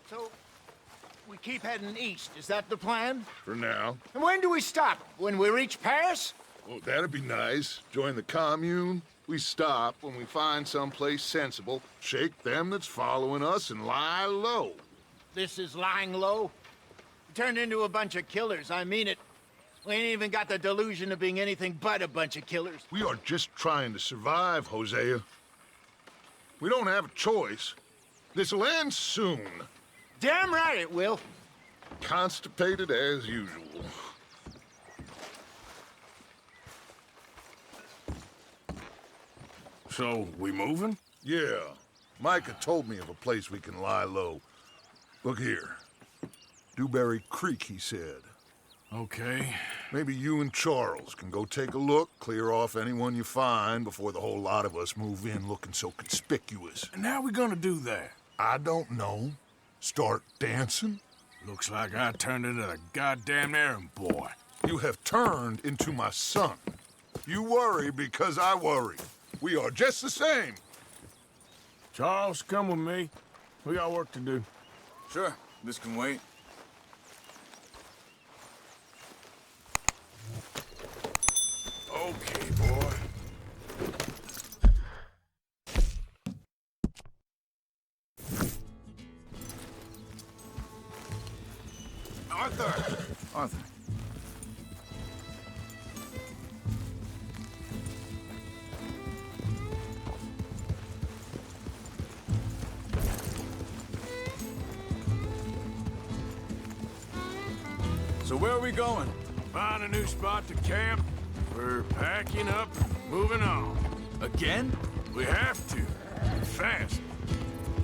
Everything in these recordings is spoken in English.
So, we keep heading east, is that the plan? For now. And when do we stop? When we reach Paris? Oh, that'd be nice. Join the commune. We stop when we find someplace sensible, shake them that's following us, and lie low. This is lying low? We turned into a bunch of killers, I mean it. We ain't even got the delusion of being anything but a bunch of killers. We are just trying to survive, Hosea. We don't have a choice. This'll end soon. Damn right it will. Constipated as usual. So, we moving? Yeah. Micah told me of a place we can lie low. Look here. Dewberry Creek, he said. Okay. Maybe you and Charles can go take a look, clear off anyone you find before the whole lot of us move in looking so conspicuous. And how we gonna do that? I don't know. Start dancing? Looks like I turned into the goddamn errand boy. You have turned into my son. You worry because I worry. We are just the same. Charles, come with me. We got work to do. Sure, this can wait. Okay, boy. Arthur. So where are we going? Find a new spot to camp. We're packing up and moving on. Again? We have to. Fast.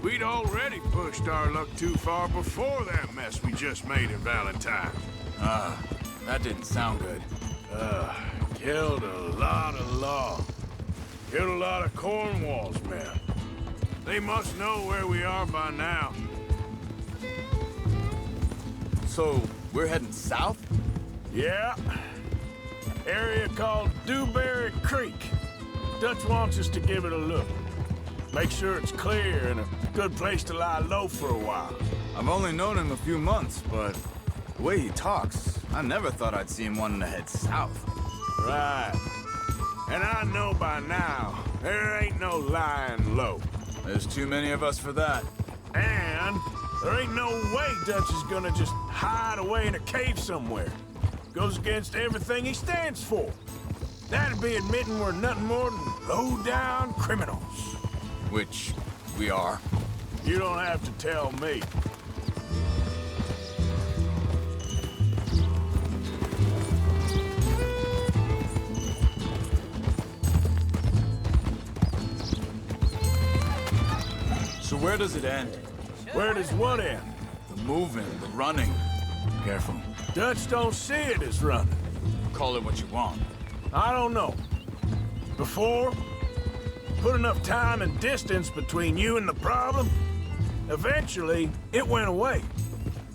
We'd already pushed our luck too far before that mess we just made in Valentine. That didn't sound good. Killed a lot of law. Killed a lot of Cornwall's men. They must know where we are by now. So, we're heading south? Yeah. Area called Dewberry Creek. Dutch wants us to give it a look. Make sure it's clear and a good place to lie low for a while. I've only known him a few months, but the way he talks, I never thought I'd see him wanting to head south. Right. And I know by now, there ain't no lying low. There's too many of us for that. And there ain't no way Dutch is gonna just hide away in a cave somewhere. Goes against everything he stands for. That'd be admitting we're nothing more than low-down criminals. Which we are. You don't have to tell me. So where does it end? Where does what end? The moving, the running. Careful. Dutch don't see it as running. Call it what you want. I don't know. Before, put enough time and distance between you and the problem, eventually it went away.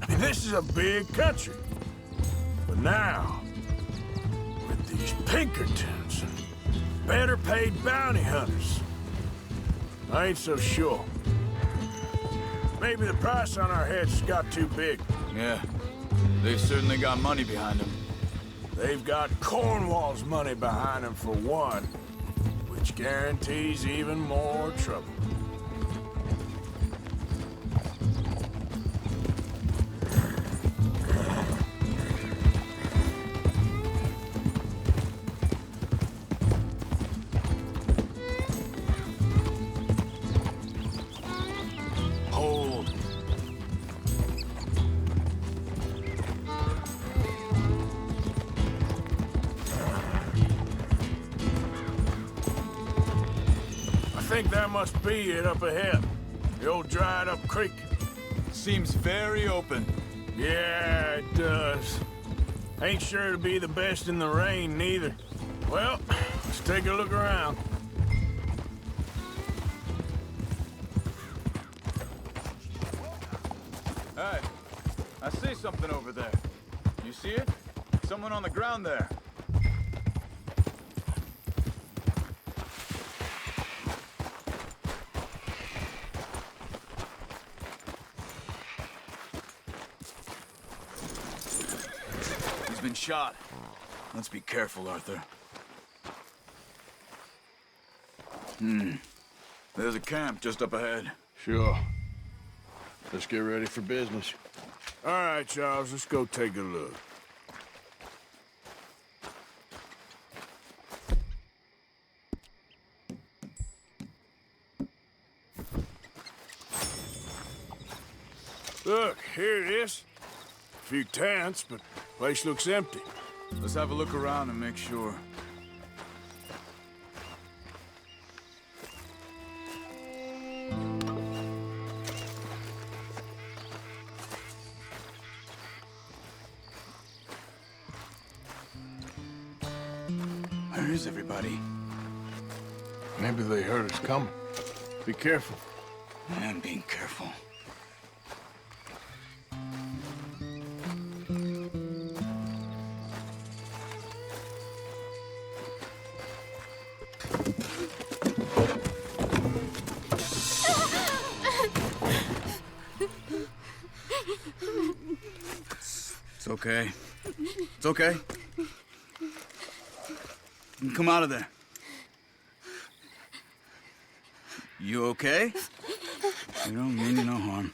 I mean, this is a big country. But now, with these Pinkertons and better paid bounty hunters, I ain't so sure. Maybe the price on our heads got too big. Yeah, they've certainly got money behind them. They've got Cornwall's money behind them for one, which guarantees even more trouble. Hold. I think that must be it up ahead. The old dried-up creek. Seems very open. Yeah, it does. Ain't sure to be the best in the rain, neither. Well, let's take a look around. Hey, I see something over there. You see it? Someone on the ground there. He's been shot. Let's be careful, Arthur. There's a camp just up ahead. Sure. Let's get ready for business. All right, Charles, let's go take a look. Look, here it is. A few tents, but the place looks empty. Let's have a look around and make sure. Where is everybody? Maybe they heard us coming. Be careful. I'm being careful. It's okay. It's okay. You can come out of there. You okay? You don't mean you no harm.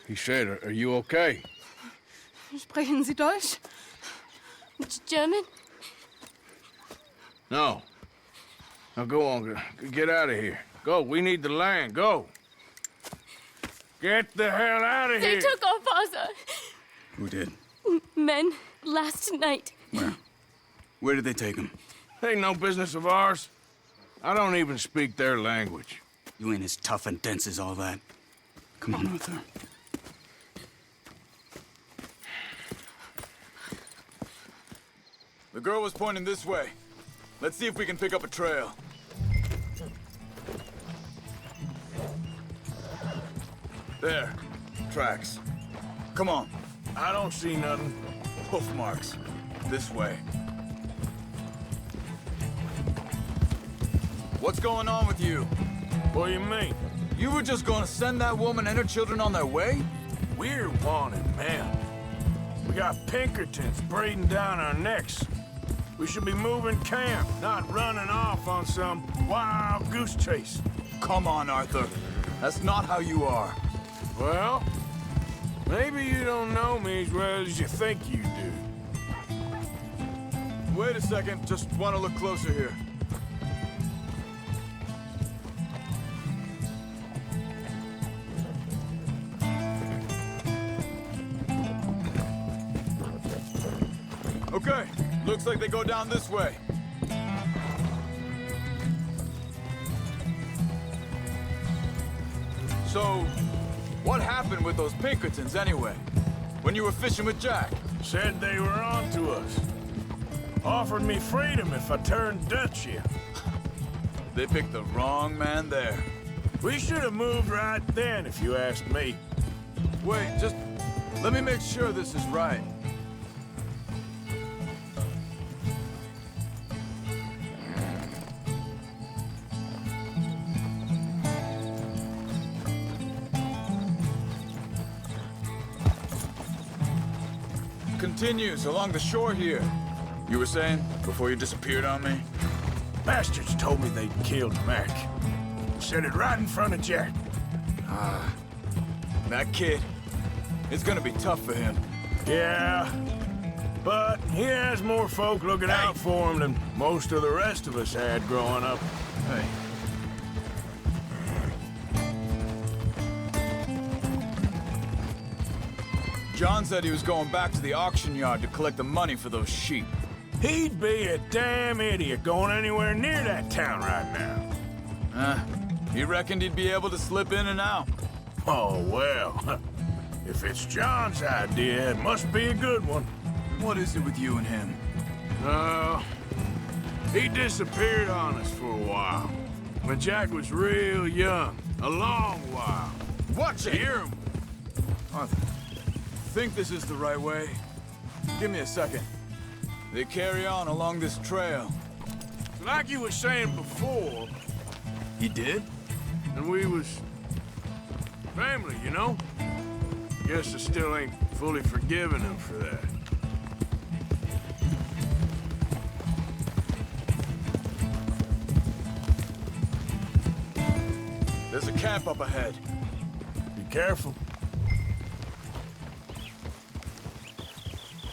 He said, are you okay? Sprechen Sie Deutsch? German? No. Now go on, get out of here. Go, we need the land, go. Get the hell out of They here. took our father. Who did? Men, last night. Where? Where did they take him? Ain't no business of ours. I don't even speak their language. You ain't as tough and dense as all that. Come on, Arthur. The girl was pointing this way. Let's see if we can pick up a trail. There. Tracks. Come on. I don't see nothing. Hoof marks. This way. What's going on with you? What do you mean? You were just gonna send that woman and her children on their way? We're wanted, man. We got Pinkertons breathing down our necks. We should be moving camp, not running off on some wild goose chase. Come on, Arthur. That's not how you are. Well, maybe you don't know me as well as you think you do. Wait a second. Just want to look closer here. Okay, looks like they go down this way. So, what happened with those Pinkertons anyway? When you were fishing with Jack? Said they were on to us. Offered me freedom if I turned Dutch here. They picked the wrong man there. We should have moved right then, if you asked me. Wait, just let me make sure this is right. Continues along the shore here. You were saying, before you disappeared on me? Bastards told me they'd killed Mac. Said it right in front of Jack. That kid, it's gonna be tough for him. Yeah, but he has more folk looking out for him than most of the rest of us had growing up. Hey. John said he was going back to the auction yard to collect the money for those sheep. He'd be a damn idiot going anywhere near that town right now. He reckoned he'd be able to slip in and out. Oh, well. If it's John's idea, it must be a good one. What is it with you and him? He disappeared on us for a while. When Jack was real young. A long while. Watch it! Hear him. Arthur, think this is the right way? Give me a second. They carry on along this trail. Like you was saying before, He did? and we was family, you know? Guess I still ain't fully forgiven him for that. There's a camp up ahead. Be careful.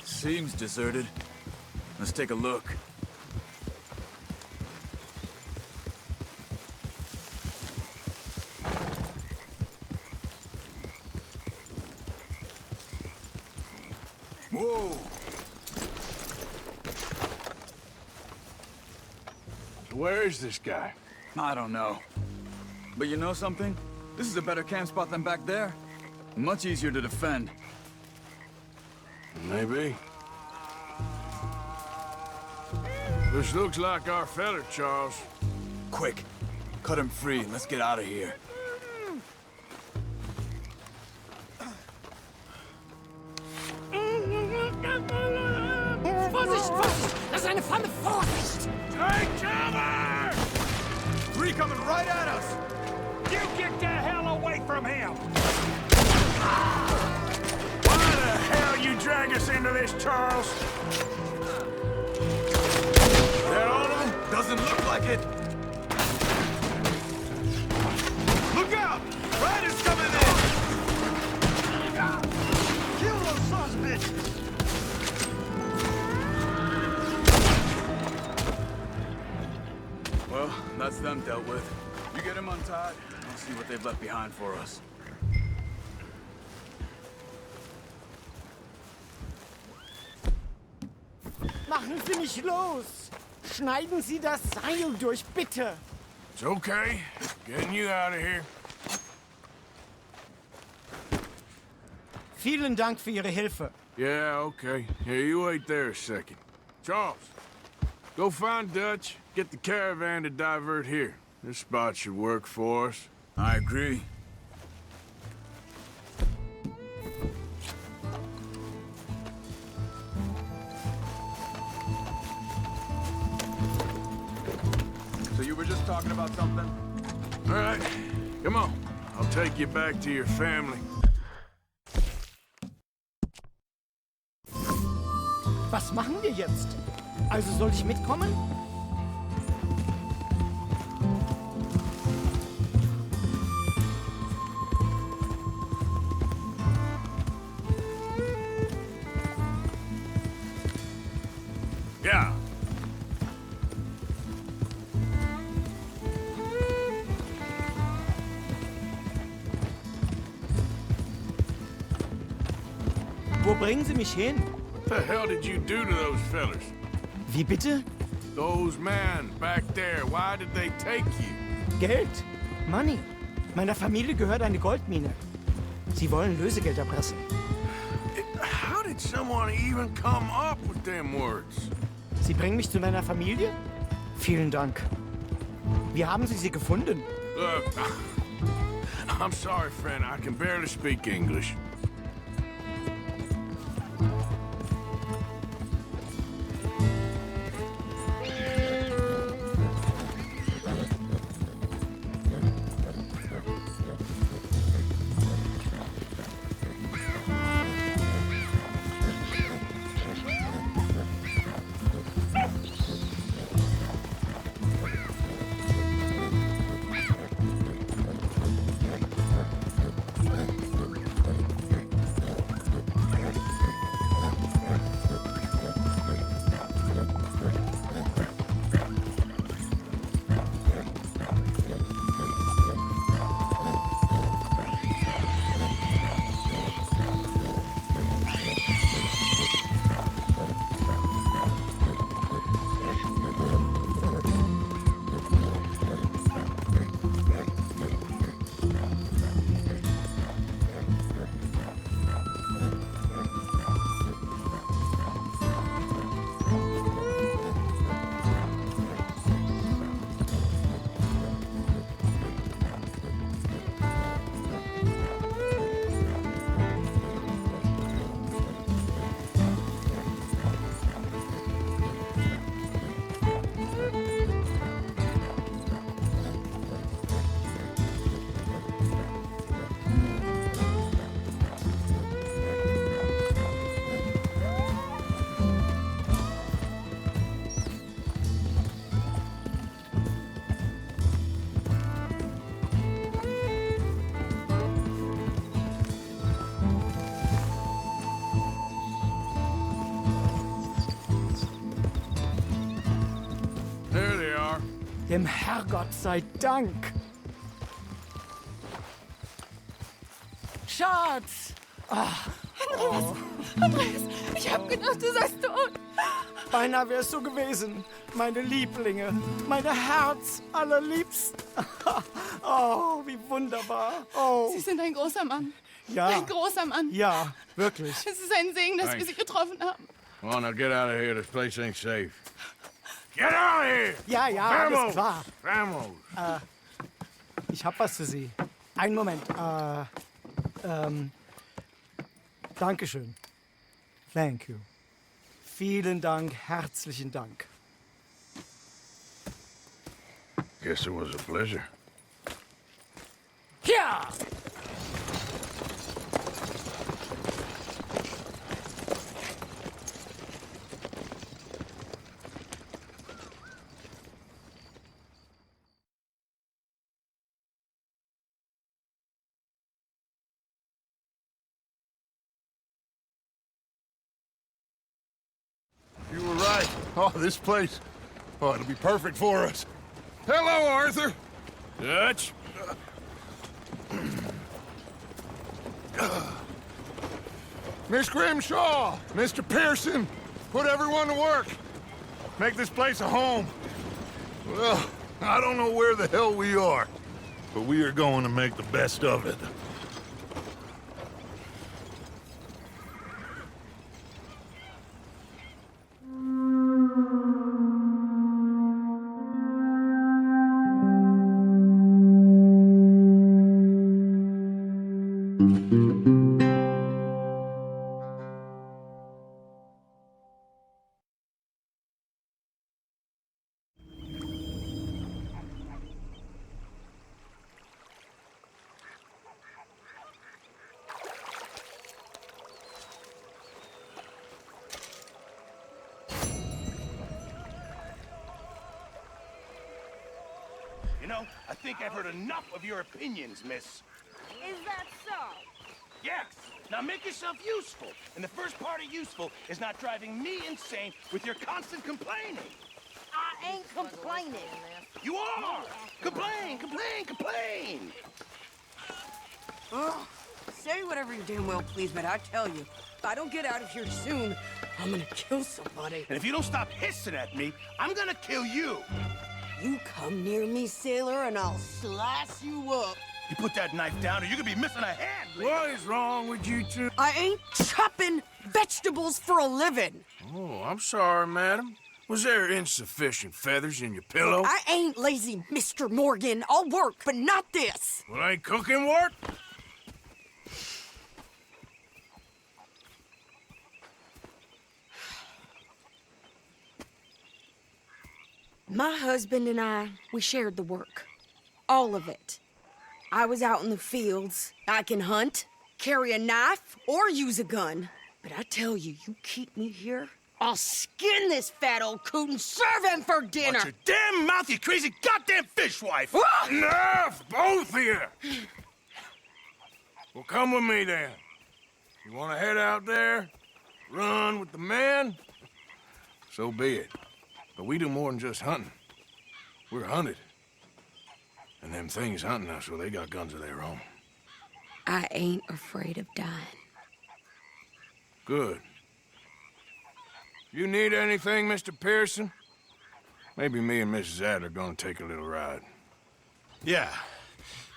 Seems deserted. Let's take a look. Whoa! So where is this guy? I don't know. But you know something? This is a better camp spot than back there. Much easier to defend. Maybe. This looks like our feller, Charles. Quick, cut him free and let's get out of here. Vorsicht, Vorsicht! Das ist eine Falle! Vorsicht! Take cover! Three coming right at us! You get the hell away from him! Why the hell you drag us into this, Charles? That all of them? Doesn't look like it. Look out! Riders coming in! Kill those sons, bitches! Well, that's them dealt with. You get them untied, I'll see what they've left behind for us. Machen Sie mich los! Schneiden Sie das Seil durch, bitte! It's okay. Getting you out of here. Vielen Dank für Ihre Hilfe. Yeah, okay. Here, you wait there a second. Charles, go find Dutch. Get the caravan to divert here. This spot should work for us. I agree. So you were just talking about something? All right, come on. I'll take you back to your family. Was machen wir jetzt? Also soll ich mitkommen? Yeah. Wo bringen Sie mich hin? What the hell did you do to those fellers? Wie bitte? Those men back there, why did they take you? Geld. Money. Meiner Familie gehört eine Goldmine. Sie wollen Lösegeld erpressen. How did someone even come up with them words? Sie bringen mich zu meiner Familie? Vielen Dank. Wie haben Sie sie gefunden? Look, I'm sorry, friend. I can barely speak English. Dem Herrgott sei Dank. Schatz! Andreas, ich hab gedacht, du seist tot. Beinahe wär's so gewesen. Meine Lieblinge, meine Herz allerliebsten. Oh, wie wunderbar. Oh, Sie sind ein großer Mann. ja. Ein großer Mann. Ja, wirklich. Es ist ein Segen, dass wir Sie getroffen haben. Come on, now get out of here. This place ain't safe. Get out of here! Ja, alles Vamos! klar. Vamos! Ich hab was für Sie. Einen Moment. Dankeschön. Thank you. Vielen Dank, herzlichen Dank. Guess it was a pleasure. Ja! You were right. Oh, this place. Oh, it'll be perfect for us. Hello, Arthur. Dutch? Miss Grimshaw, Mr. Pearson, put everyone to work. Make this place a home. Well, I don't know where the hell we are, but we are going to make the best of it. You know, I think I've heard enough of your opinions, miss. Is that so? Yes! Now make yourself useful. And the first part of useful is not driving me insane with your constant complaining. I ain't complaining. You are! Complain, complain, complain! Ugh. Say whatever you damn well please, but I tell you, if I don't get out of here soon, I'm gonna kill somebody. And if you don't stop hissing at me, I'm gonna kill you. You come near me, sailor, and I'll slice you up. You put that knife down or you're gonna be missing a hand. What is wrong with you two? I ain't chopping vegetables for a living. Oh, I'm sorry, madam. Was there insufficient feathers in your pillow? I ain't lazy, Mr. Morgan. I'll work, but not this. Well, ain't cooking work? My husband and I, we shared the work. All of it. I was out in the fields. I can hunt, carry a knife, or use a gun. But I tell you, you keep me here, I'll skin this fat old coot and serve him for dinner. Watch your damn mouth, you crazy goddamn fishwife! Enough, both of you! Well, come with me then. You want to head out there, run with the men? So be it. But we do more than just hunting. We're hunted. And them things hunting us, well, they got guns of their own. I ain't afraid of dying. Good. You need anything, Mr. Pearson? Maybe me and Mrs. Adler are gonna take a little ride. Yeah,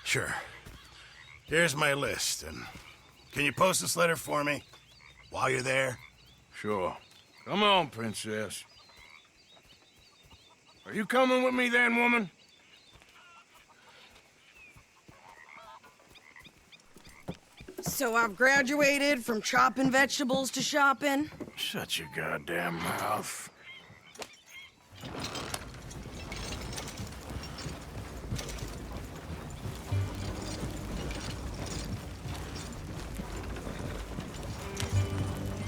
sure. Here's my list, and can you post this letter for me while you're there? Sure. Come on, princess. Are you coming with me then, woman? So I've graduated from chopping vegetables to shopping. Shut your goddamn mouth.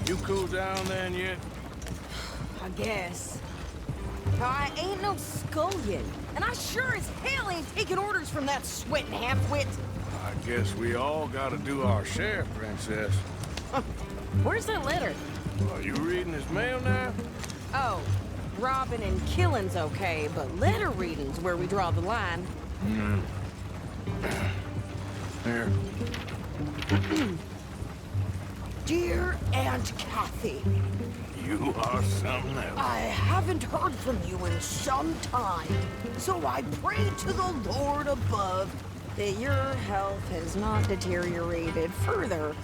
You cool down then yet? I guess. Now, I ain't no scullion, and I sure as hell ain't taking orders from that sweating half-wit. I guess we all gotta do our share, princess. Where's that letter? Are you reading his mail now? Oh, robbing and killing's okay, but letter reading's where we draw the line. Here. Dear Aunt Kathy, You are something else. I haven't heard from you in some time, so I pray to the Lord above that your health has not deteriorated further.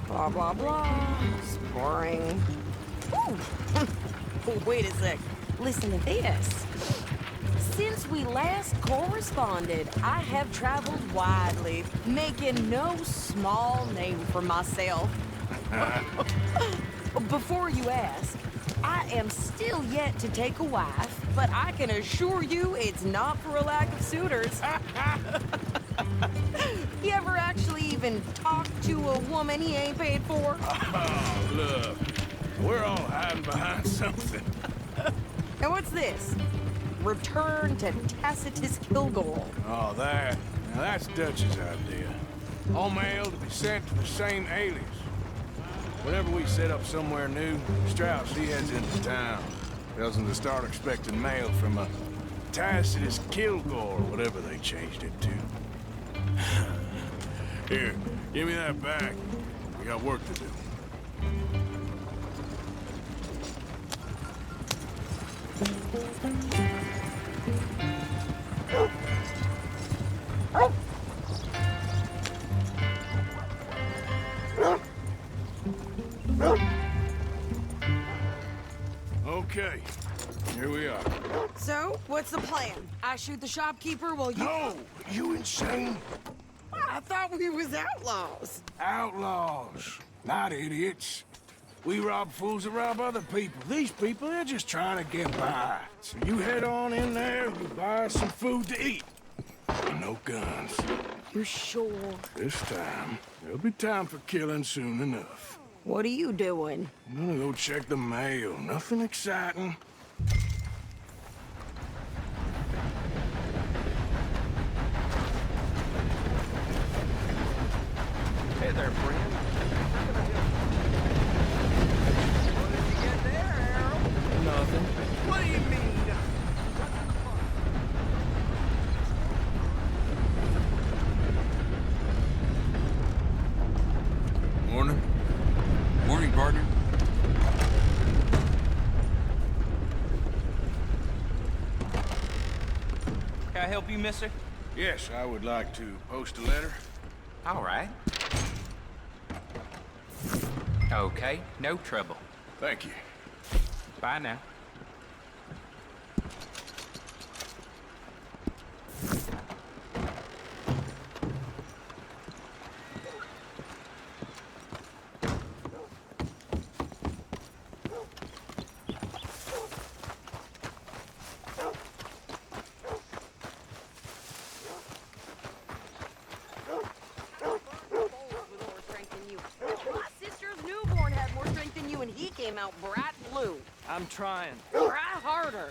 Blah, blah, blah. Spring. Ooh. Wait a sec. Listen to this. Since we last corresponded, I have traveled widely, making no small name for myself. Before you ask, I am still yet to take a wife, but I can assure you it's not for a lack of suitors. You ever actually even talk to a woman he ain't paid for? Oh, look. We're all hiding behind something. And what's this? Return to Tacitus Kilgore. Oh, that. Now that's Dutch's idea. All mail to be sent to the same alias. Whenever we set up somewhere new, Strauss, he heads into town. Tells them to start expecting mail from a Tacitus Kilgore, or whatever they changed it to. Here, give me that back. We got work to do. Okay, here we are. So, what's the plan? I shoot the shopkeeper while you... No! You insane? I thought we was outlaws. Outlaws, not idiots. We rob fools that rob other people. These people, they're just trying to get by. So you head on in there and you buy some food to eat. And no guns. You're sure? This time, there'll be time for killing soon enough. What are you doing? I'm gonna go check the mail. Nothing exciting. Hey there, friend. What did you get there, Harold? Nothing. What do you mean? Morning. Morning, partner. Can I help you, mister? Yes, I would like to post a letter. All right. Okay, no trouble. Thank you. Bye now. My sister's newborn had more strength than you, and he came out bright blue. I'm trying. Try harder.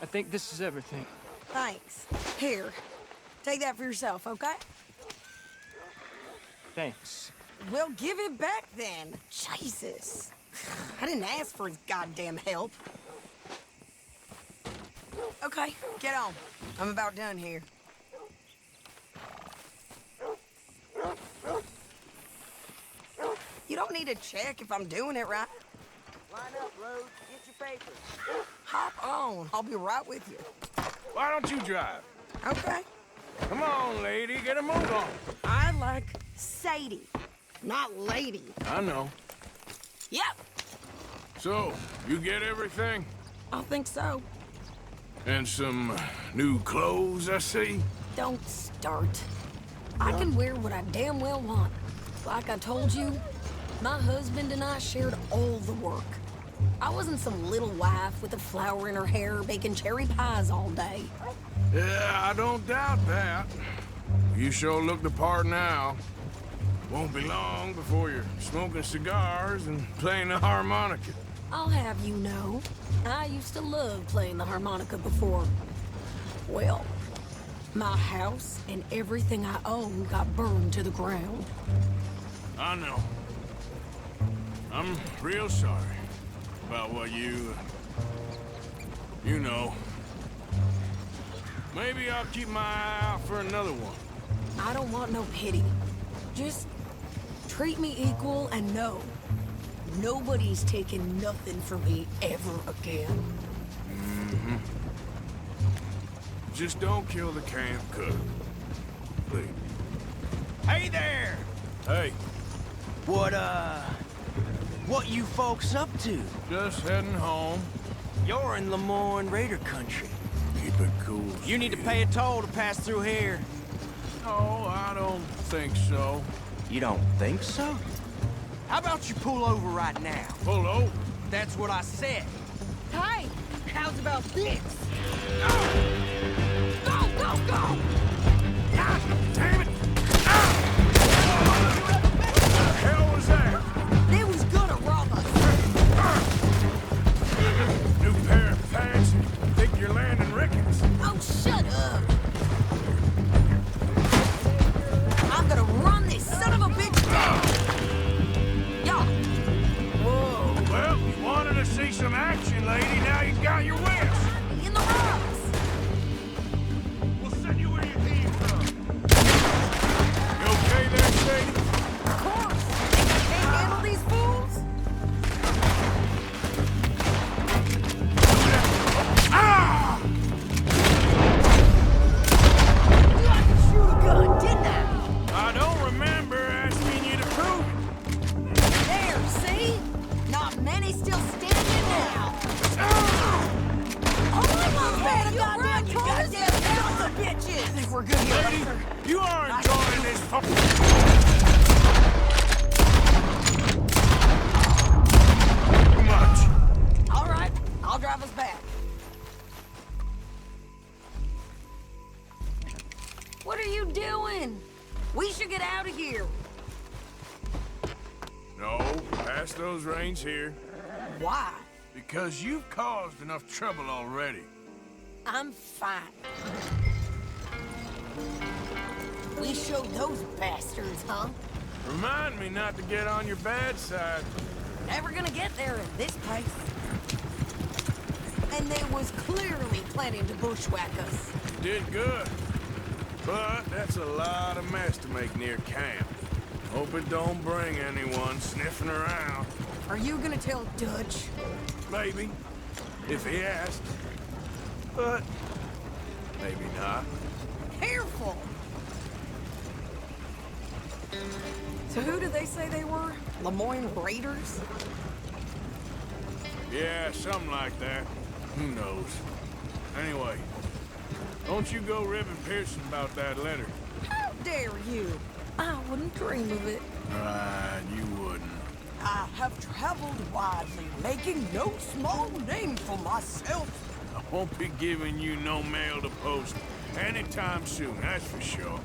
I think this is everything. Thanks. Here, take that for yourself, okay? Thanks. Well, give it back then. Jesus. I didn't ask for his goddamn help. Okay, get on. I'm about done here. You don't need to check if I'm doing it right. Line up, Rose. Get your papers. Hop on. I'll be right with you. Why don't you drive? Okay. Come on, lady, get a move on. I like Sadie, not lady. I know. Yep, So, you get everything? I think so. And some new clothes, I see? Don't start. I can wear what I damn well want. Like I told you, my husband and I shared all the work. I wasn't some little wife with a flower in her hair baking cherry pies all day. Yeah, I don't doubt that. You sure look the part now. Won't be long before you're smoking cigars and playing the harmonica. I'll have you know, I used to love playing the harmonica before. Well, My house and everything I own got burned to the ground. I know. I'm real sorry about what you know. Maybe I'll keep my eye out for another one. I don't want no pity. Just treat me equal and know nobody's taking nothing from me ever again. Mm-hmm. Just don't kill the camp cook. Please. Hey there! Hey, What you folks up to? just heading home. You're in Lemoyne Raider country. Keep it cool. You need to pay a toll to pass through here. No, I don't think so. You don't think so? How about you pull over right now? Pull over. That's what I said. Hey, how's about this? Go, go, go! Ah, damn it! Ah! What the hell was that? They was gonna rob us. New pair of pants. Think you're landing Ricketts. Oh, shut up! I'm gonna run this son of a bitch down! Y'all! Whoa! Well, you wanted to see some action, lady. Now you got your wish. In the rocks! We'll send you where you came from. You okay there, Sadie? Of course! Can't handle these fools? Ah! You had to shoot a gun, didn't I? I don't remember asking you to prove it. There, see? Not many still standing now. Oh my God, you goddamn sons of bitches! I think we're good here, Lady, Arthur. you are enjoying this too much. All right, I'll drive us back. What are you doing? We should get out of here. No, pass those reins here. Why? Because you've caused enough trouble already. I'm fine. We showed those bastards, huh? Remind me not to get on your bad side. Never gonna get there in this place. And they was clearly planning to bushwhack us. Did good. But that's a lot of mess to make near camp. Hope it don't bring anyone sniffing around. Are you gonna tell Dutch? Maybe, if he asks. But maybe not. Careful! So who did they say they were? Lemoyne Raiders? Yeah, something like that. Who knows? Anyway, don't you go ribbing Pearson about that letter. How dare you? I wouldn't dream of it. Right, you wouldn't. I have traveled widely, making no small name for myself. I won't be giving you no mail to post anytime soon, that's for sure.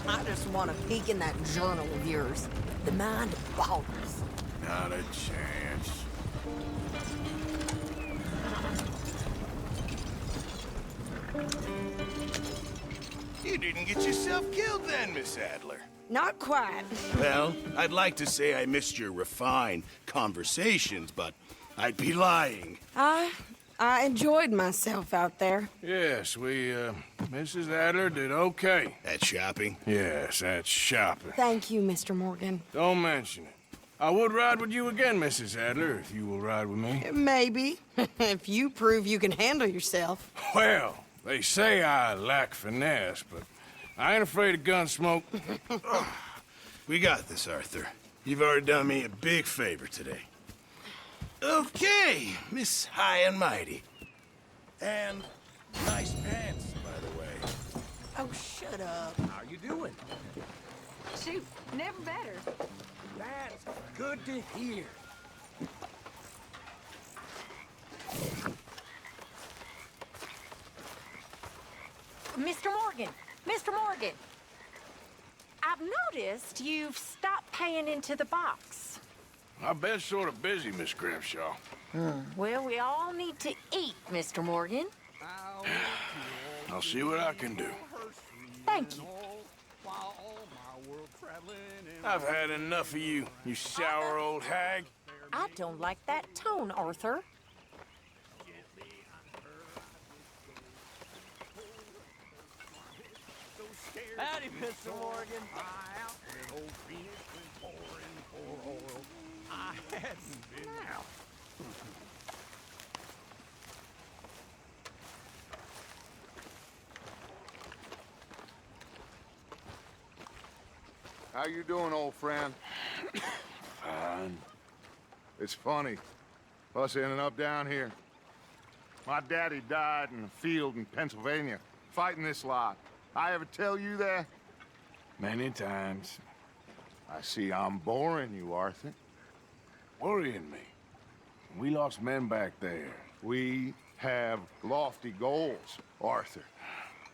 I just want to peek in that journal of yours. The mind boggles. Not a chance. You didn't get yourself killed then, Miss Adler. Not quite. Well, I'd like to say I missed your refined conversations, but I'd be lying. I enjoyed myself out there. Yes, Mrs. Adler did okay. At shopping? Yes, that's shopping. Thank you, Mr. Morgan. Don't mention it. I would ride with you again, Mrs. Adler, if you will ride with me. Maybe. If you prove you can handle yourself. Well, they say I lack finesse, but I ain't afraid of gun smoke. We got this, Arthur. You've already done me a big favor today. Okay, Miss High and Mighty. And nice pants, by the way. Oh, shut up. How you doing? Shoot, never better. That's good to hear. Mr. Morgan! Mr. Morgan! I've noticed you've stopped paying into the box. I bet sort of busy, Miss Grimshaw. Well, we all need to eat, Mr. Morgan. I'll see what I can do. Thank you. I've had enough of you, you sour old hag. I don't like that tone, Arthur. Howdy, Mr. Morgan. How you doing, old friend? Fine. It's funny, us ending up down here. My daddy died in a field in Pennsylvania, fighting this lot. I ever tell you that? Many times. I see I'm boring you, Arthur. Worrying me. We lost men back there. We have lofty goals, Arthur.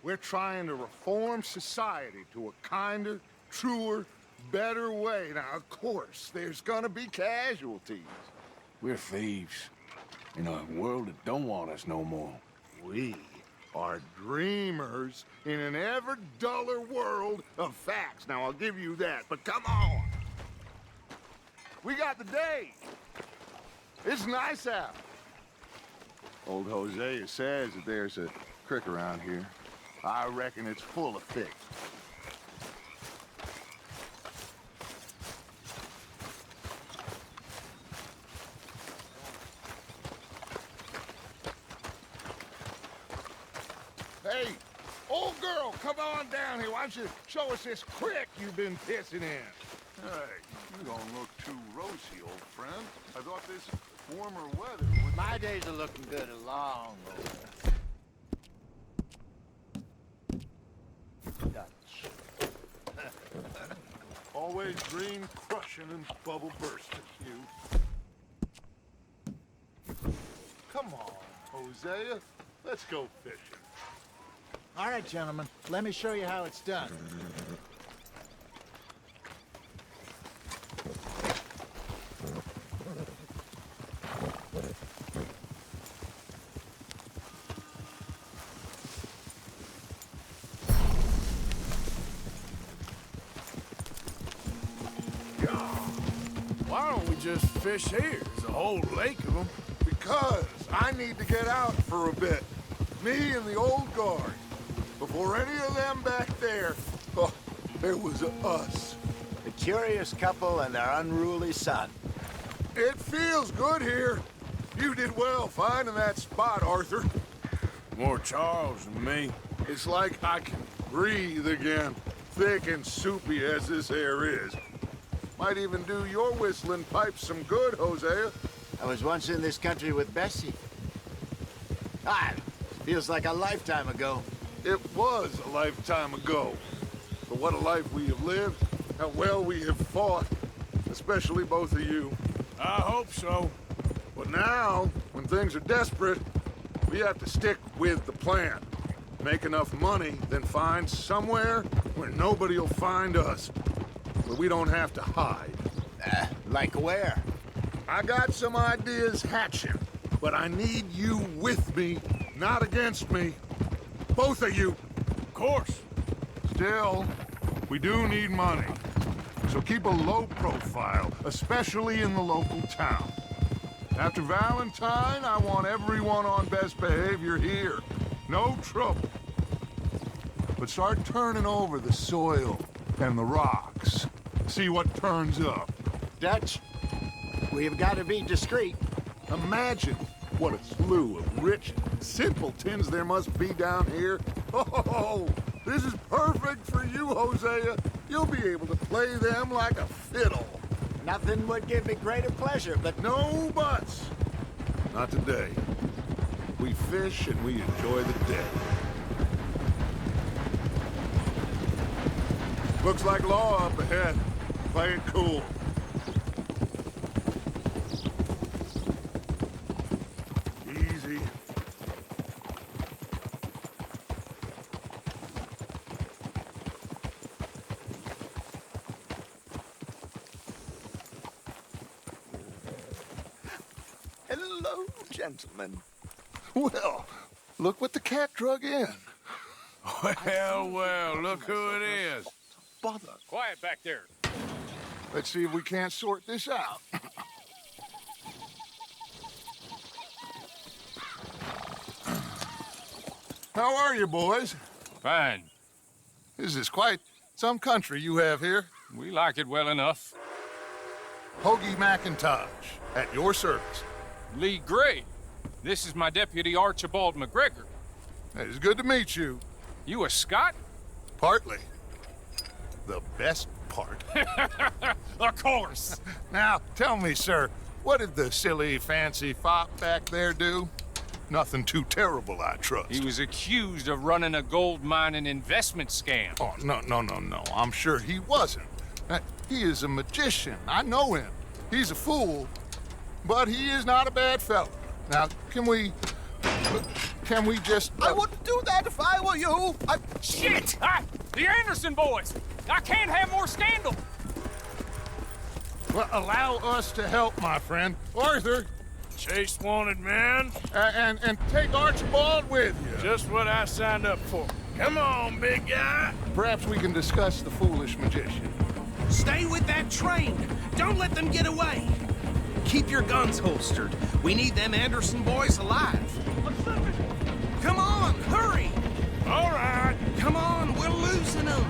We're trying to reform society to a kinder, truer, better way. Now, of course, there's gonna be casualties. We're thieves. In a world that don't want us no more. We are dreamers in an ever duller world of facts. Now, I'll give you that, but come on. We got the day. It's nice out. Old Hosea says that there's a creek around here. I reckon it's full of fish. Hey, old girl, come on down here. Why don't you show us this creek you've been pissing in? Hey, you don't look too rosy, old friend. I thought this warmer weather would... My days are looking good along over. Dutch. Always green crushing and bubble bursting, you. Come on, Hosea. Let's go fishing. All right, gentlemen, let me show you how it's done. Why don't we just fish here? There's a whole lake of them. Because I need to get out for a bit. Me and the old guard. Before any of them back there, oh, there was us. The curious couple and their unruly son. It feels good here. You did well finding that spot, Arthur. More Charles than me. It's like I can breathe again, thick and soupy as this air is. Might even do your whistling pipes some good, Hosea. I was once in this country with Bessie. Feels like a lifetime ago. It was a lifetime ago. But what a life we have lived, how well we have fought, especially both of you. I hope so. But now, when things are desperate, we have to stick with the plan. Make enough money, then find somewhere where nobody will find us. Where we don't have to hide. Like where? I got some ideas hatching, but I need you with me, not against me. Both of you. Of course. Still, we do need money. So keep a low profile, especially in the local town. After Valentine, I want everyone on best behavior here. No trouble. But start turning over the soil and the rocks. See what turns up. Dutch, we've got to be discreet. Imagine what a slew of rich simpletons there must be down here. Oh, this is perfect for you, Hosea. You'll be able to play them like a fiddle. Nothing would give me greater pleasure, but no buts. Not today. We fish and we enjoy the day. Looks like law up ahead. Play it cool. Easy. Hello, gentlemen. Well, look what the cat drug in. Well, well, look who it is. Bother. Quiet back there. Let's see if we can't sort this out. How are you, boys? Fine. This is quite some country you have here. We like it well enough. Hoagie McIntosh, at your service. Lee Gray. This is my deputy Archibald McGregor. It's good to meet you. You a Scot? Partly. The best part. Of course. Now, tell me, sir, what did the silly, fancy fop back there do? Nothing too terrible, I trust. He was accused of running a gold mining investment scam. Oh, no. I'm sure he wasn't. He is a magician. I know him. He's a fool, but he is not a bad fellow. Now, can we just... I wouldn't do that if I were you. Shit! The Anderson boys! I can't have more scandal! Well, allow us to help, my friend. Arthur, Chase wanted man. and take Archibald with you. Just what I signed up for. Come on, big guy. Perhaps we can discuss the foolish magician. Stay with that train. Don't let them get away. Keep your guns holstered. We need them Anderson boys alive. Come on, hurry! All right. Come on, we're losing them.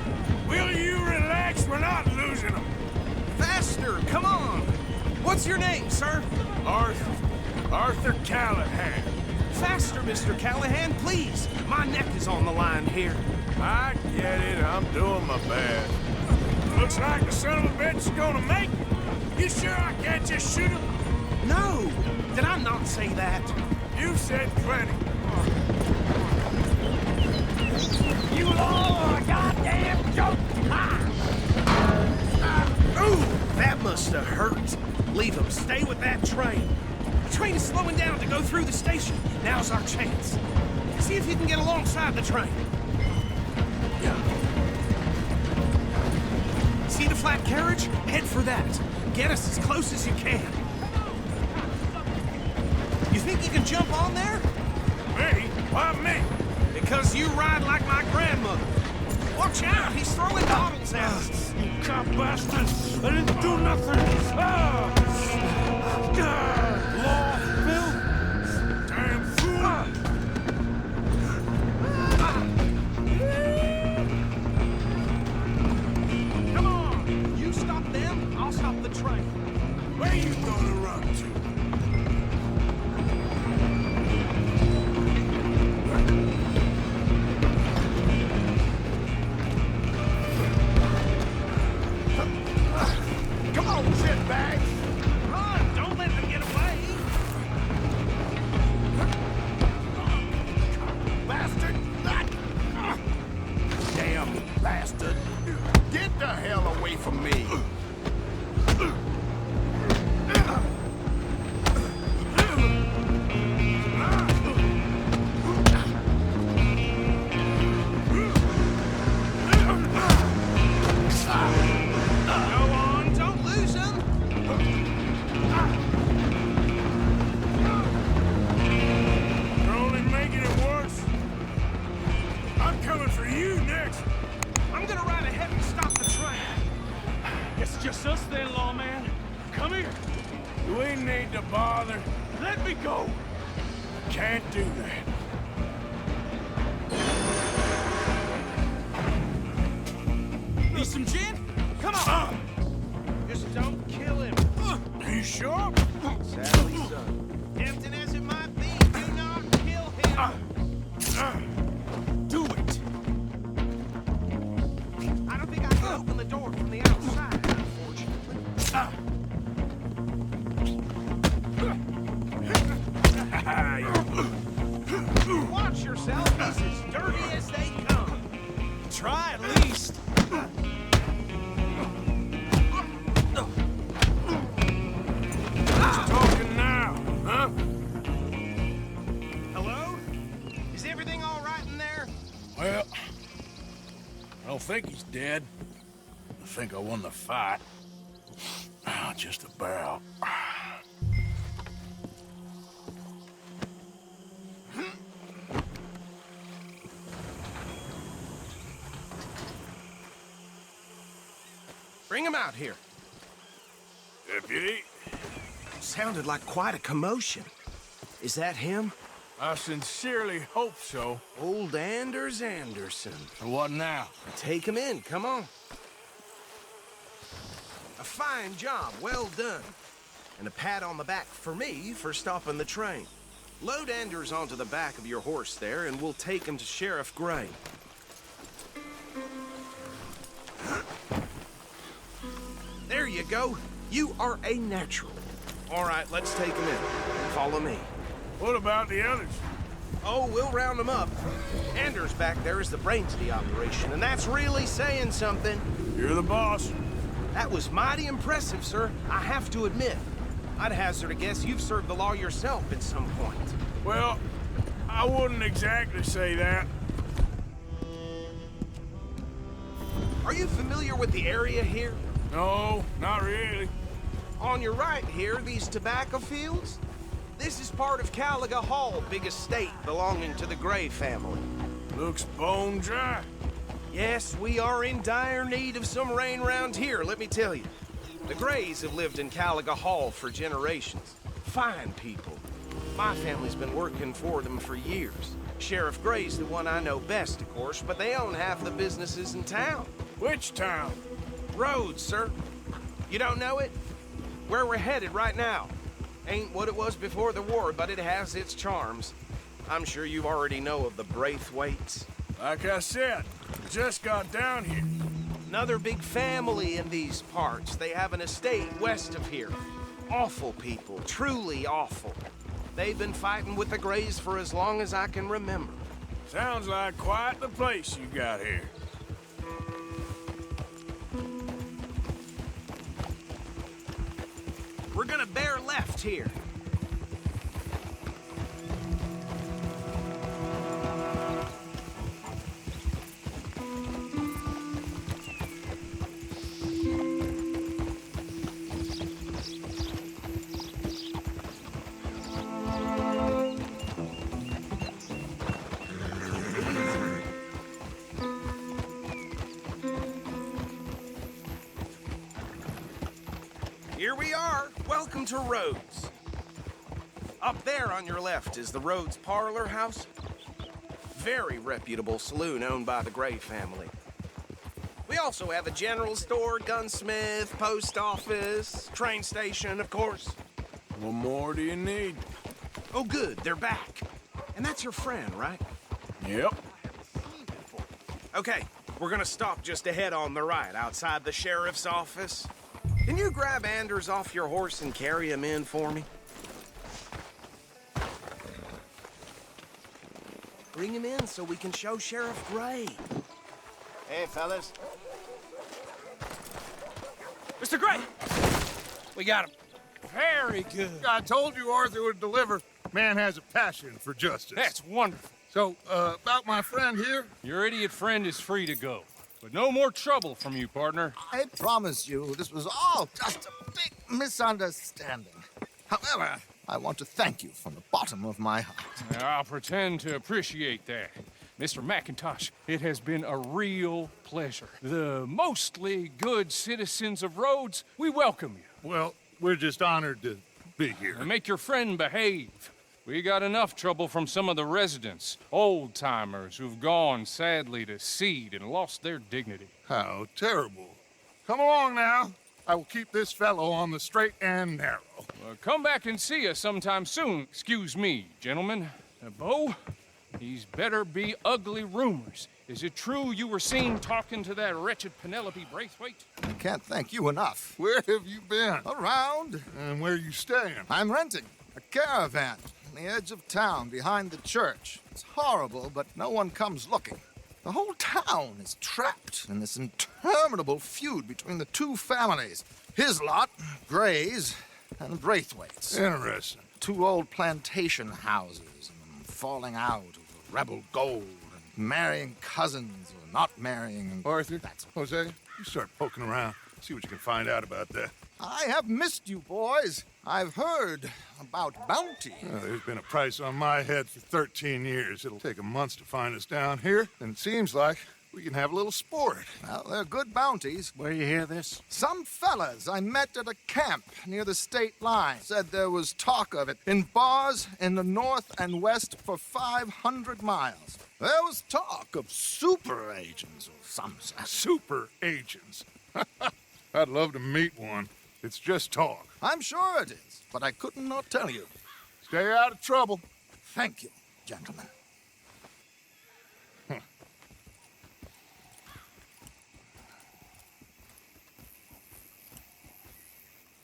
Will you relax? We're not losing them. Faster, come on. What's your name, sir? Arthur Callahan. Faster, Mr. Callahan, please. My neck is on the line here. I get it. I'm doing my best. Looks like the son of a bitch is gonna make it. You sure I can't just shoot him? No! Did I not say that? You said plenty. You all are a goddamn joke! Ooh, that must have hurt. Leave him. Stay with that train. The train is slowing down to go through the station. Now's our chance. See if you can get alongside the train. See the flat carriage? Head for that. Get us as close as you can. You think you can jump on there? Me? Why me? Because you ride like my grandmother. Watch out, he's throwing bottles at us. You cop bastard! I didn't do nothing! Law, Bill! Damn fool! Come on, you stop them, I'll stop the train. Where you gonna run to? Come on, shitbags! Run! Don't let them get away! Bastard! Damn bastard! Get the hell away from me! Just us then, lawman. Come here. We need to bother. Let me go. Can't do that. Need some gin? Come on! Just don't kill him. You sure? Sadly so. Tempting as it might be, do not kill him. Do it. I don't think I can open the door from the outside, unfortunately. Watch yourself. He's as dirty as they come. Try at least. Who's talking now, huh? Hello? Is everything all right in there? Well, I don't think he's dead. I think I won the fight. Just about. Bring him out here. Deputy, Sounded like quite a commotion. Is that him? I sincerely hope so. Old Anders Anderson. What now? Take him in, come on. A fine job, well done. And a pat on the back for me for stopping the train. Load Anders onto the back of your horse there, and we'll take him to Sheriff Gray. There you go. You are a natural. All right, let's take him in. Follow me. What about the others? Oh, we'll round them up. Anders back there is the brains of the operation, and that's really saying something. You're the boss. That was mighty impressive, sir. I have to admit. I'd hazard a guess you've served the law yourself at some point. Well, I wouldn't exactly say that. Are you familiar with the area here? No, not really. On your right here, these tobacco fields? This is part of Caliga Hall, big estate belonging to the Gray family. Looks bone dry. Yes, we are in dire need of some rain round here, let me tell you. The Grays have lived in Caliga Hall for generations. Fine people. My family's been working for them for years. Sheriff Gray's the one I know best, of course, but they own half the businesses in town. Which town? Rhodes, sir. You don't know it? Where we're headed right now. Ain't what it was before the war, but it has its charms. I'm sure you already know of the Braithwaites. Like I said, just got down here. Another big family in these parts. They have an estate west of here. Awful people, truly awful. They've been fighting with the Grays for as long as I can remember. Sounds like quite the place you got here. We're gonna bear left here. Here we are. Welcome to Rhodes. Up there on your left is the Rhodes Parlor House. Very reputable saloon owned by the Gray family. We also have a general store, gunsmith, post office, train station, of course. What more do you need? Oh, good. They're back. And that's your friend, right? Yep. Okay, we're gonna stop just ahead on the right, outside the sheriff's office. Can you grab Anders off your horse and carry him in for me? Bring him in so we can show Sheriff Gray. Hey, fellas. Mr. Gray! We got him. Very good. I told you Arthur would deliver. Man has a passion for justice. That's wonderful. So, about my friend here? Your idiot friend is free to go. But no more trouble from you, partner. I promise you, this was all just a big misunderstanding. However, I want to thank you from the bottom of my heart. I'll pretend to appreciate that. Mr. McIntosh, it has been a real pleasure. The mostly good citizens of Rhodes, we welcome you. Well, we're just honored to be here. And make your friend behave. We got enough trouble from some of the residents, old-timers who've gone, sadly, to seed and lost their dignity. How terrible. Come along now. I will keep this fellow on the straight and narrow. Come back and see us sometime soon. Excuse me, gentlemen. Bo, these better be ugly rumors. Is it true you were seen talking to that wretched Penelope Braithwaite? I can't thank you enough. Where have you been? Around. And where are you staying? I'm renting a caravan on the edge of town behind the church. It's horrible, but no one comes looking. The whole town is trapped in this interminable feud between the two families. His lot, Gray's, and Braithwaite's. Interesting. Two old plantation houses, and falling out over rebel gold, and marrying cousins or not marrying. And Arthur, Jose, you start poking around. See what you can find out about that. I have missed you, boys. I've heard about bounty. There's been a price on my head for 13 years. It'll take a month to find us down here, and it seems like We can have a little sport. Well, they're good bounties. Where you hear this? Some fellas I met at a camp near the state line said there was talk of it in bars in the north and west for 500 miles. There was talk of super agents or some such. Super agents. I'd love to meet one. It's just talk. I'm sure it is, but I couldn't not tell you. Stay out of trouble. Thank you, gentlemen.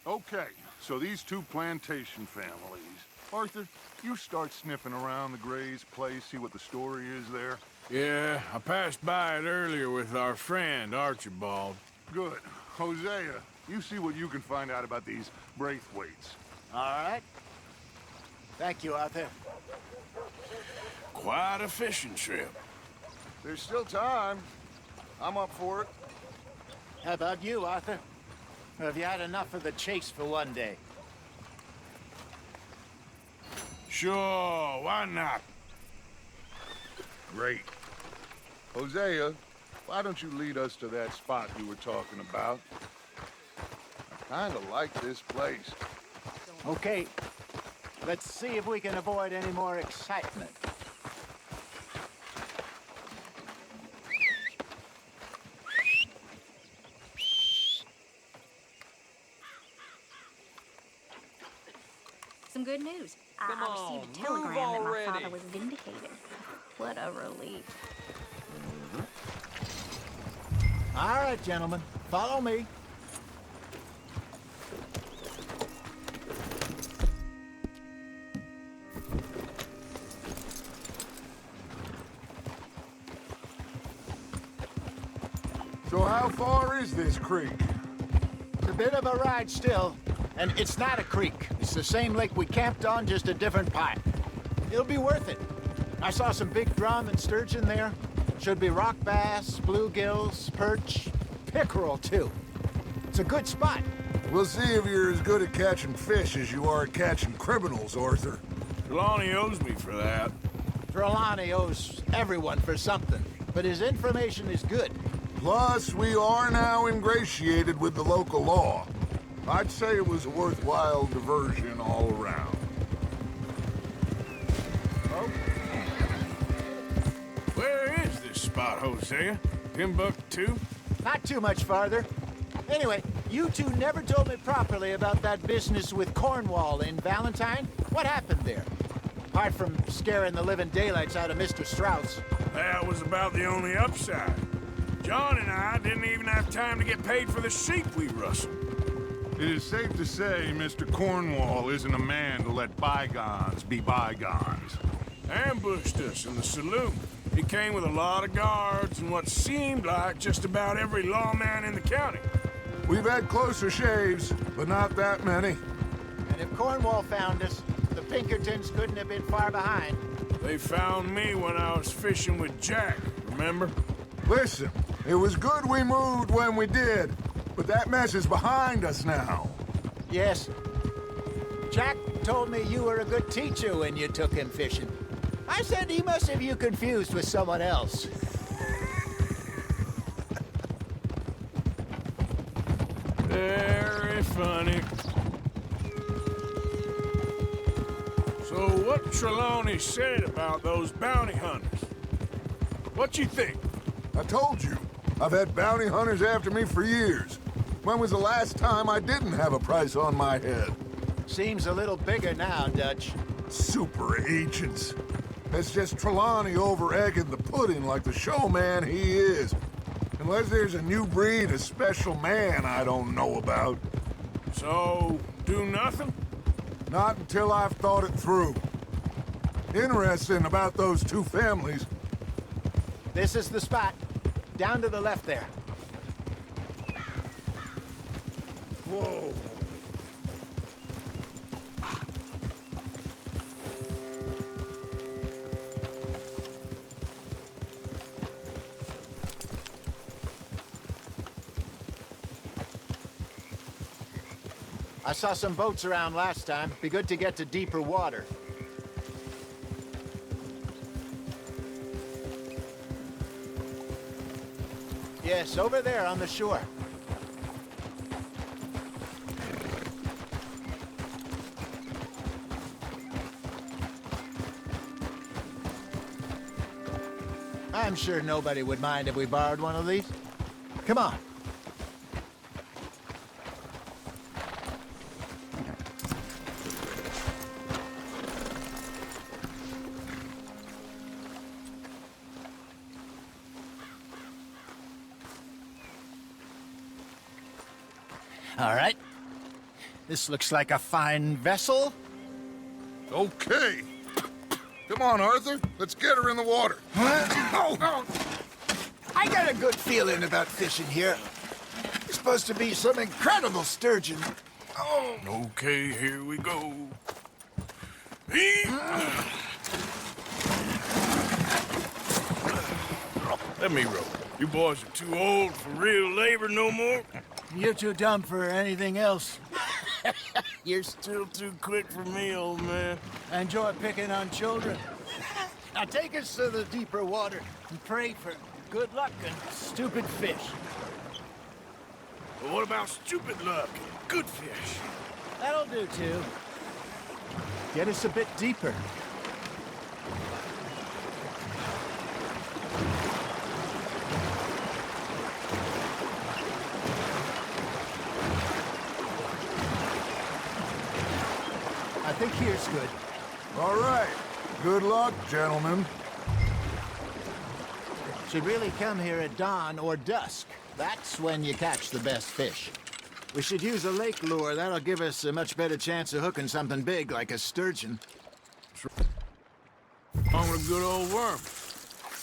Okay, so these two plantation families. Arthur, you start sniffing around the Gray's place, see what the story is there. Yeah, I passed by it earlier with our friend, Archibald. Good. Hosea, you see what you can find out about these Braithwaites. All right. Thank you, Arthur. Quite a fishing trip. There's still time. I'm up for it. How about you, Arthur? Or have you had enough of the chase for one day? Sure, why not? Great. Hosea, why don't you lead us to that spot you were talking about? I kinda like this place. Okay. Let's see if we can avoid any more excitement. Some good news. I received a telegram that my father was vindicated. What a relief. All right, gentlemen. Follow me. So how far is this creek? It's a bit of a ride still, and it's not a creek. It's the same lake we camped on, just a different pipe. It'll be worth it. I saw some big drum and sturgeon there. Should be rock bass, bluegills, perch, pickerel too. It's a good spot. We'll see if you're as good at catching fish as you are at catching criminals, Arthur. Trelawney owes me for that. Trelawney owes everyone for something, but his information is good. Plus, we are now ingratiated with the local law. I'd say it was a worthwhile diversion all around. Where is this spot, Hosea? Timbuktu? Not too much farther. Anyway, you two never told me properly about that business with Cornwall in Valentine. What happened there? Apart from scaring the living daylights out of Mr. Strauss. That was about the only upside. John and I didn't even have time to get paid for the sheep we rustled. It is safe to say Mr. Cornwall isn't a man to let bygones be bygones. Ambushed us in the saloon. He came with a lot of guards and what seemed like just about every lawman in the county. We've had closer shaves, but not that many. And if Cornwall found us, the Pinkertons couldn't have been far behind. They found me when I was fishing with Jack, remember? Listen, it was good we moved when we did, but that mess is behind us now. Yes. Jack told me you were a good teacher when you took him fishing. I said he must have you confused with someone else. Very funny. So what Trelawney said about those bounty hunters? What you think? I told you, I've had bounty hunters after me for years. When was the last time I didn't have a price on my head? Seems a little bigger now, Dutch. Super agents. It's just Trelawney over-egging the pudding like the showman he is. Unless there's a new breed of special man I don't know about. So, do nothing? Not until I've thought it through. Interesting about those two families. This is the spot. Down to the left there. Whoa. I saw some boats around last time. Be good to get to deeper water. Yes, over there on the shore. I'm sure nobody would mind if we borrowed one of these. Come on. All right. This looks like a fine vessel. Okay. Come on, Arthur. Let's get her in the water. Oh. I got a good feeling about fishing here. It's supposed to be some incredible sturgeon. Oh. Okay, here we go. Let me row. You boys are too old for real labor no more. You're too dumb for anything else. You're still too quick for me, old man. I enjoy picking on children. Now take us to the deeper water and pray for good luck and stupid fish. But what about stupid luck and good fish? That'll do, too. Get us a bit deeper. I think here's good. All right. Good luck, gentlemen. Should really come here at dawn or dusk. That's when you catch the best fish. We should use a lake lure. That'll give us a much better chance of hooking something big like a sturgeon. On with a good old worm.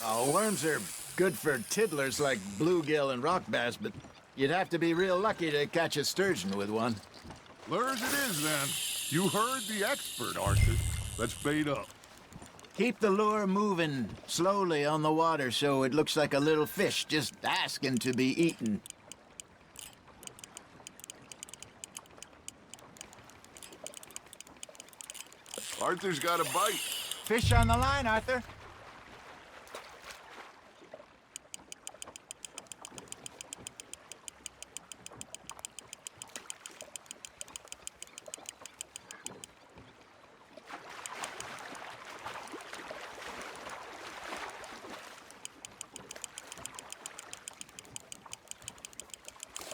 Oh, worms are good for tiddlers like bluegill and rock bass, but you'd have to be real lucky to catch a sturgeon with one. Lures it is, then. You heard the expert, Arthur. Let's bait up. Keep the lure moving slowly on the water so it looks like a little fish just asking to be eaten. Arthur's got a bite. Fish on the line, Arthur.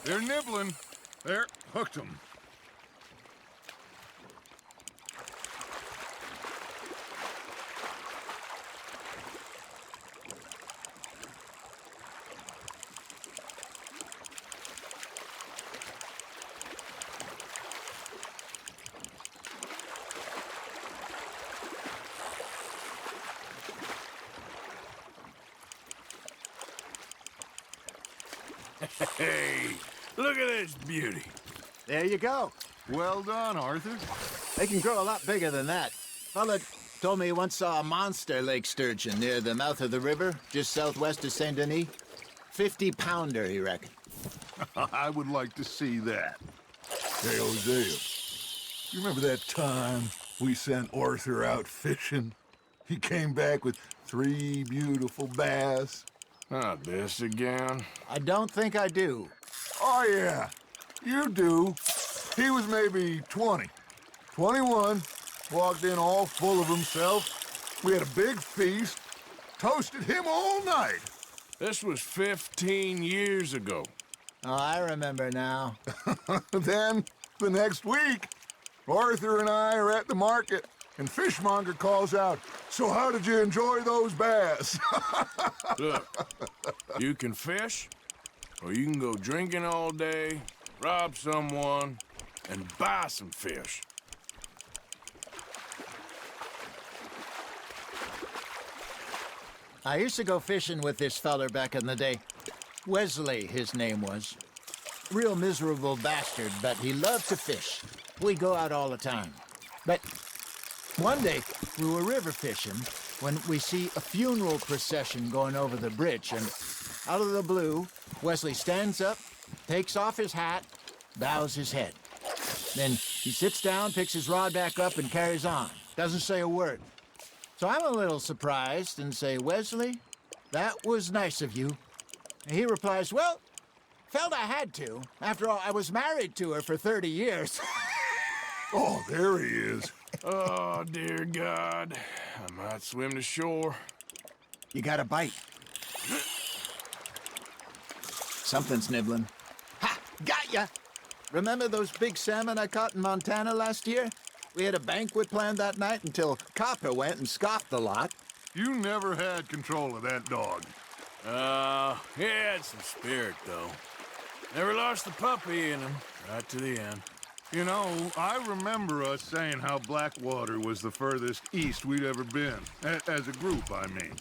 They're nibbling. There, hooked them. Hey, look at this beauty. There you go. Well done, Arthur. They can grow a lot bigger than that. Fella told me he once saw a monster lake sturgeon near the mouth of the river, just southwest of Saint Denis. 50-pounder, he reckoned. I would like to see that. Hey, Hosea, you remember that time we sent Arthur out fishing? He came back with 3 beautiful bass. Not this again. I don't think I do. Oh, yeah. You do. He was maybe 20. 21. Walked in all full of himself. We had a big feast. Toasted him all night. This was 15 years ago. Oh, I remember now. Then, the next week, Arthur and I are at the market, and Fishmonger calls out, "So how did you enjoy those bass?" Look, you can fish, or you can go drinking all day, rob someone, and buy some fish. I used to go fishing with this feller back in the day. Wesley, his name was. Real miserable bastard, but he loved to fish. We'd go out all the time. But one day, we were river fishing when we see a funeral procession going over the bridge, and out of the blue, Wesley stands up, takes off his hat, bows his head. Then he sits down, picks his rod back up, and carries on. Doesn't say a word. So I'm a little surprised and say, "Wesley, that was nice of you, He replies, well, felt I had to. After all, I was married to her for 30 years. Oh, there he is. Oh, dear God. I might swim to shore. You got a bite. Something's nibbling. Ha! Got ya! Remember those big salmon I caught in Montana last year? We had a banquet planned that night until Copper went and scoffed the lot. You never had control of that dog. He had some spirit, though. Never lost the puppy in him, right to the end. You know, I remember us saying how Blackwater was the furthest east we'd ever been. As a group, I mean.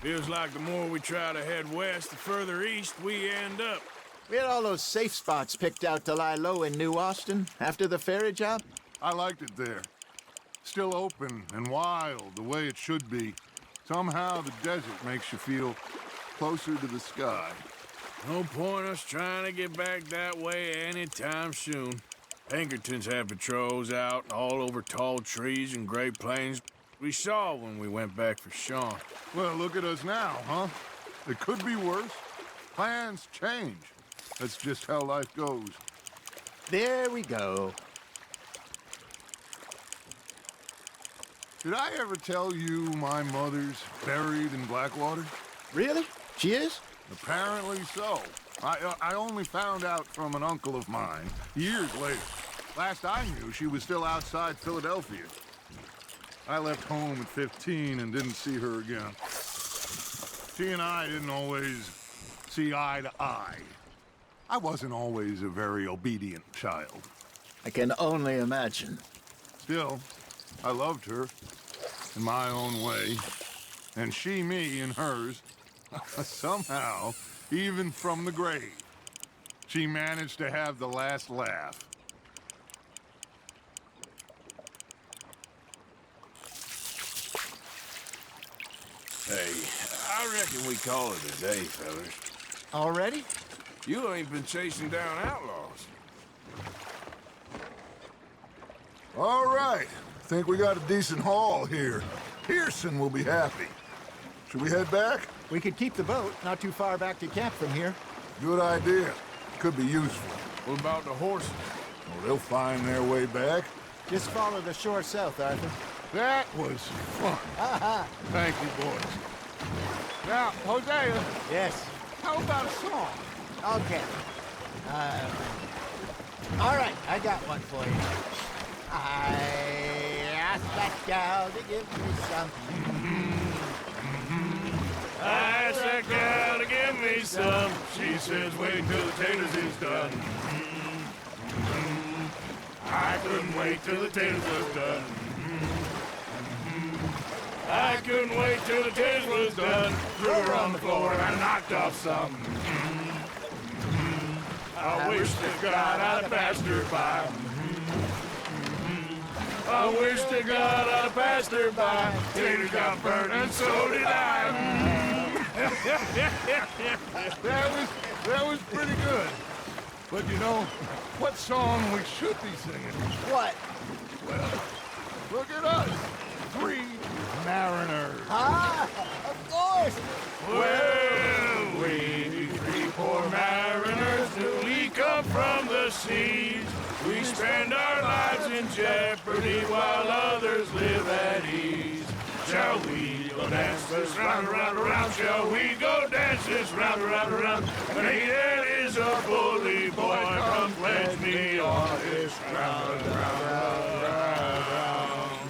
Feels like the more we try to head west, the further east we end up. We had all those safe spots picked out to lie low in New Austin after the ferry job. I liked it there. Still open and wild, the way it should be. Somehow the desert makes you feel closer to the sky. No point us trying to get back that way anytime soon. Pinkertons had patrols out all over tall trees and Great Plains. We saw when we went back for Sean. Well, look at us now, huh? It could be worse. Plans change. That's just how life goes. There we go. Did I ever tell you my mother's buried in Blackwater? Really? She is? Apparently so. I only found out from an uncle of mine years later. Last I knew, she was still outside Philadelphia. I left home at 15 and didn't see her again. She and I didn't always see eye to eye. I wasn't always a very obedient child. I can only imagine. Still, I loved her in my own way, and she me in hers. Somehow, even from the grave, she managed to have the last laugh. Hey, I reckon we call it a day, fellas. Already? You ain't been chasing down outlaws. All right. Think we got a decent haul here. Pearson will be happy. Should we head back? We could keep the boat not too far back to camp from here. Good idea. Could be useful. What about the horses? Well, they'll find their way back. Just follow the shore south, Arthur. That was fun. Thank you, boys. Now, Hosea. Yes. How about a song? Okay. All right, I got one for you. I asked that gal to give me some. I asked that gal to give me some. She says, wait till the taters is done. I couldn't wait till the taters was done. I couldn't wait till the taters was done. Threw her on the floor and I knocked off some. I wish to God I'd passed her by. I wish to God I'd passed her by. Taters got burnt and so did I. That was pretty good. But you know, what song we should be singing? What? Well, look at us. 3 mariners. Ah, of course. Well, we 3 poor mariners, newly come from the seas. We spend our lives in jeopardy while others live at ease. Shall we go dance this round, around, around? Shall we go dance this round, around, around? And he that is a bully boy, come pledge me on this round, round, round, round.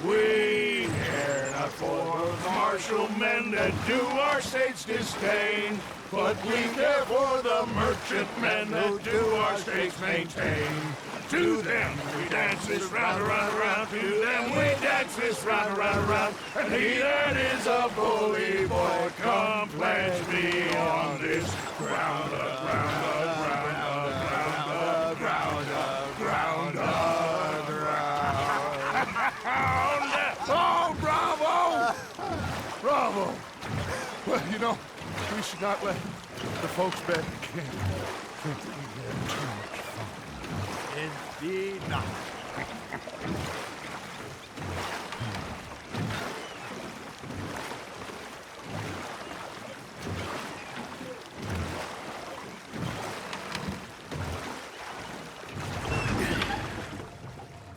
We care not for the martial men that do our state's disdain, but we care for the merchantmen that do our states maintain. To them we dance this round, around, around. To them we dance this round, around, around. And he that is a bully boy, come pledge me on this ground, ground, ground, ground, ground, ground, ground. Oh, bravo! Bravo! Well, you know, we should not let the folks back at camp think that we had too much fun. Indeed not.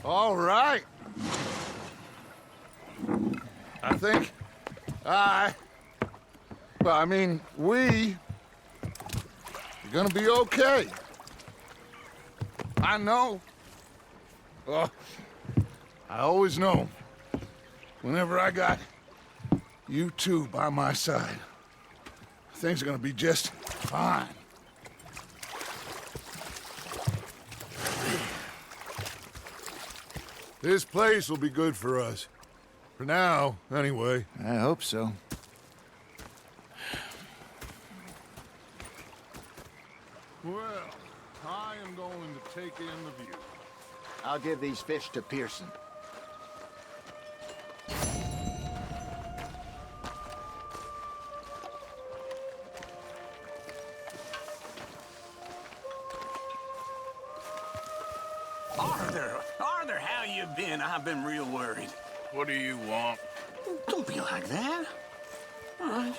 All right. I think we are gonna be okay. I know. Well, I always know. Whenever I got you two by my side, things are gonna be just fine. This place will be good for us. For now, anyway. I hope so. Well, I am going to take in the view. I'll give these fish to Pearson. Arthur, how you been? I've been real worried. What do you want? Don't be like that. All right,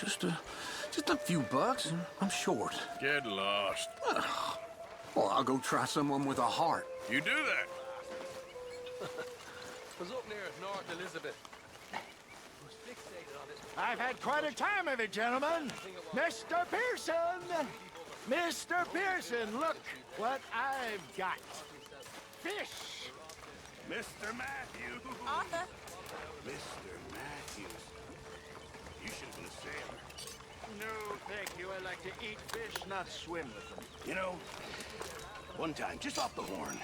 just a few bucks. I'm short. Get lost. Well, I'll go try someone with a heart. You do that. Was up near North Elizabeth. Was fixated on it. I've had quite a time of it, gentlemen. Mr. Pearson! Mr. Pearson, look what I've got. Fish! Mr. Matthews! Arthur. Mr. Matthews. You should have been a sailor. No, thank you. I like to eat fish, not swim with them. You know, one time, just off the horn,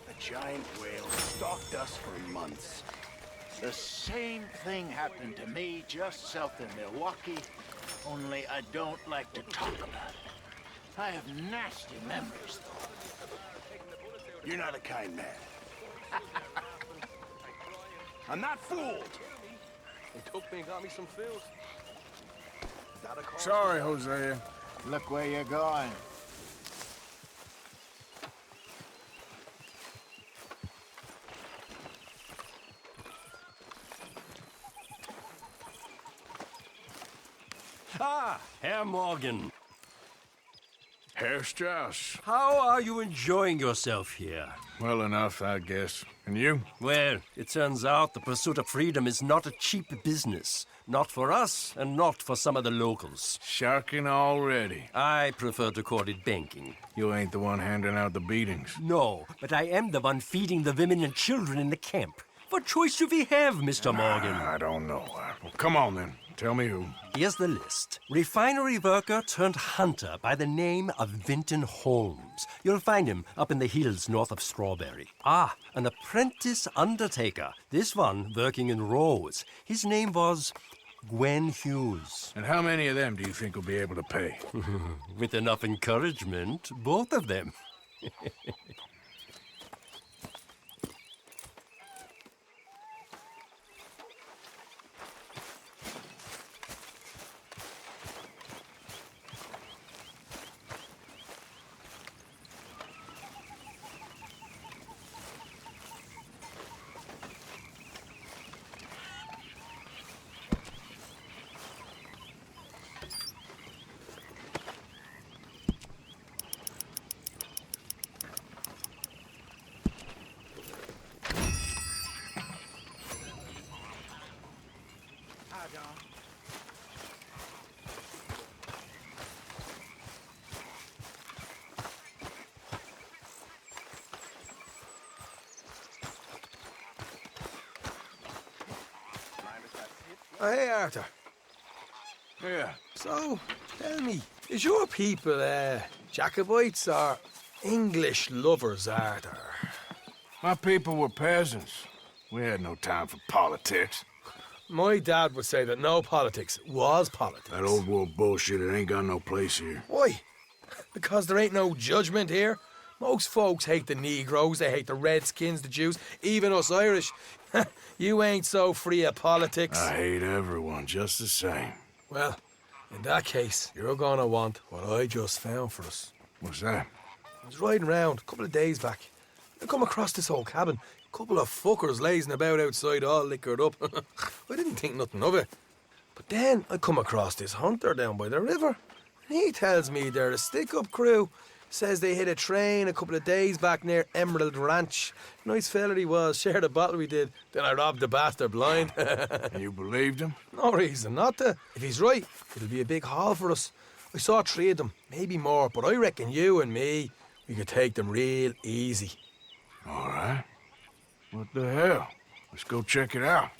a giant whale stalked us for months. The same thing happened to me just south of Milwaukee, only I don't like to talk about it. I have nasty memories, though. You're not a kind man. I'm not fooled. They took me and got me some fills. Sorry, Hosea. Look where you're going. Ah, Herr Morgan. Herr Strauss. How are you enjoying yourself here? Well enough, I guess. And you? Well, it turns out the pursuit of freedom is not a cheap business. Not for us, and not for some of the locals. Sharking already. I prefer to call it banking. You ain't the one handing out the beatings. No, but I am the one feeding the women and children in the camp. What choice do we have, Mr. Morgan? I don't know. Well, come on, then. Tell me who. Here's the list. Refinery worker turned hunter by the name of Vinton Holmes. You'll find him up in the hills north of Strawberry. Ah, an apprentice undertaker. This one working in Rose. His name was Gwen Hughes. And how many of them do you think will be able to pay? With enough encouragement, both of them. Oh, hey, Arthur. Yeah. So, tell me, is your people, Jacobites or English lovers, Arthur? My people were peasants. We had no time for politics. My dad would say that no politics was politics. That old world bullshit, it ain't got no place here. Why? Because there ain't no judgment here. Most folks hate the Negroes, they hate the Redskins, the Jews, even us Irish. You ain't so free of politics. I hate everyone just the same. Well, in that case, you're gonna want what I just found for us. What's that? I was riding around a couple of days back. I come across this old cabin. A couple of fuckers lazing about outside all liquored up. I didn't think nothing of it. But then I come across this hunter down by the river. He tells me they're a stick-up crew Says they hit a train a couple of days back near Emerald Ranch. Nice fella he was, shared a bottle we did. Then I robbed the bastard blind. You believed him? No reason not to. If he's right, it'll be a big haul for us. I saw 3 of them, maybe more, but I reckon you and me, we could take them real easy. All right. What the hell? Let's go check it out.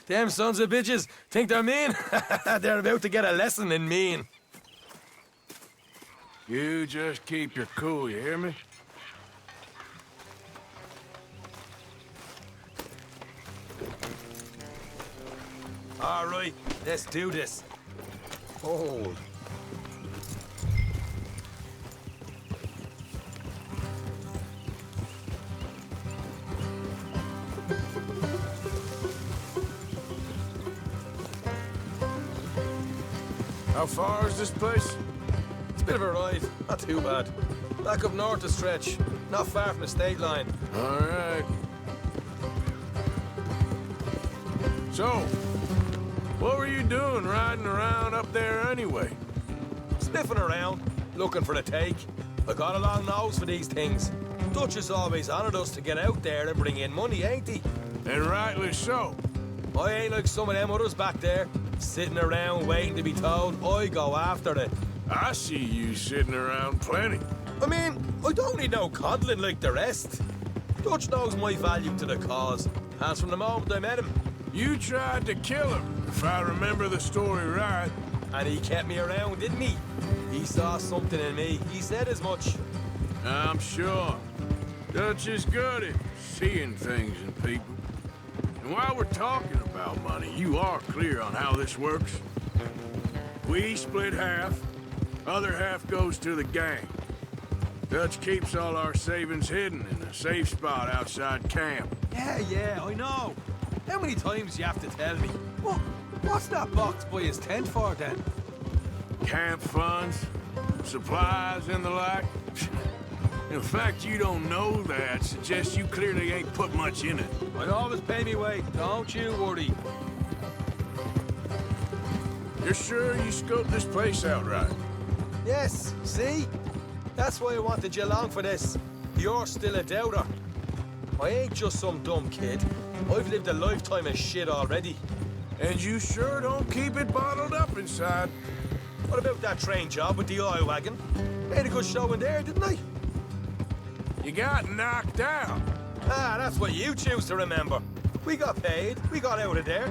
Them sons of bitches think they're mean. They're about to get a lesson in mean. You just keep your cool, you hear me? All right, let's do this. Hold. How far is this place? It's a bit of a ride, not too bad. Back up north a stretch, not far from the state line. All right. So, what were you doing riding around up there anyway? Sniffing around, looking for the take. I got a long nose for these things. Dutch has always honoured us to get out there and bring in money, ain't he? And rightly so. I ain't like some of them others back there, sitting around waiting to be told. I go after it. I see you sitting around plenty. I mean, I don't need no coddling like the rest. Dutch knows my value to the cause, as from the moment I met him. You tried to kill him, if I remember the story right. And he kept me around, didn't he? He saw something in me. He said as much. I'm sure. Dutch is good at seeing things in people. And while we're talking about money, you are clear on how this works? We split half, other half goes to the gang. Dutch keeps all our savings hidden in a safe spot outside camp. Yeah, I know. How many times do you have to tell me? What's that box by his tent for, then? Camp funds, supplies, and the like. The fact you don't know that suggests you clearly ain't put much in it. I always pay me way, don't you worry. You're sure you scoped this place out right? Yes, see? That's why I wanted you along for this. You're still a doubter. I ain't just some dumb kid. I've lived a lifetime of shit already. And you sure don't keep it bottled up inside. What about that train job with the oil wagon? Made a good show in there, didn't I? You got knocked out. Ah, that's what you choose to remember. We got paid. We got out of there.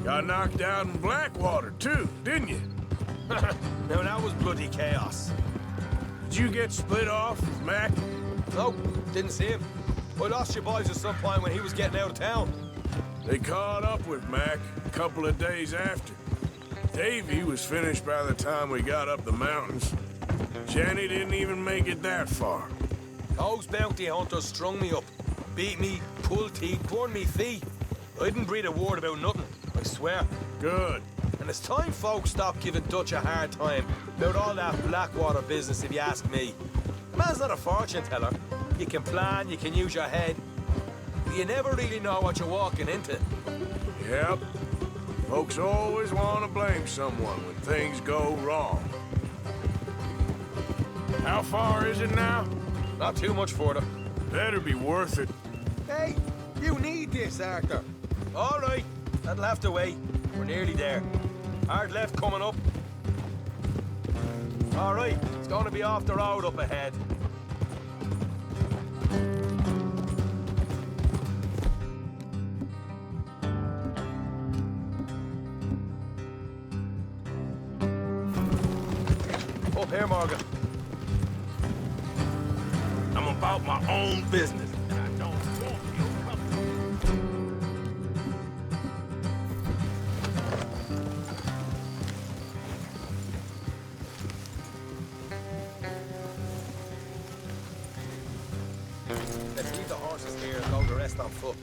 Got knocked out in Blackwater, too, didn't you? Now, that was bloody chaos. Did you get split off with Mac? Nope, didn't see him. I lost your boys at some point when he was getting out of town. They caught up with Mac a couple of days after. Davy was finished by the time we got up the mountains. Jenny didn't even make it that far. Those bounty hunters strung me up. Beat me, pulled teeth, burned me feet. I didn't breathe a word about nothing, I swear. Good. And it's time folks stopped giving Dutch a hard time about all that Blackwater business, if you ask me. The man's not a fortune teller. You can plan, you can use your head. But you never really know what you're walking into. Yep. Folks always want to blame someone when things go wrong. How far is it now? Not too much further. Better be worth it. Hey, you need this, Arthur. All right, that'll have to wait. We're nearly there. Hard left coming up. All right, it's going to be off the road up ahead. Up here, Morgan. I'm about my own business, and I don't want your company. Let's leave the horses here and go the rest on foot.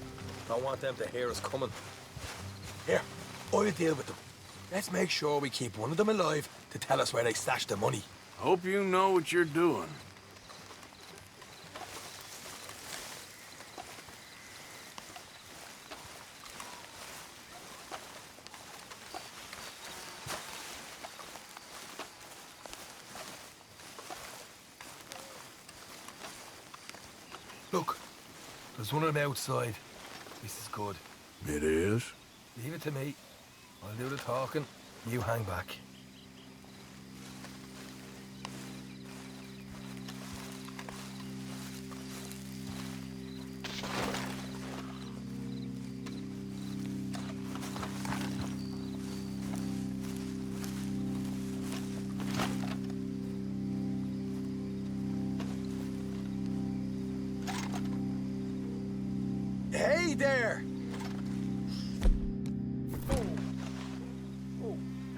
Don't want them to hear us coming. Here, I'll deal with them. Let's make sure we keep one of them alive to tell us where they stashed the money. Hope you know what you're doing. Look, there's one on the outside. This is good. It is? Leave it to me. I'll do the talking. You hang back. Hey there!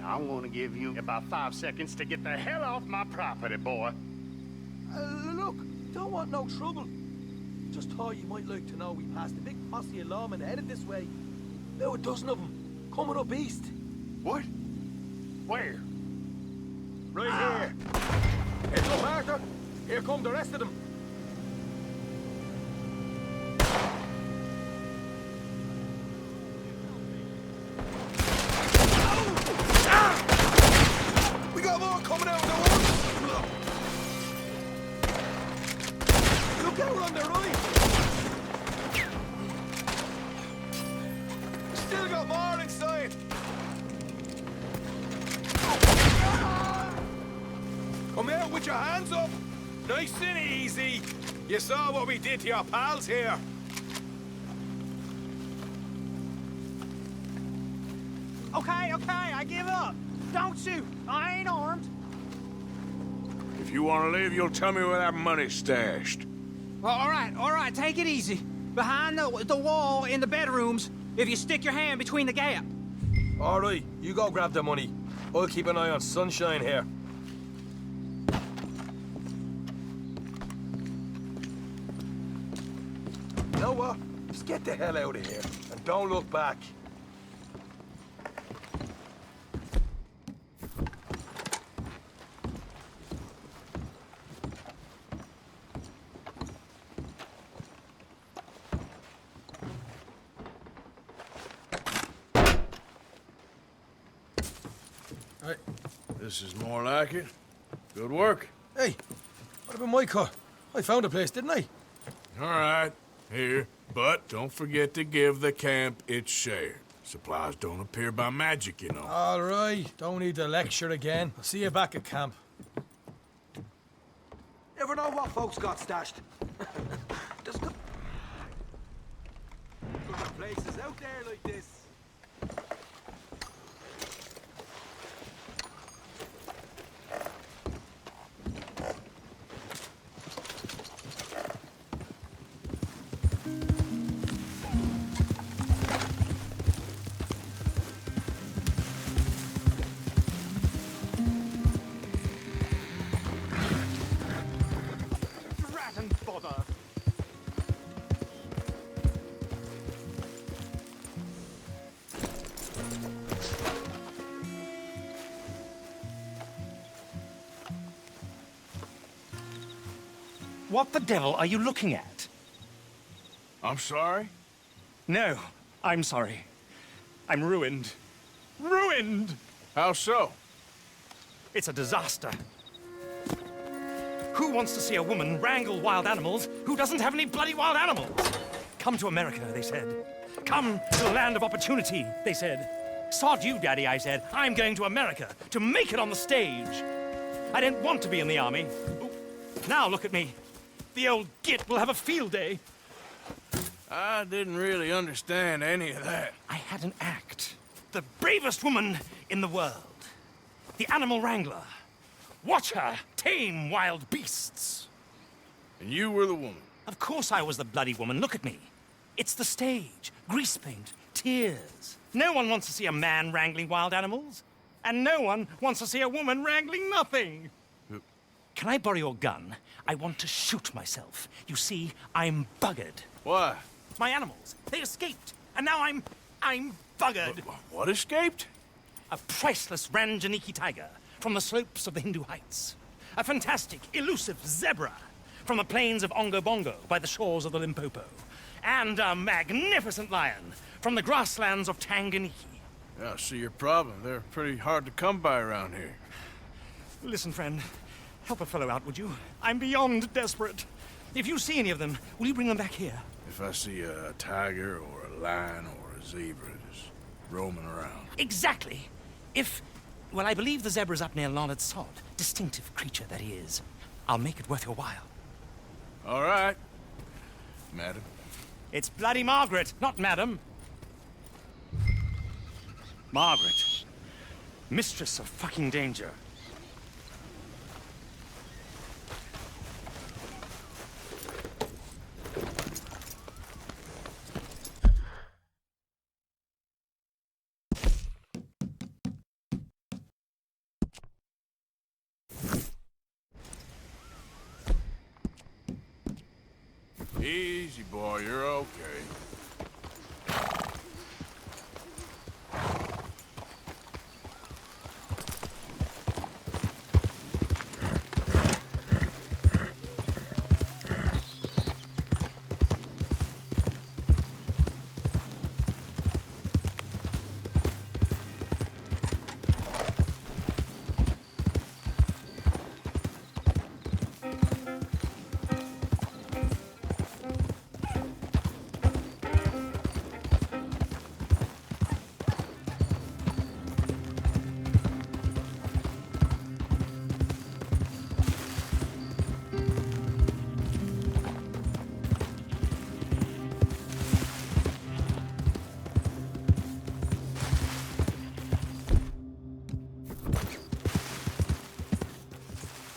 I'm gonna give you about 5 seconds to get the hell off my property, boy. Look, don't want no trouble. Just thought you might like to know we passed a big posse of lawmen headed this way. About a dozen of them, coming up east. What? Where? Right here. Heads up, Arthur. Here come the rest of them. We got more coming out of the woods. Look out on the right. Still got more inside. Come out with your hands up. Nice and easy. You saw what we did to your pals here. Okay, I give up. Don't shoot. I ain't armed. If you want to leave, you'll tell me where that money's stashed. Well, all right, take it easy. Behind the wall in the bedrooms, if you stick your hand between the gap. All right, you go grab the money. I'll keep an eye on Sunshine here. You know what? Just get the hell out of here and don't look back. This is more like it. Good work. Hey, what about my car? I found a place, didn't I? All right, here. But don't forget to give the camp its share. Supplies don't appear by magic, you know. All right, don't need to lecture again. I'll see you back at camp. Never know what folks got stashed. There's good places out there like this. What the devil are you looking at? I'm sorry? No, I'm sorry. I'm ruined. Ruined! How so? It's a disaster. Who wants to see a woman wrangle wild animals who doesn't have any bloody wild animals? Come to America, they said. Come to the land of opportunity, they said. Sod you, Daddy, I said. I'm going to America to make it on the stage. I didn't want to be in the army. Now look at me. The old git will have a field day. I didn't really understand any of that. I had an act. The bravest woman in the world. The animal wrangler. Watch her tame wild beasts. And you were the woman? Of course I was the bloody woman. Look at me. It's the stage. Grease paint. Tears. No one wants to see a man wrangling wild animals. And no one wants to see a woman wrangling nothing. Can I borrow your gun? I want to shoot myself. You see, I'm buggered. Why? My animals. They escaped. And now I'm buggered. What escaped? A priceless Ranjaniki tiger from the slopes of the Hindu Heights. A fantastic, elusive zebra from the plains of Ongo Bongo by the shores of the Limpopo. And a magnificent lion from the grasslands of Tanganyika. Yeah, I see your problem. They're pretty hard to come by around here. Listen, friend. Help a fellow out, would you? I'm beyond desperate. If you see any of them, will you bring them back here? If I see a tiger or a lion or a zebra just roaming around. Exactly. Well, I believe the zebra's up near Larned Sod. Distinctive creature that he is. I'll make it worth your while. All right, madam. It's bloody Margaret, not madam. Margaret. Mistress of fucking danger. Easy, boy, you're okay.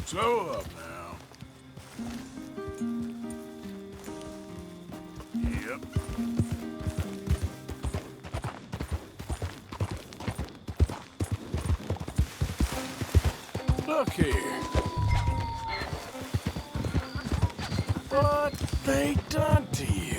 Slow up now. Yep. Look here. What they done to you?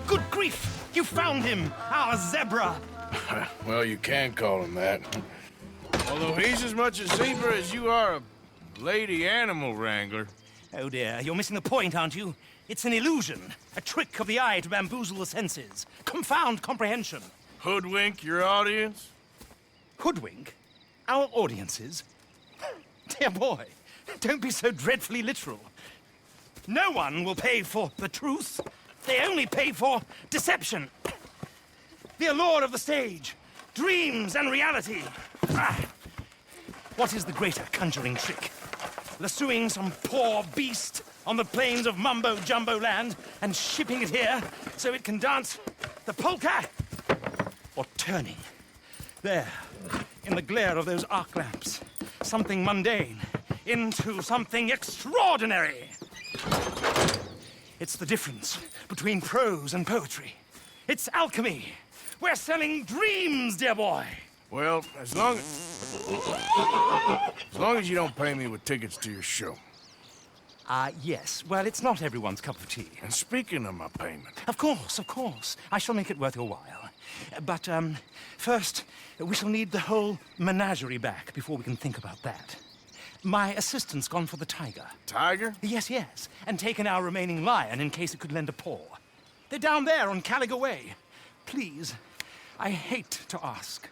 Good grief! You found him! Our zebra! Well, you can call him that. Although he's as much a zebra as you are a lady animal wrangler. Oh dear, you're missing the point, aren't you? It's an illusion, a trick of the eye to bamboozle the senses, confound comprehension. Hoodwink your audience? Hoodwink? Our audiences? Dear boy, Don't be so dreadfully literal. No one will pay for the truth. They only pay for deception. The allure of the stage, dreams and reality. What is the greater conjuring trick? Lassoing some poor beast on the plains of mumbo-jumbo land and shipping it here so it can dance the polka? Or turning, there, in the glare of those arc lamps, something mundane into something extraordinary? It's the difference between prose and poetry. It's alchemy. We're selling dreams, dear boy. Well, as long as you don't pay me with tickets to your show. Yes. Well, it's not everyone's cup of tea. And speaking of my payment... Of course. I shall make it worth your while. But, first, we shall need the whole menagerie back before we can think about that. My assistant's gone for the tiger. Tiger? Yes. And taken our remaining lion in case it could lend a paw. They're down there on Caliga Way. Please, I hate to ask.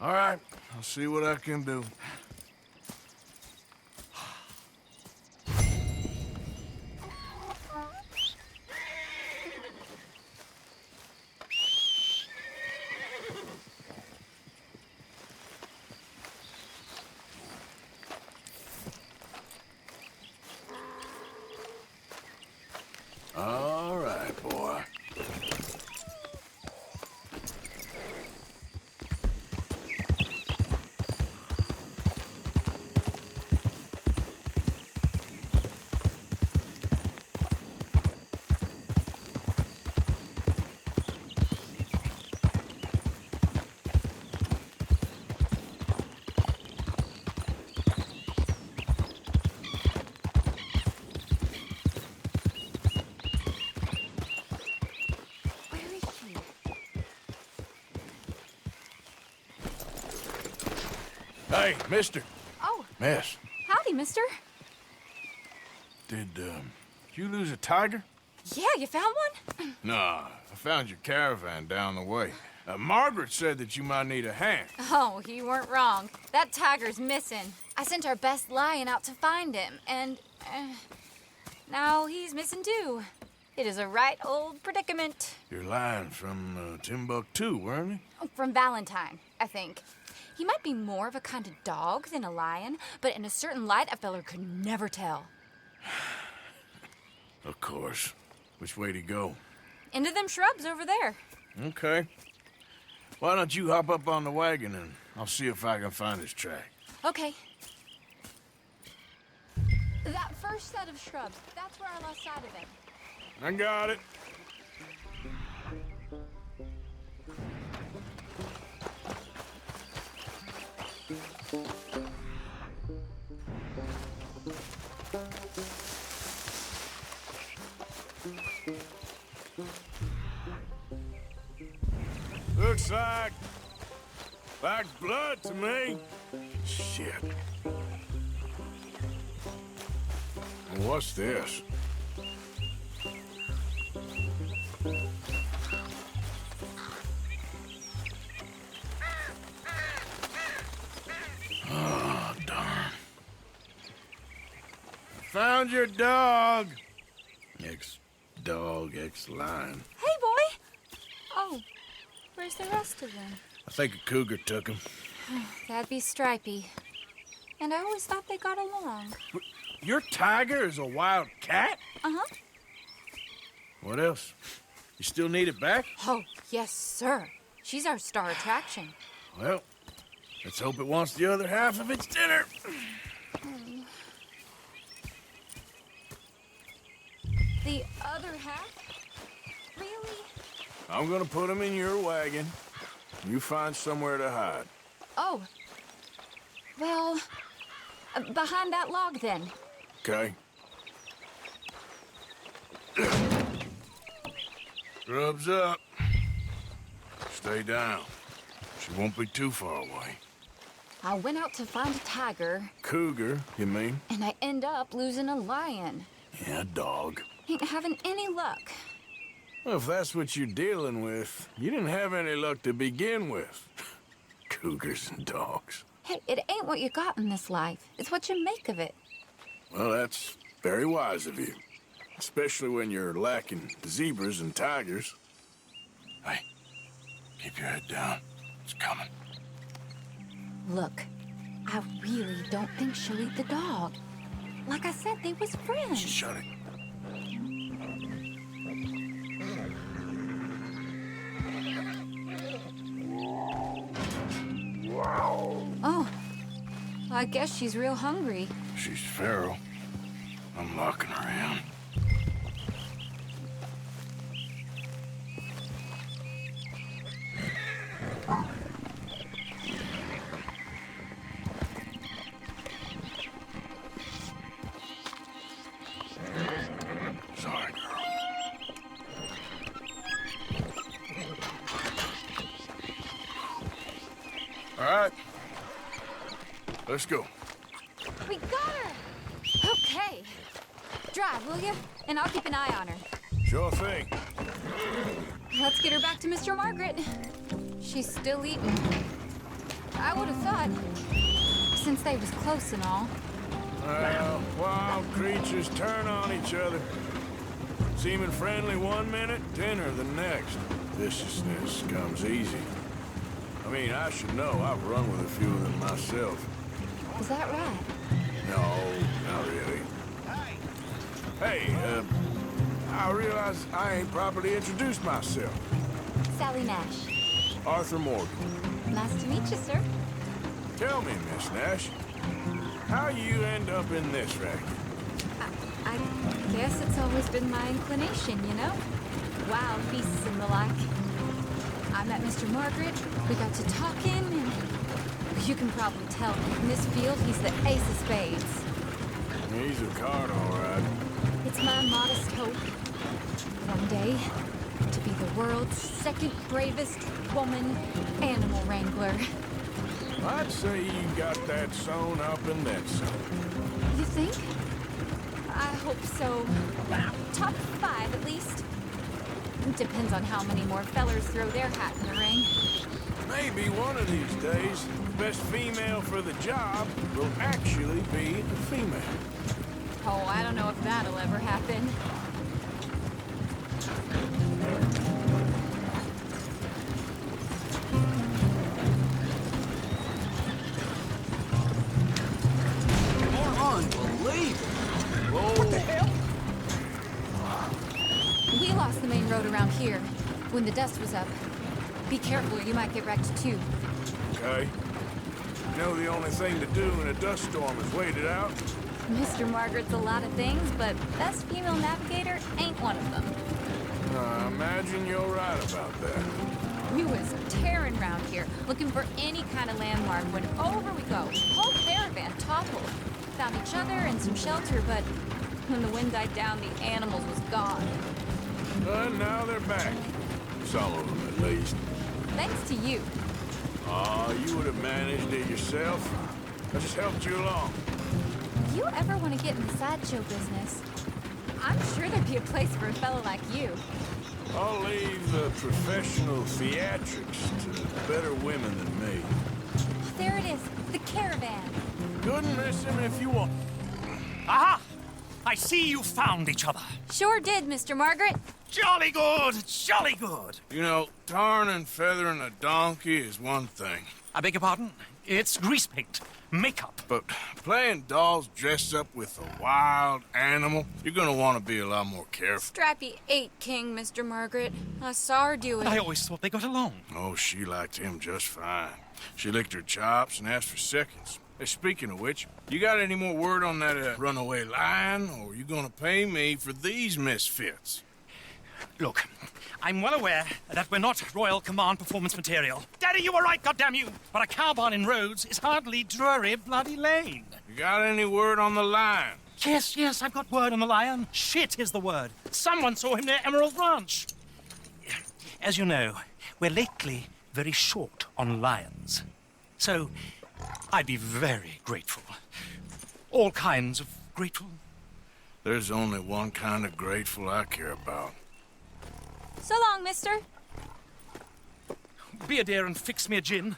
All right, I'll see what I can do. All right, boy. Hey, mister. Oh. Miss. Howdy, mister. Did you lose a tiger? Yeah, you found one? Nah, I found your caravan down the way. Margaret said that you might need a hand. Oh, you weren't wrong. That tiger's missing. I sent our best lion out to find him, and now he's missing too. It is a right old predicament. Your lion from Timbuktu, weren't he? From Valentine, I think. He might be more of a kind of dog than a lion, but in a certain light, a feller could never tell. Of course. Which way to go? Into them shrubs over there. Okay. Why don't you hop up on the wagon and I'll see if I can find his track. Okay. That first set of shrubs, that's where I lost sight of him. I got it. Looks like blood to me. Shit. And what's this? Oh, darn. Found your dog. Ex-dog, ex-lion. Hey, boy! Oh, where's the rest of them? I think a cougar took him. That'd be Stripey. And I always thought they got along. Your tiger is a wild cat? Uh-huh. What else? You still need it back? Oh, yes, sir. She's our star attraction. Well, let's hope it wants the other half of its dinner. The other half? Really? I'm gonna put him in your wagon. You find somewhere to hide. Oh. Well, behind that log, then. Okay. Grub's up. Stay down. She won't be too far away. I went out to find a tiger. Cougar, you mean? And I end up losing a lion. Yeah, dog. Ain't having any luck. Well, if that's what you're dealing with, you didn't have any luck to begin with. Cougars and dogs. Hey, it ain't what you got in this life. It's what you make of it. Well, that's very wise of you. Especially when you're lacking zebras and tigers. Hey, keep your head down. It's coming. Look, I really don't think she'll eat the dog. Like I said, they was friends. Shut it. Oh, I guess she's real hungry. She's feral. I'm locking her in. Sorry, girl. All right. Let's go. We got her! Okay. Drive, will you? And I'll keep an eye on her. Sure thing. Let's get her back to Mr. Margaret. She's still eating. I would have thought, since they was close and all. Well, wild creatures turn on each other. Seeming friendly one minute, dinner the next. Viciousness comes easy. I mean, I should know. I've run with a few of them myself. Is that right? No, not really. Hey, I realize I ain't properly introduced myself. Sally Nash. Arthur Morgan. Nice to meet you, sir. Tell me, Miss Nash, how you end up in this racket? I guess it's always been my inclination, you know? Wild beasts and the like. I met Mr. Margaret, we got to talking, and you can probably tell, in this field, he's the ace of spades. He's a card, all right. It's my modest hope, one day, to be the world's second bravest woman animal wrangler. I'd say you got that sewn up and then some. You think? I hope so. Top 5, at least. Depends on how many more fellers throw their hat in the ring. Maybe one of these days, the best female for the job will actually be a female. Oh, I don't know if that'll ever happen. Unbelievable. What the hell? We lost the main road around here when the dust was up. Be careful, you might get wrecked too. Okay. You know the only thing to do in a dust storm is wait it out? Mr. Margaret's a lot of things, but best female navigator ain't one of them. I imagine you're right about that. We was tearing around here, looking for any kind of landmark when over we go. Whole caravan toppled. Found each other and some shelter, but when the wind died down, the animals was gone. And now they're back. Some of them, at least. Thanks to you. Oh, you would have managed it yourself. I just helped you along. If you ever want to get in the sideshow business, I'm sure there'd be a place for a fellow like you. I'll leave the professional theatrics to better women than me. There it is, the caravan. Couldn't miss him if you want. Aha! I see you found each other. Sure did, Mr. Margaret. Jolly good, jolly good. You know, tarring and feathering a donkey is one thing. I beg your pardon? It's grease paint, makeup. But playing dolls dressed up with a wild animal, you're gonna want to be a lot more careful. Strappy ate King, Mr. Margaret. I saw her do it. I always thought they got along. Oh, she liked him just fine. She licked her chops and asked for seconds. Hey, speaking of which, you got any more word on that runaway lion, or are you gonna pay me for these misfits? Look, I'm well aware that we're not Royal Command performance material. Daddy, you were right, goddamn you! But a cow barn in Rhodes is hardly Drury Bloody Lane. You got any word on the lion? Yes, I've got word on the lion. Shit is the word. Someone saw him near Emerald Ranch. As you know, we're lately very short on lions. So, I'd be very grateful. All kinds of grateful. There's only one kind of grateful I care about. So long, mister. Be a dear and fix me a gin.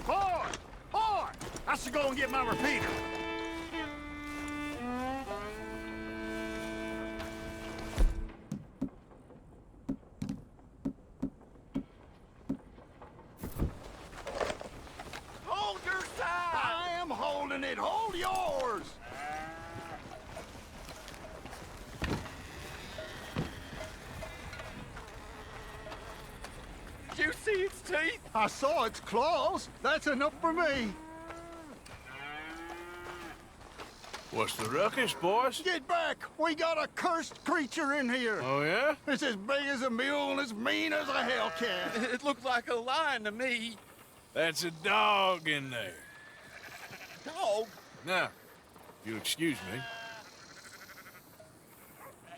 Boy! I should go and get my repeater. Hold your side! I am holding it. Hold yours. Did you see its teeth? I saw its claws. That's enough for me. What's the ruckus, boys? Get back! We got a cursed creature in here. Oh, yeah? It's as big as a mule and as mean as a hellcat. It looked like a lion to me. That's a dog in there. Dog? Now, you'll excuse me.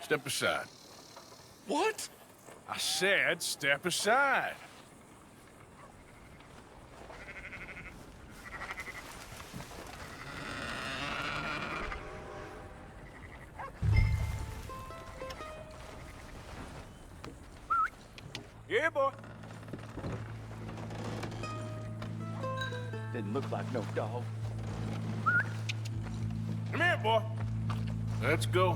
Step aside. What? I said step aside. Yeah, boy. Didn't look like no dog. Come here, boy. Let's go.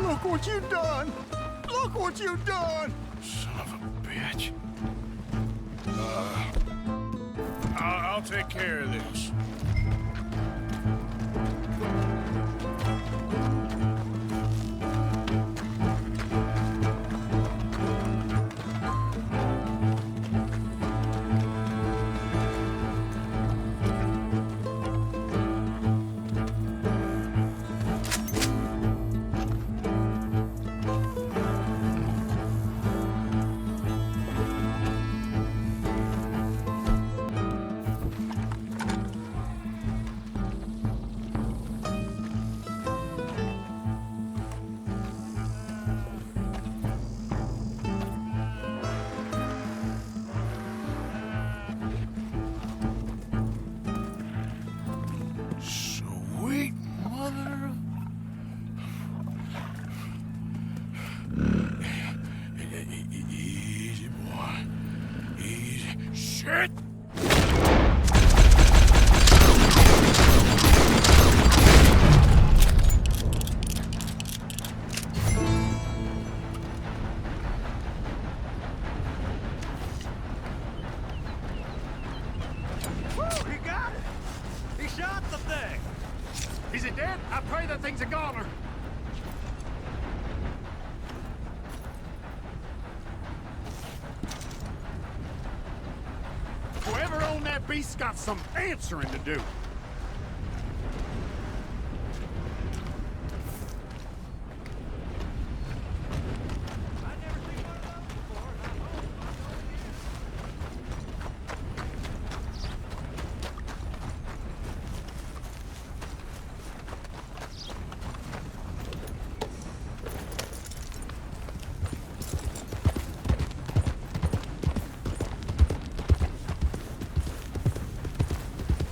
Look what you done! Look what you done! Son of a bitch. I'll take care of this. Sweet mother. Easy, boy. Easy. Shit! He got it! He shot the thing! Is it dead? I pray that thing's a goner. Whoever owned that beast's got some answering to do.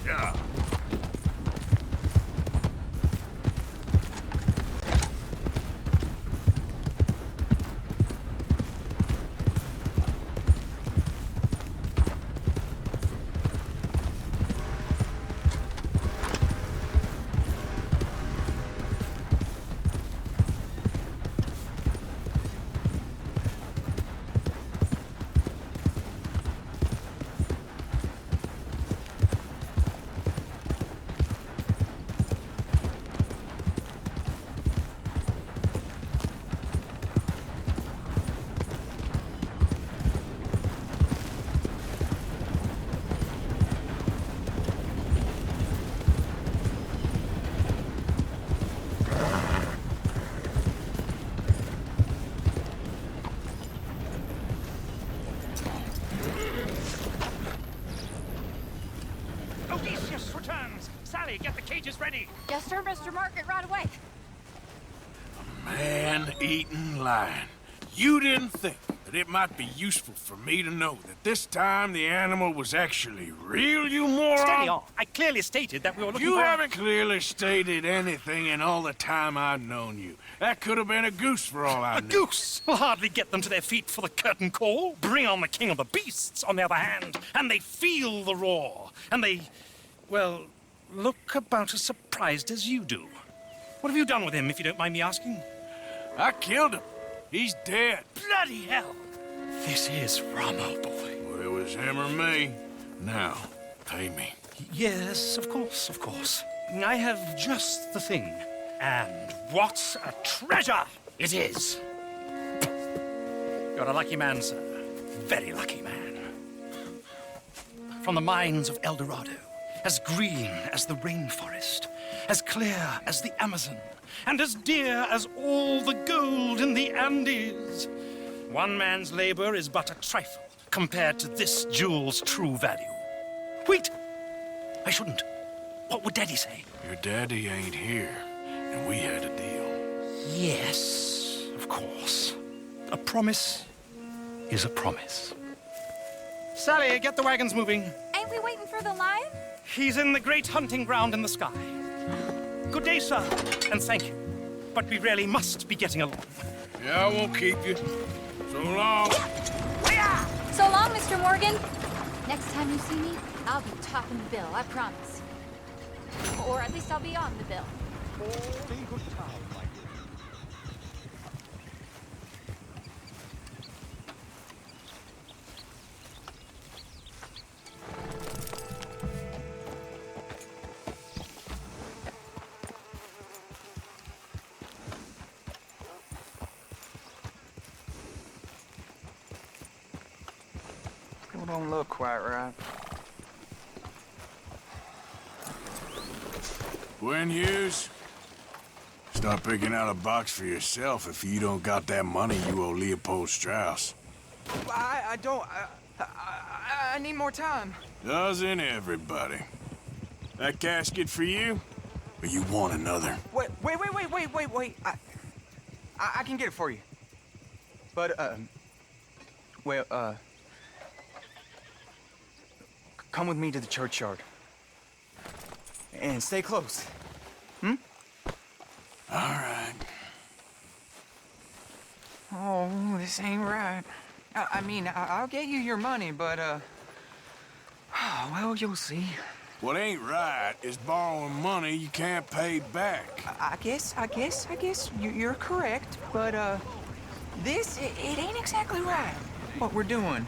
Yeah. Odysseus returns! Sally, get the cages ready! Yes, sir, Mr. Margaret, right away. Man-eating lion. You didn't think that it might be useful for me to know that this time the animal was actually real, you moron? Steady on. I clearly stated that we were looking You for... haven't clearly stated anything in all the time I've known you. That could have been a goose for all I A knew. goose will hardly get them to their feet for the curtain call. Bring on the king of the beasts, on the other hand, and they feel the roar. And they, well, look about as surprised as you do. What have you done with him, if you don't mind me asking? I killed him. He's dead. Bloody hell! This is Romo, boy. Well, it was him or me. Now, pay me. Yes, of course, of course. I have just the thing. And what a treasure it is! You're a lucky man, sir. Very lucky man. From the mines of El Dorado, as green as the rainforest, as clear as the Amazon, and as dear as all the gold in the Andes. One man's labor is but a trifle compared to this jewel's true value. Wait! I shouldn't. What would Daddy say? Your daddy ain't here, and we had a deal. Yes, of course. A promise is a promise. Sally, get the wagons moving. Ain't we waiting for the lion? He's in the great hunting ground in the sky. Good day, sir, and thank you. But we really must be getting along. Yeah, I won't keep you. So long. So long, Mr. Morgan. Next time you see me, I'll be topping the bill, I promise. Or at least I'll be on the bill. Don't look quite right. Gwen Hughes, start picking out a box for yourself if you don't got that money you owe Leopold Strauss. I don't. I need more time. Doesn't everybody? That casket for you? Or you want another? Wait. I can get it for you. But, come with me to the churchyard. And stay close. Hmm? All right. Oh, this ain't right. I mean, I'll get you your money, but, well, you'll see. What ain't right is borrowing money you can't pay back. I guess you're correct, but, it ain't exactly right, what we're doing.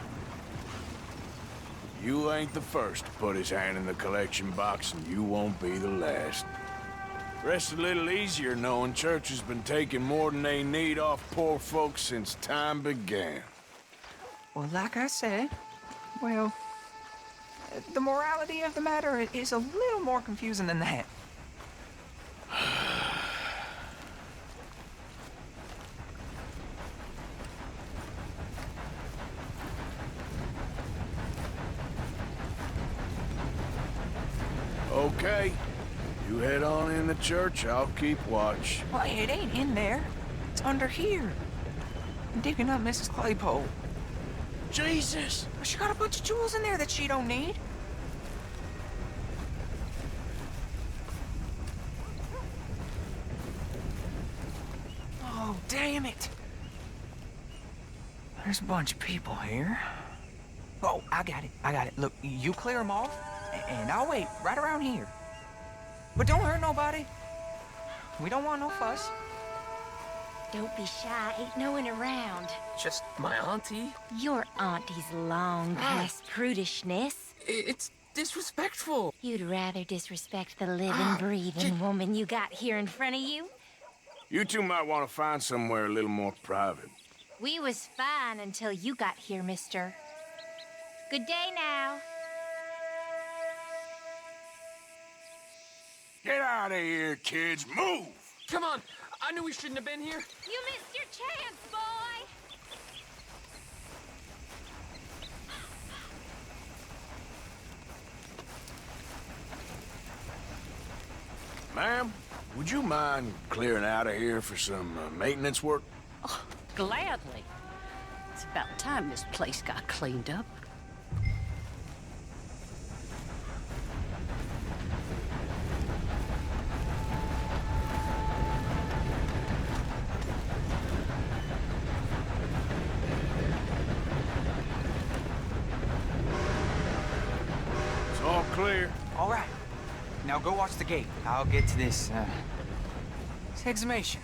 You ain't the first to put his hand in the collection box, and you won't be the last. Rests a little easier knowing church has been taking more than they need off poor folks since time began. Well, like I said, well, the morality of the matter is a little more confusing than that. Okay. You head on in the church, I'll keep watch. Well, it ain't in there. It's under here. I'm digging up Mrs. Claypole. Jesus! She got a bunch of jewels in there that she don't need. Oh, damn it. There's a bunch of people here. Oh, I got it. Look, you clear them off, and I'll wait right around here. But don't hurt nobody. We don't want no fuss. Don't be shy, ain't no one around. Just my auntie. Your auntie's long past prudishness. It's disrespectful. You'd rather disrespect the living, breathing woman you got here in front of you? You two might want to find somewhere a little more private. We was fine until you got here, mister. Good day now. Get out of here, kids. Move! Come on. I knew we shouldn't have been here. You missed your chance, boy! Ma'am, would you mind clearing out of here for some maintenance work? Oh, gladly. It's about time this place got cleaned up. It's all clear. All right. Now go watch the gate. I'll get to this exhumation.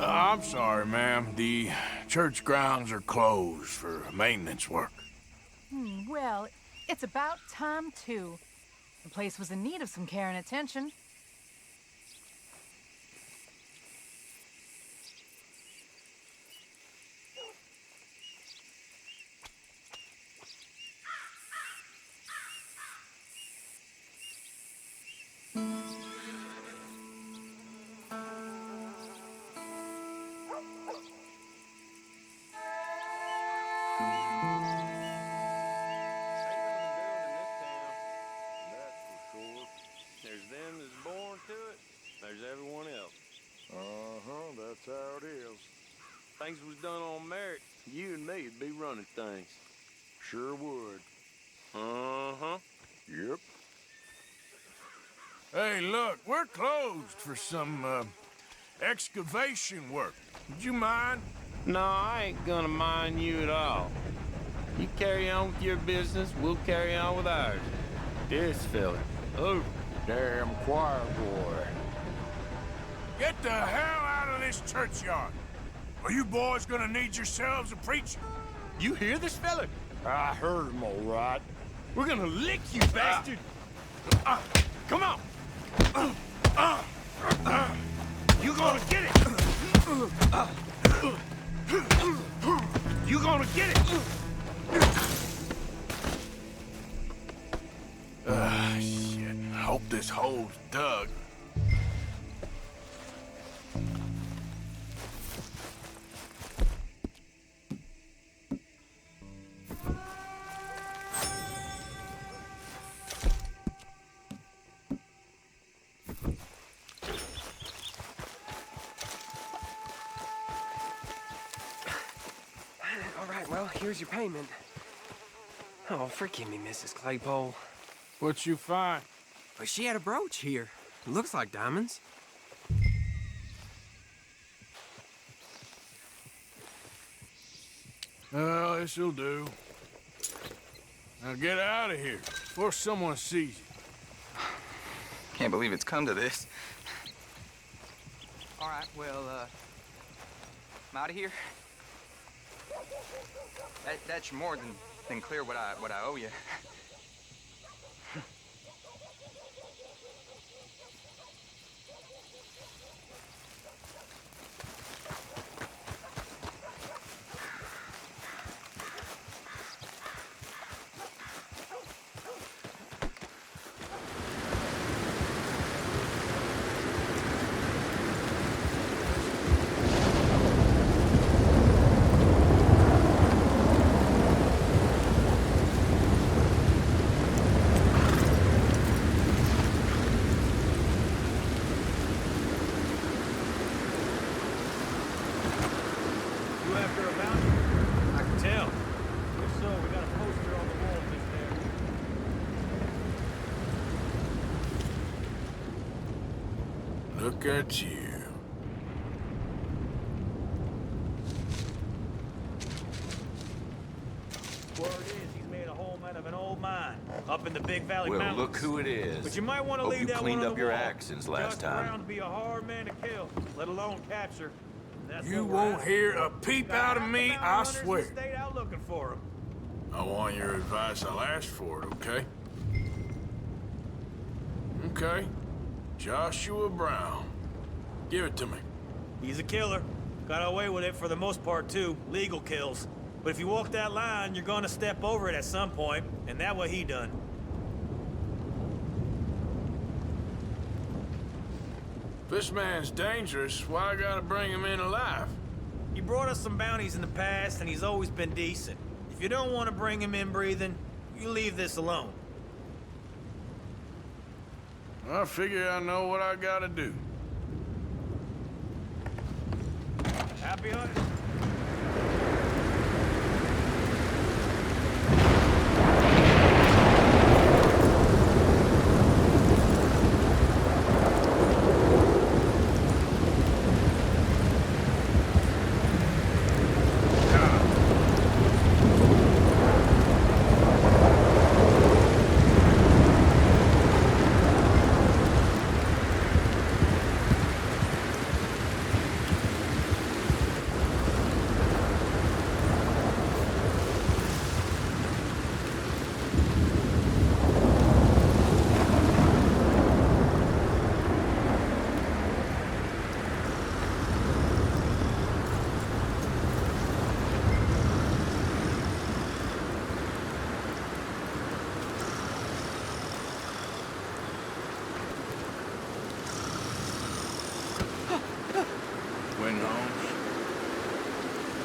I'm sorry, ma'am. The church grounds are closed for maintenance work. Well, it's about time, too. The place was in need of some care and attention. There's them that's born to it, there's everyone else. Uh-huh, that's how it is. Things was done on merit, you and me'd be running things. Sure would. Uh-huh. Yep. Hey, look, we're closed for some, excavation work. Would you mind? No, I ain't gonna mind you at all. You carry on with your business, we'll carry on with ours. This fella. Oh, damn choir boy. Get the hell out of this churchyard. Are you boys gonna need yourselves a preacher? You hear this fella? I heard him all right. We're gonna lick you, bastard! Come on! You gonna get it! You gonna get it! Shit. Hope this hole's dug. All right, well, here's your payment. Oh, forgive me, Mrs. Claypole. What'd you find? Well, she had a brooch here. It looks like diamonds. Well, this'll do. Now get out of here before someone sees you. Can't believe it's come to this. All right, well, I'm out of here. That's more than clear what I owe you. Look at you. Word is he's made a home out of an old mine up in the Big Valley Mountains. Well, look who it is. But you might want to Hope leave you that cleaned one on up the your wall. act since last Just time. around to be a hard man to kill, let alone capture. That's You where we're won't at. hear a peep out of me, I swear. Stayed out looking for him. I want your advice. I'll ask for it, okay? Okay. Joshua Brown. Give it to me. He's a killer. Got away with it for the most part, too. Legal kills. But if you walk that line, you're gonna step over it at some point, and that what he done. This man's dangerous. Why I gotta bring him in alive? He brought us some bounties in the past, and he's always been decent. If you don't want to bring him in breathing, you leave this alone. I figure I know what I gotta do. Happy hunting?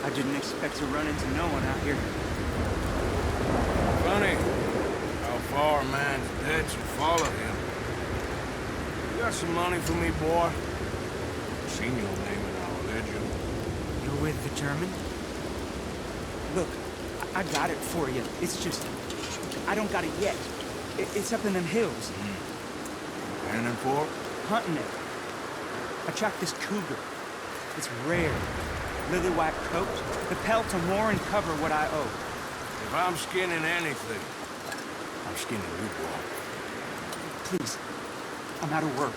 I didn't expect to run into no one out here. Funny how far a man's dead should follow him. You got some money for me, boy? Seen your name in our ledger. You're with the German? Look, I got it for you. It's just, I don't got it yet. It's up in them hills. Panning for it? Hunting it. I tracked this cougar. It's rare. Lily white coat. The pelt will more and cover what I owe. If I'm skinning anything, I'm skinning you, boy. Please, I'm out of work.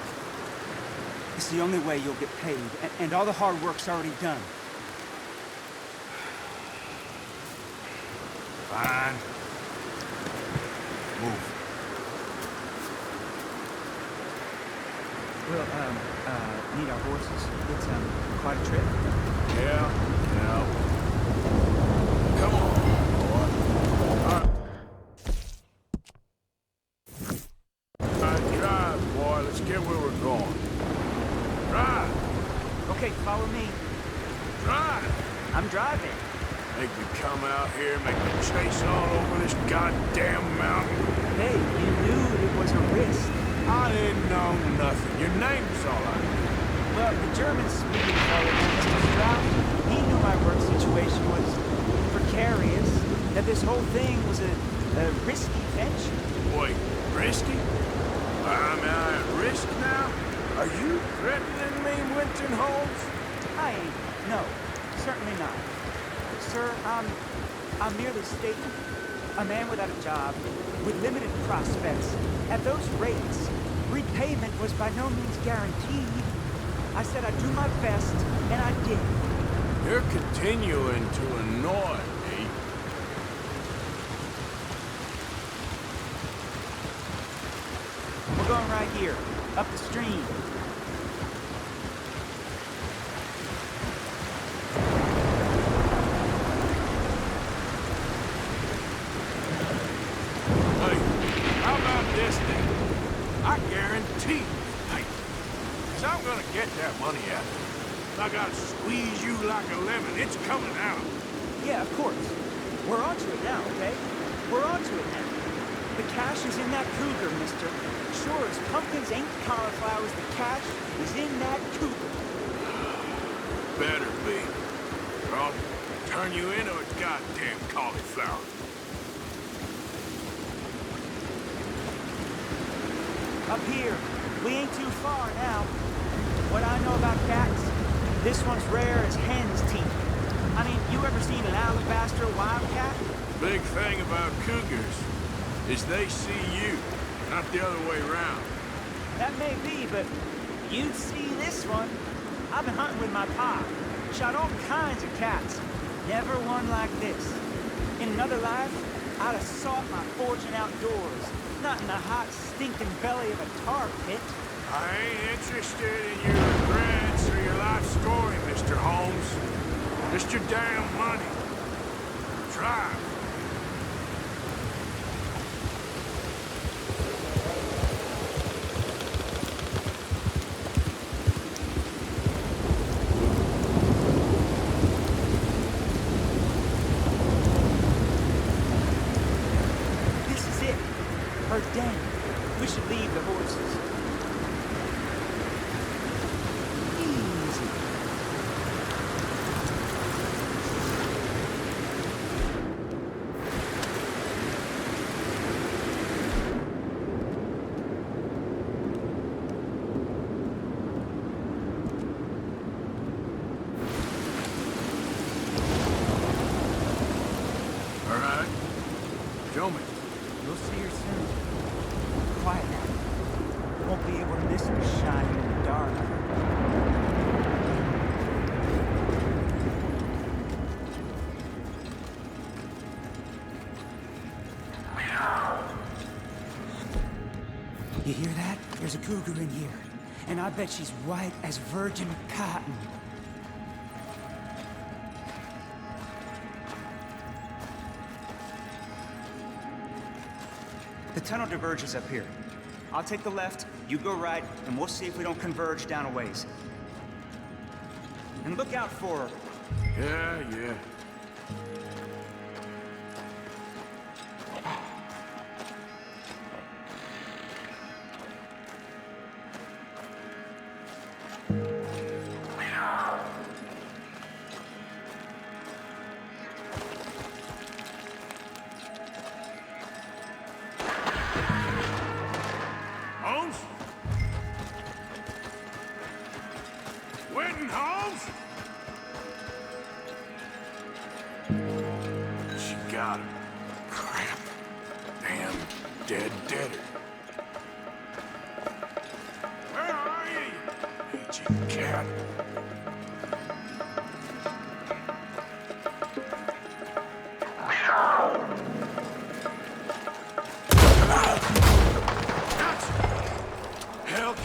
It's the only way you'll get paid, and all the hard work's already done. Fine. Move. Well, need our horses. It's, quite a trip. Yeah. Come on, boy. All right, drive, boy. Let's get where we're going. Drive. Okay, follow me. Drive. I'm driving. Make me come out here, make me chase all over this goddamn mountain. Hey, you knew it was a risk. I didn't know nothing. Your name's all I knew. Well, the German's speaking for it, Mr. Strauss. He knew my work situation was precarious, that this whole thing was a risky venture. Wait, risky? I'm at risk now? Are you threatening me, Winton Holmes? I ain't. No, certainly not. Sir, I'm merely stating, a man without a job, with limited prospects, at those rates, repayment was by no means guaranteed. I said I'd do my best, and I did. You're continuing to annoy me. We're going right here, up the stream. Hey, how about this then? I guarantee you, hey, 'cause I'm gonna get that money out of you. I gotta squeeze you like a lemon. It's coming out. Yeah, of course. We're onto it now, okay? We're onto it now. The cash is in that cougar, mister. Sure as pumpkins ain't cauliflowers, the cash is in that cougar. Better be. Or I'll turn you into a goddamn cauliflower. Up here, we ain't too far now. What I know about cats, this one's rare as hen's teeth. I mean, you ever seen an alabaster wildcat? Big thing about cougars is they see you, not the other way around. That may be, but you'd see this one. I've been hunting with my pa. Shot all kinds of cats. Never one like this. In another life, I'd have sought my fortune outdoors, not in the hot, stinking belly of a tar pit. I ain't interested in your regrets or your life story, Mr. Holmes. Just your damn money. Drive. Show me. You'll see her soon. Quiet now. Won't be able to miss her shining in the dark. You hear that? There's a cougar in here. And I bet she's white as virgin cotton. The tunnel diverges up here. I'll take the left, you go right, and we'll see if we don't converge down a ways. And look out for her. Yeah. Holmes? Winton Holmes? She got him. Crap. Damn deader. Where are you, aging cat? Help!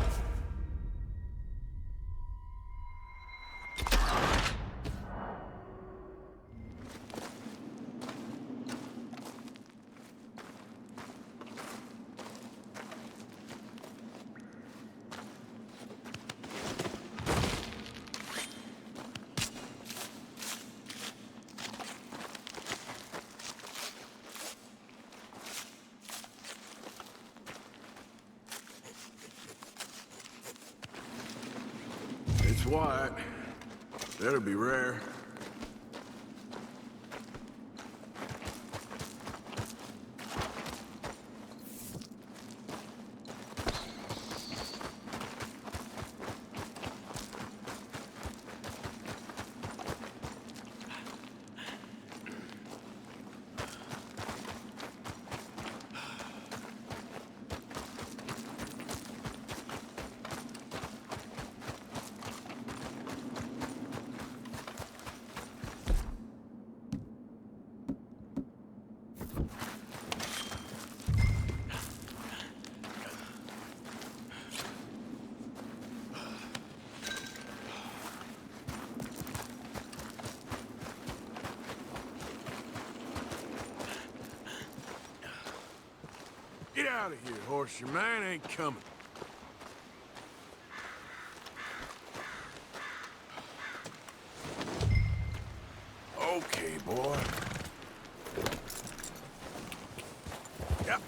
It's white. That'll be rare. Get out of here, horse. Your man ain't coming. Okay, boy. Yep.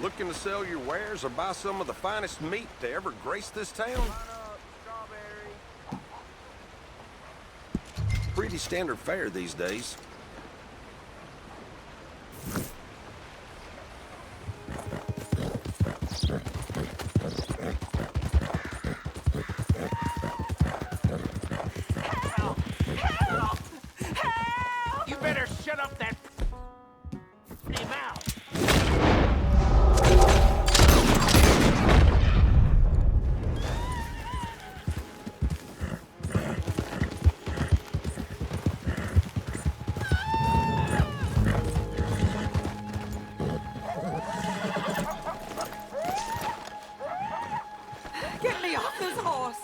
Looking to sell your wares or buy some of the finest meat to ever grace this town? Pretty standard fare these days. You better shut up that mouth. this horse.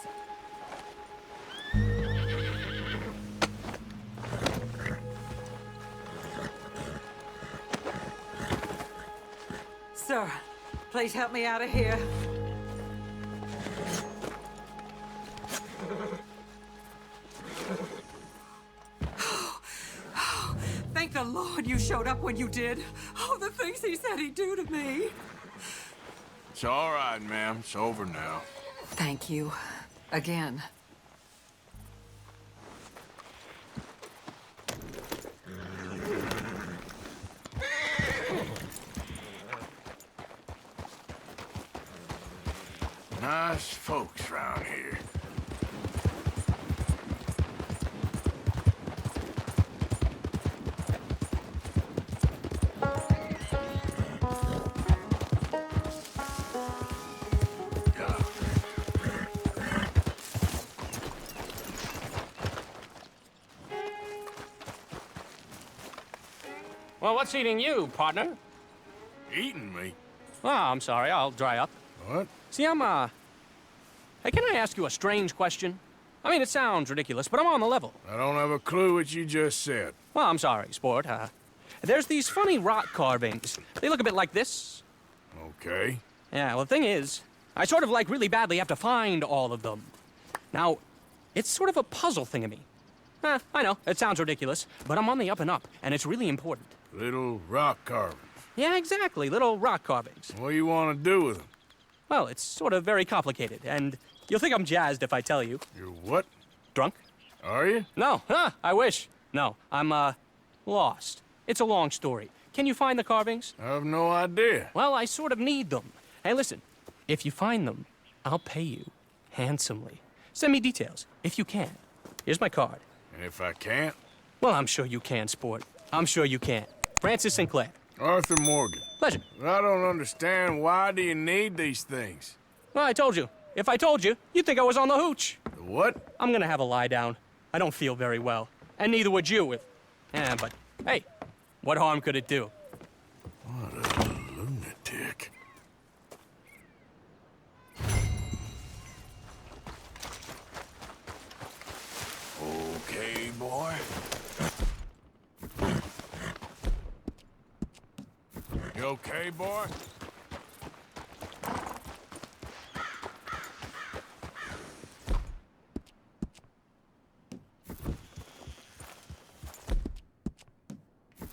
Sir, please help me out of here. Thank the Lord you showed up when you did. Oh, the things he said he'd do to me. It's all right, ma'am. It's over now. Thank you. Again. Nice folks round here. Well, what's eating you, partner? Eating me? Oh, I'm sorry. I'll dry up. What? See, Hey, can I ask you a strange question? I mean, it sounds ridiculous, but I'm on the level. I don't have a clue what you just said. Well, I'm sorry, sport. There's these funny rock carvings. They look a bit like this. Okay. Yeah, well, the thing is, I sort of, like, really badly have to find all of them. Now, it's sort of a puzzle thing of me. I know, it sounds ridiculous, but I'm on the up and up, and it's really important. Little rock carvings. Yeah, exactly, little rock carvings. What do you want to do with them? Well, it's sort of very complicated, and you'll think I'm jazzed if I tell you. You're what? Drunk? Are you? No, I wish. No, I'm, lost. It's a long story. Can you find the carvings? I have no idea. Well, I sort of need them. Hey, listen, if you find them, I'll pay you handsomely. Send me details, if you can. Here's my card. And if I can't? Well, I'm sure you can, sport. I'm sure you can. Francis Sinclair. Arthur Morgan. Pleasure. I don't understand. Why do you need these things? Well, I told you. If I told you, you'd think I was on the hooch. The what? I'm gonna have a lie down. I don't feel very well. And neither would you if... but, hey, what harm could it do? What a lunatic. Okay, boy. You okay, boy?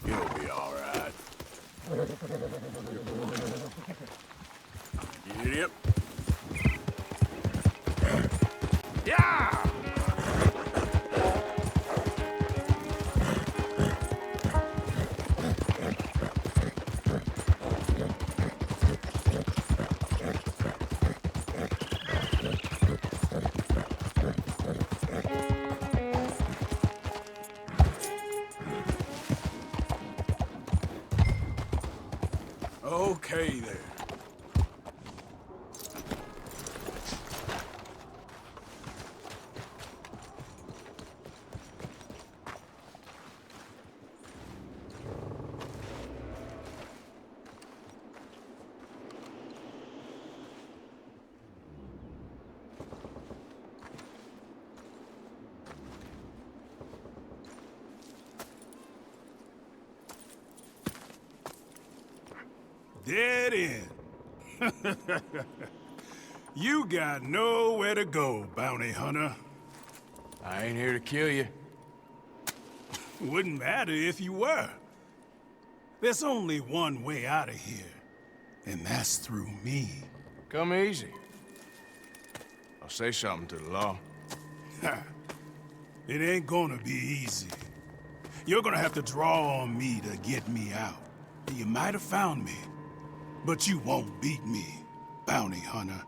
You'll be all right. Yep. Yeah! Okay, there. Dead end. You got nowhere to go, bounty hunter. I ain't here to kill you. Wouldn't matter if you were. There's only one way out of here, and that's through me. Come easy. I'll say something to the law. It ain't gonna be easy. You're gonna have to draw on me to get me out. You might have found me, but you won't beat me, bounty hunter.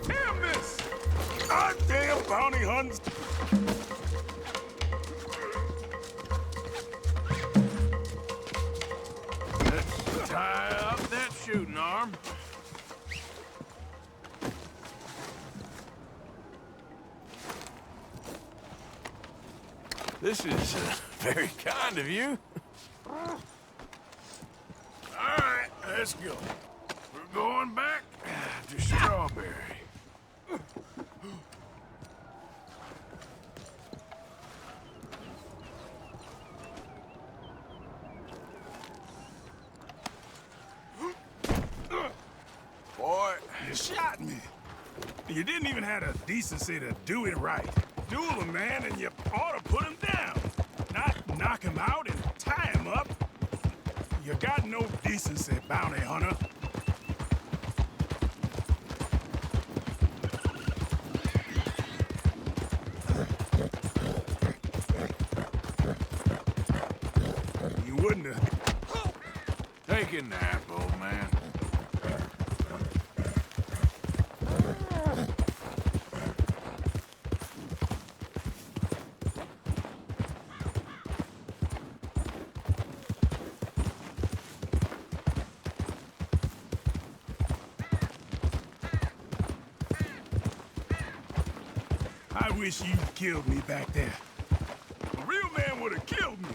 Damn this! Goddamn bounty hunters! Let's tie up that shooting arm. This is very kind of you. let's go. We're going back to Strawberry. Boy, you shot me. You didn't even have the decency to do it right. Duel him, man, and you ought to put him down. Not knock him out and tie him up. You got no decency, bounty hunter. You wouldn't have taken a nap, old man. I wish you'd killed me back there. A real man would have killed me.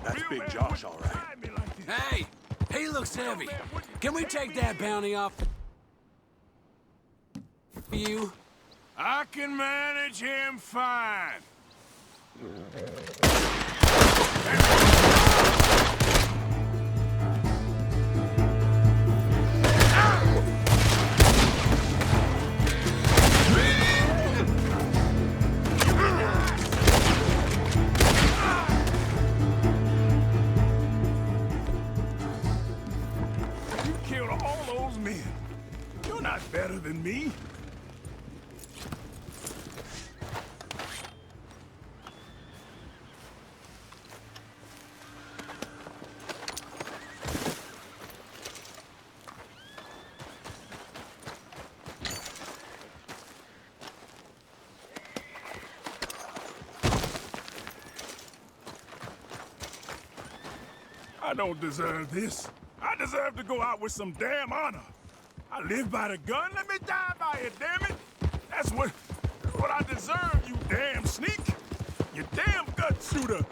That's Big Josh, all right. Hey! He looks heavy. Can we take that bounty off you? I can manage him fine. You killed all those men. You're not better than me. I don't deserve this. I deserve to go out with some damn honor. I live by the gun, let me die by it, damn it! That's what I deserve, you damn sneak! You damn gut shooter!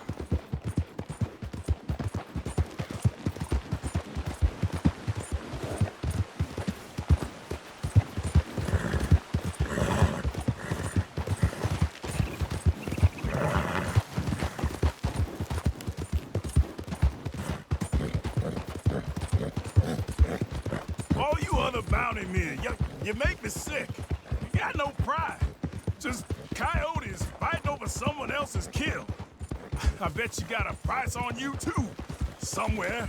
All you other bounty men, you make me sick. You got no pride. Just coyotes fighting over someone else's kill. I bet you got a price on you too, somewhere.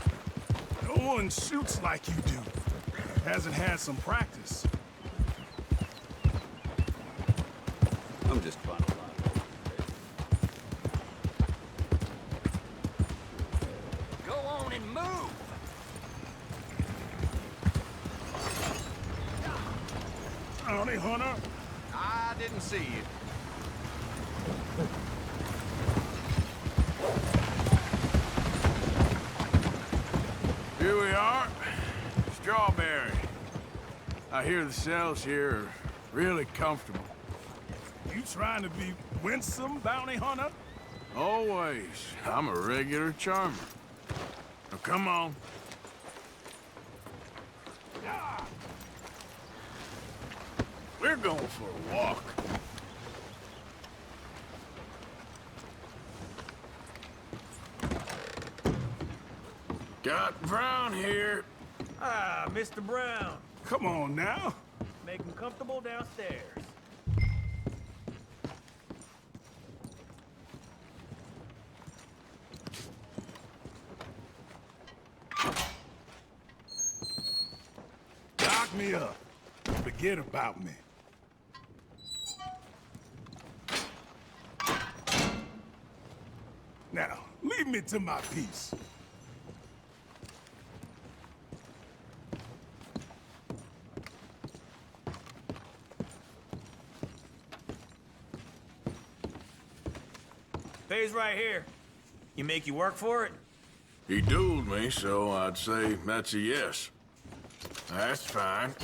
No one shoots like you do. Hasn't had some practice. I'm just fun alive. Go on and move! Bounty hunter? I didn't see you. Here we are. Strawberry. I hear the cells here are really comfortable. You trying to be winsome, bounty hunter? Always. I'm a regular charmer. Now come on. We're going for a walk. Got Brown here. Ah, Mr. Brown. Come on now. Make him comfortable downstairs. Lock me up. Forget about me. Now, leave me to my peace. Pays right here. You make you work for it? He dueled me, so I'd say that's a yes. That's fine.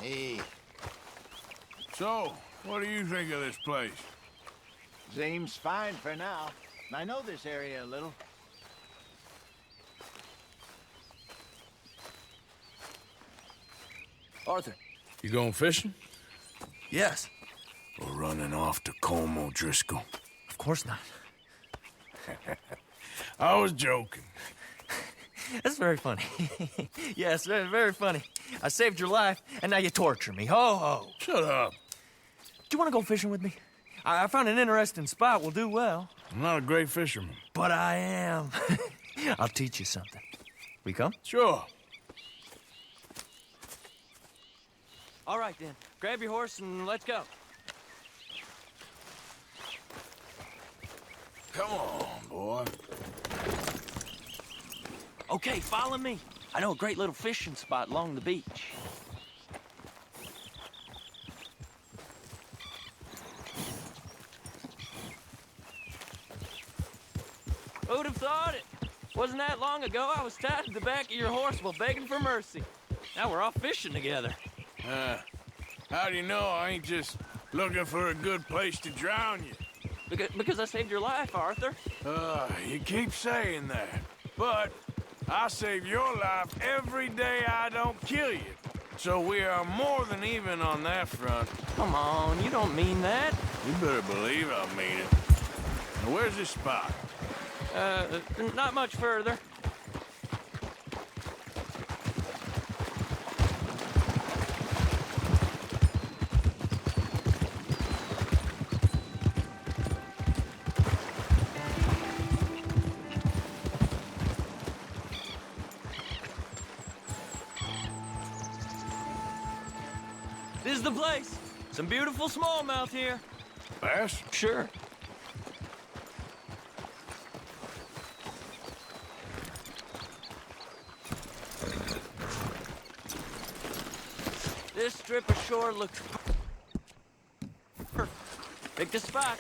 Hey. So, what do you think of this place? Seems fine for now. I know this area a little. Arthur. You going fishing? Yes. Or running off to Colm O'Driscoll? Of course not. I was joking. That's very funny. Yes, very, very funny. I saved your life, and now you torture me. Ho, ho. Shut up. Do you want to go fishing with me? I found an interesting spot. We'll do well. I'm not a great fisherman. But I am. I'll teach you something. We come? Sure. All right, then. Grab your horse and let's go. Come on, boy. Okay, follow me. I know a great little fishing spot along the beach. Who'd have thought it? Wasn't that long ago I was tied to the back of your horse while begging for mercy. Now we're off fishing together. How do you know I ain't just looking for a good place to drown you? Because I saved your life, Arthur. You keep saying that. But I save your life every day I don't kill you. So we are more than even on that front. Come on, you don't mean that. You better believe I mean it. Now, where's this spot? Not much further. This is the place. Some beautiful smallmouth here. Bass? Sure. This strip of shore looks perfect. Pick a spot.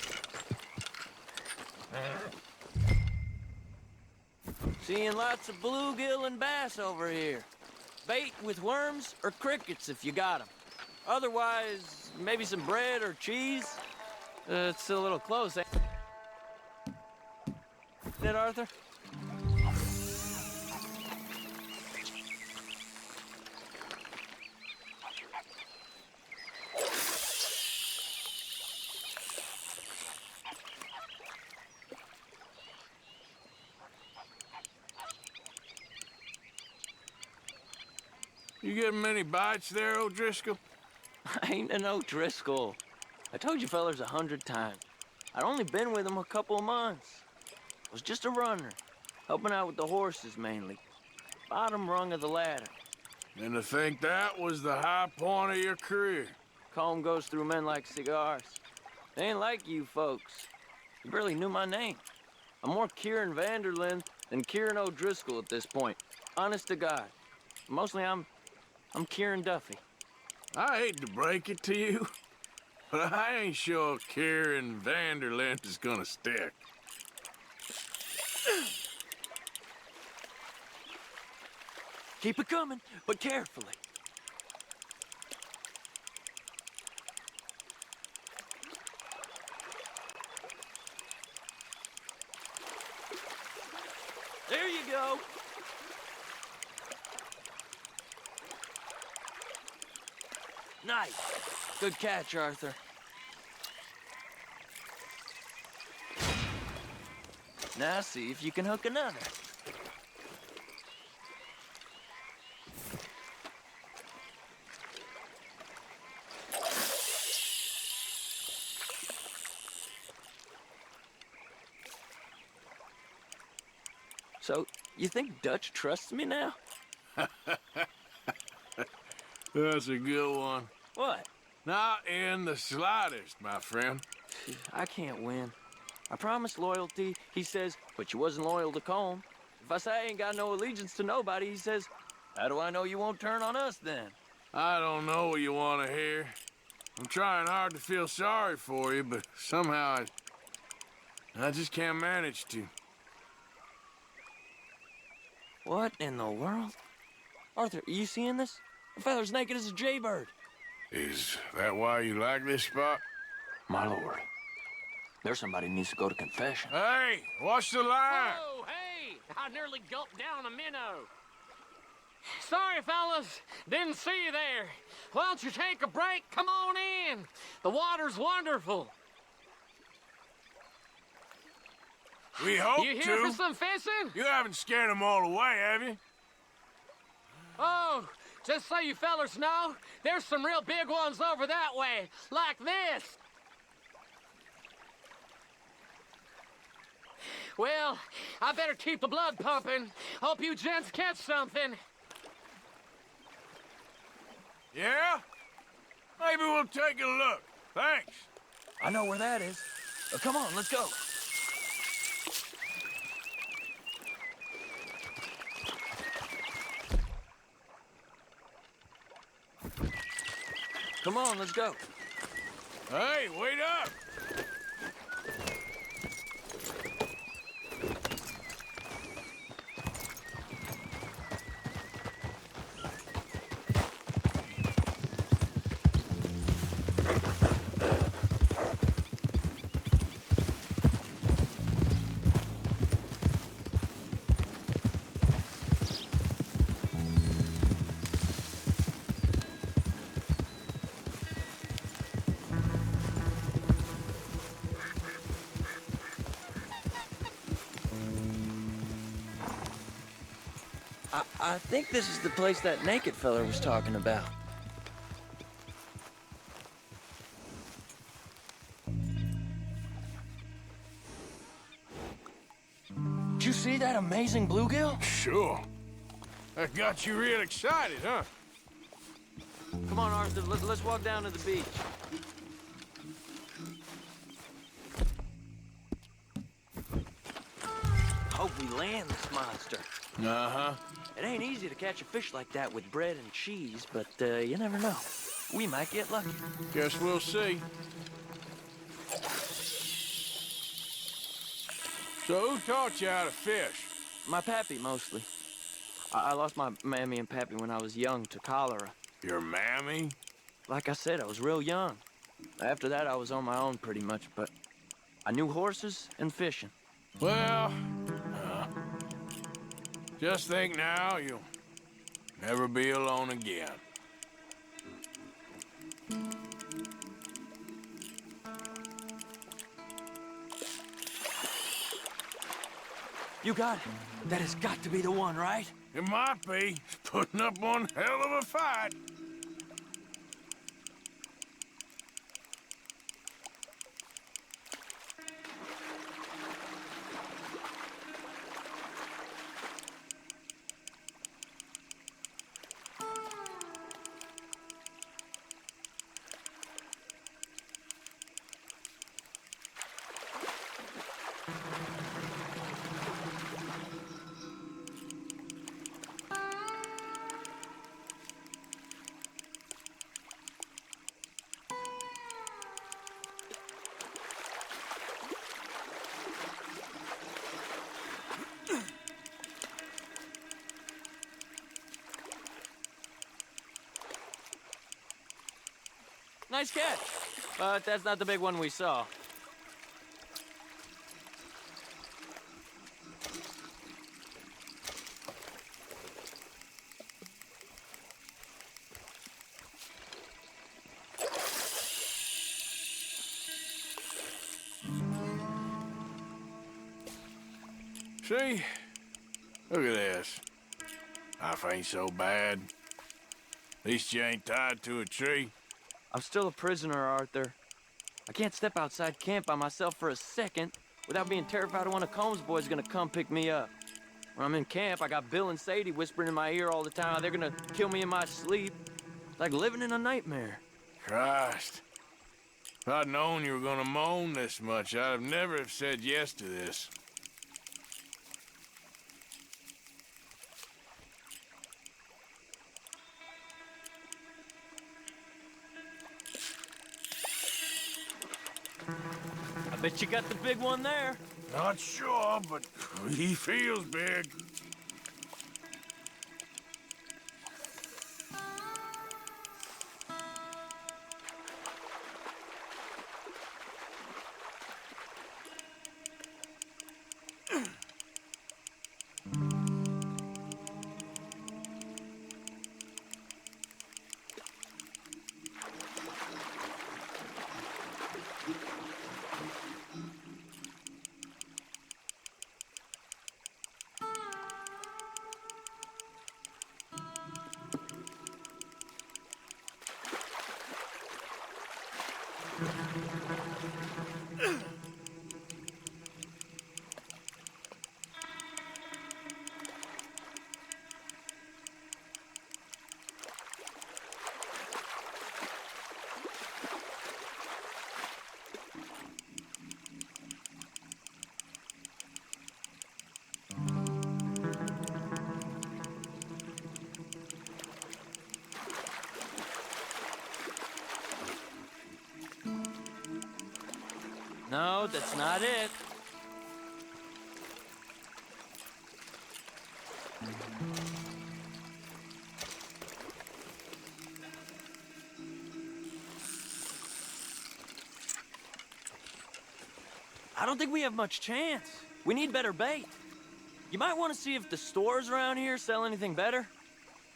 Seeing lots of bluegill and bass over here. Bait with worms or crickets if you got them. Otherwise, maybe some bread or cheese. It's a little close, ain't it, Arthur? You getting many bites there, O'Driscoll? I ain't an O'Driscoll. I told you fellers 100 times. I'd only been with him a couple of months. I was just a runner, helping out with the horses mainly. Bottom rung of the ladder. And to think that was the high point of your career. Colm goes through men like cigars. They ain't like you folks. You barely knew my name. I'm more Kieran Vanderlyn than Kieran O'Driscoll at this point. Honest to God. Mostly I'm Kieran Duffy. I hate to break it to you, but I ain't sure Kieran Vanderlyn is gonna stick. Keep it coming, but carefully. There you go. Nice. Good catch, Arthur. Now see if you can hook another. So, you think Dutch trusts me now? That's a good one. What? Not in the slightest, my friend. I can't win. I promised loyalty, he says, but you wasn't loyal to Colm. If I say I ain't got no allegiance to nobody, he says, how do I know you won't turn on us then? I don't know what you want to hear. I'm trying hard to feel sorry for you, but somehow I just can't manage to. What in the world? Arthur, are you seeing this? The feather's naked as a jaybird. Is that why you like this spot? My lord. There's somebody who needs to go to confession. Hey, watch the line! Oh, hey! I nearly gulped down a minnow. Sorry, fellas. Didn't see you there. Why don't you take a break? Come on in. The water's wonderful. We hope You to. here for some fishing? You haven't scared them all away, have you? Oh, just so you fellas know, there's some real big ones over that way, like this. Well, I better keep the blood pumping. Hope you gents catch something. Yeah? Maybe we'll take a look. Thanks. I know where that is. Come on, let's go. Come on, let's go. Hey, wait up! I think this is the place that naked fella was talking about. Did you see that amazing bluegill? Sure. That got you real excited, huh? Come on, Arthur, let's walk down to the beach. Hope we land this monster. Uh-huh. It ain't easy to catch a fish like that with bread and cheese, but you never know. We might get lucky. Guess we'll see. So who taught you how to fish? My pappy, mostly. I lost my mammy and pappy when I was young to cholera. Your mammy? Like I said, I was real young. After that, I was on my own pretty much, but I knew horses and fishing. Well, just think now, you'll never be alone again. You got it. That has got to be the one, right? It might be. It's putting up one hell of a fight. Nice catch. But that's not the big one we saw. See? Look at this. Life ain't so bad. At least you ain't tied to a tree. I'm still a prisoner, Arthur. I can't step outside camp by myself for a second without being terrified one of Combs' boys gonna come pick me up. When I'm in camp, I got Bill and Sadie whispering in my ear all the time they're gonna kill me in my sleep. It's like living in a nightmare. Christ. If I'd known you were gonna moan this much, I'd have never have said yes to this. I bet you got the big one there. Not sure, but he feels big. No, that's not it. I don't think we have much chance. We need better bait. You might want to see if the stores around here sell anything better.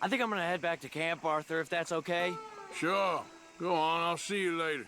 I think I'm gonna head back to camp, Arthur, if that's okay. Sure. Go on, I'll see you later.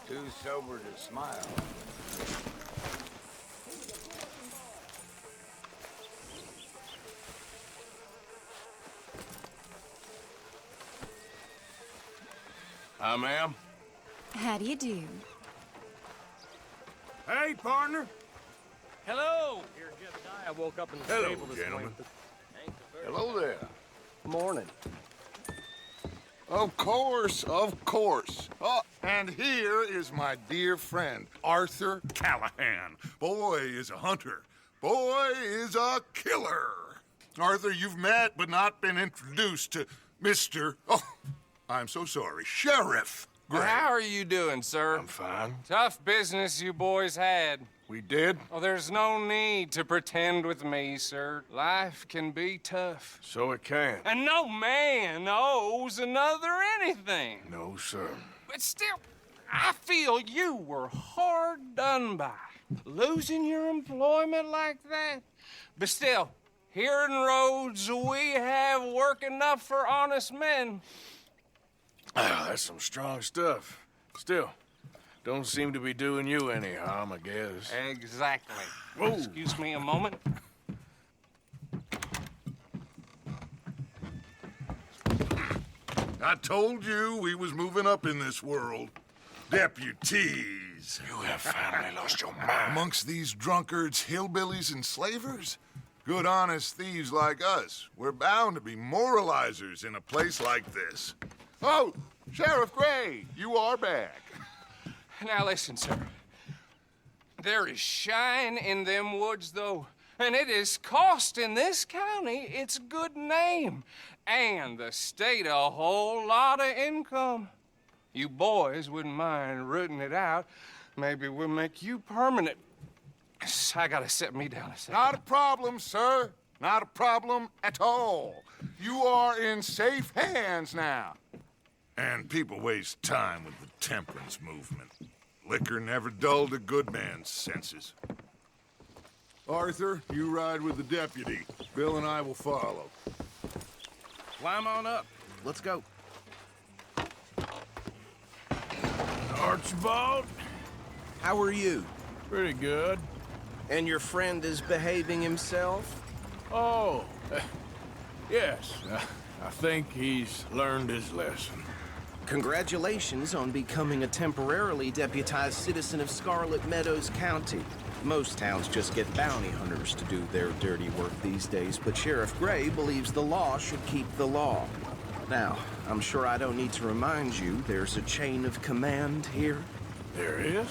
Too sober to smile. Hi, ma'am. How do you do? Hey, partner. Hello! Here, Jebediah. I woke up in the Hello, stable this gentlemen. morning. Hello there. Morning. Of course, of course. Oh, and here is my dear friend, Arthur Callahan. Boy is a hunter. Boy is a killer. Arthur, you've met but not been introduced to Mr. Oh, I'm so sorry, Sheriff Gray. How are you doing, sir? I'm fine. Tough business you boys had. We did? Oh, there's no need to pretend with me, sir. Life can be tough. So it can. And no man owes another anything. No, sir. But still, I feel you were hard done by. Losing your employment like that. But still, here in Rhodes, we have work enough for honest men. Ah, that's some strong stuff. Still, don't seem to be doing you any harm, I guess. Exactly. Whoa. Excuse me a moment. I told you we was moving up in this world. Deputies. You have finally lost your mind. Amongst these drunkards, hillbillies, and slavers? Good, honest thieves like us. We're bound to be moralizers in a place like this. Oh, Sheriff Gray, you are back. Now listen, sir. There is shine in them woods, though, and it is costing this county its good name and the state a whole lot of income. You boys wouldn't mind rooting it out. Maybe we'll make you permanent. I gotta sit me down a second. Not a problem, sir. Not a problem at all. You are in safe hands now. And people waste time with the temperance movement. Liquor never dulled a good man's senses. Arthur, you ride with the deputy. Bill and I will follow. Climb on up. Let's go. Archibald? How are you? Pretty good. And your friend is behaving himself? Oh, yes. I think he's learned his lesson. Congratulations on becoming a temporarily deputized citizen of Scarlet Meadows County. Most towns just get bounty hunters to do their dirty work these days, but Sheriff Gray believes the law should keep the law. Now, I'm sure I don't need to remind you there's a chain of command here. There is?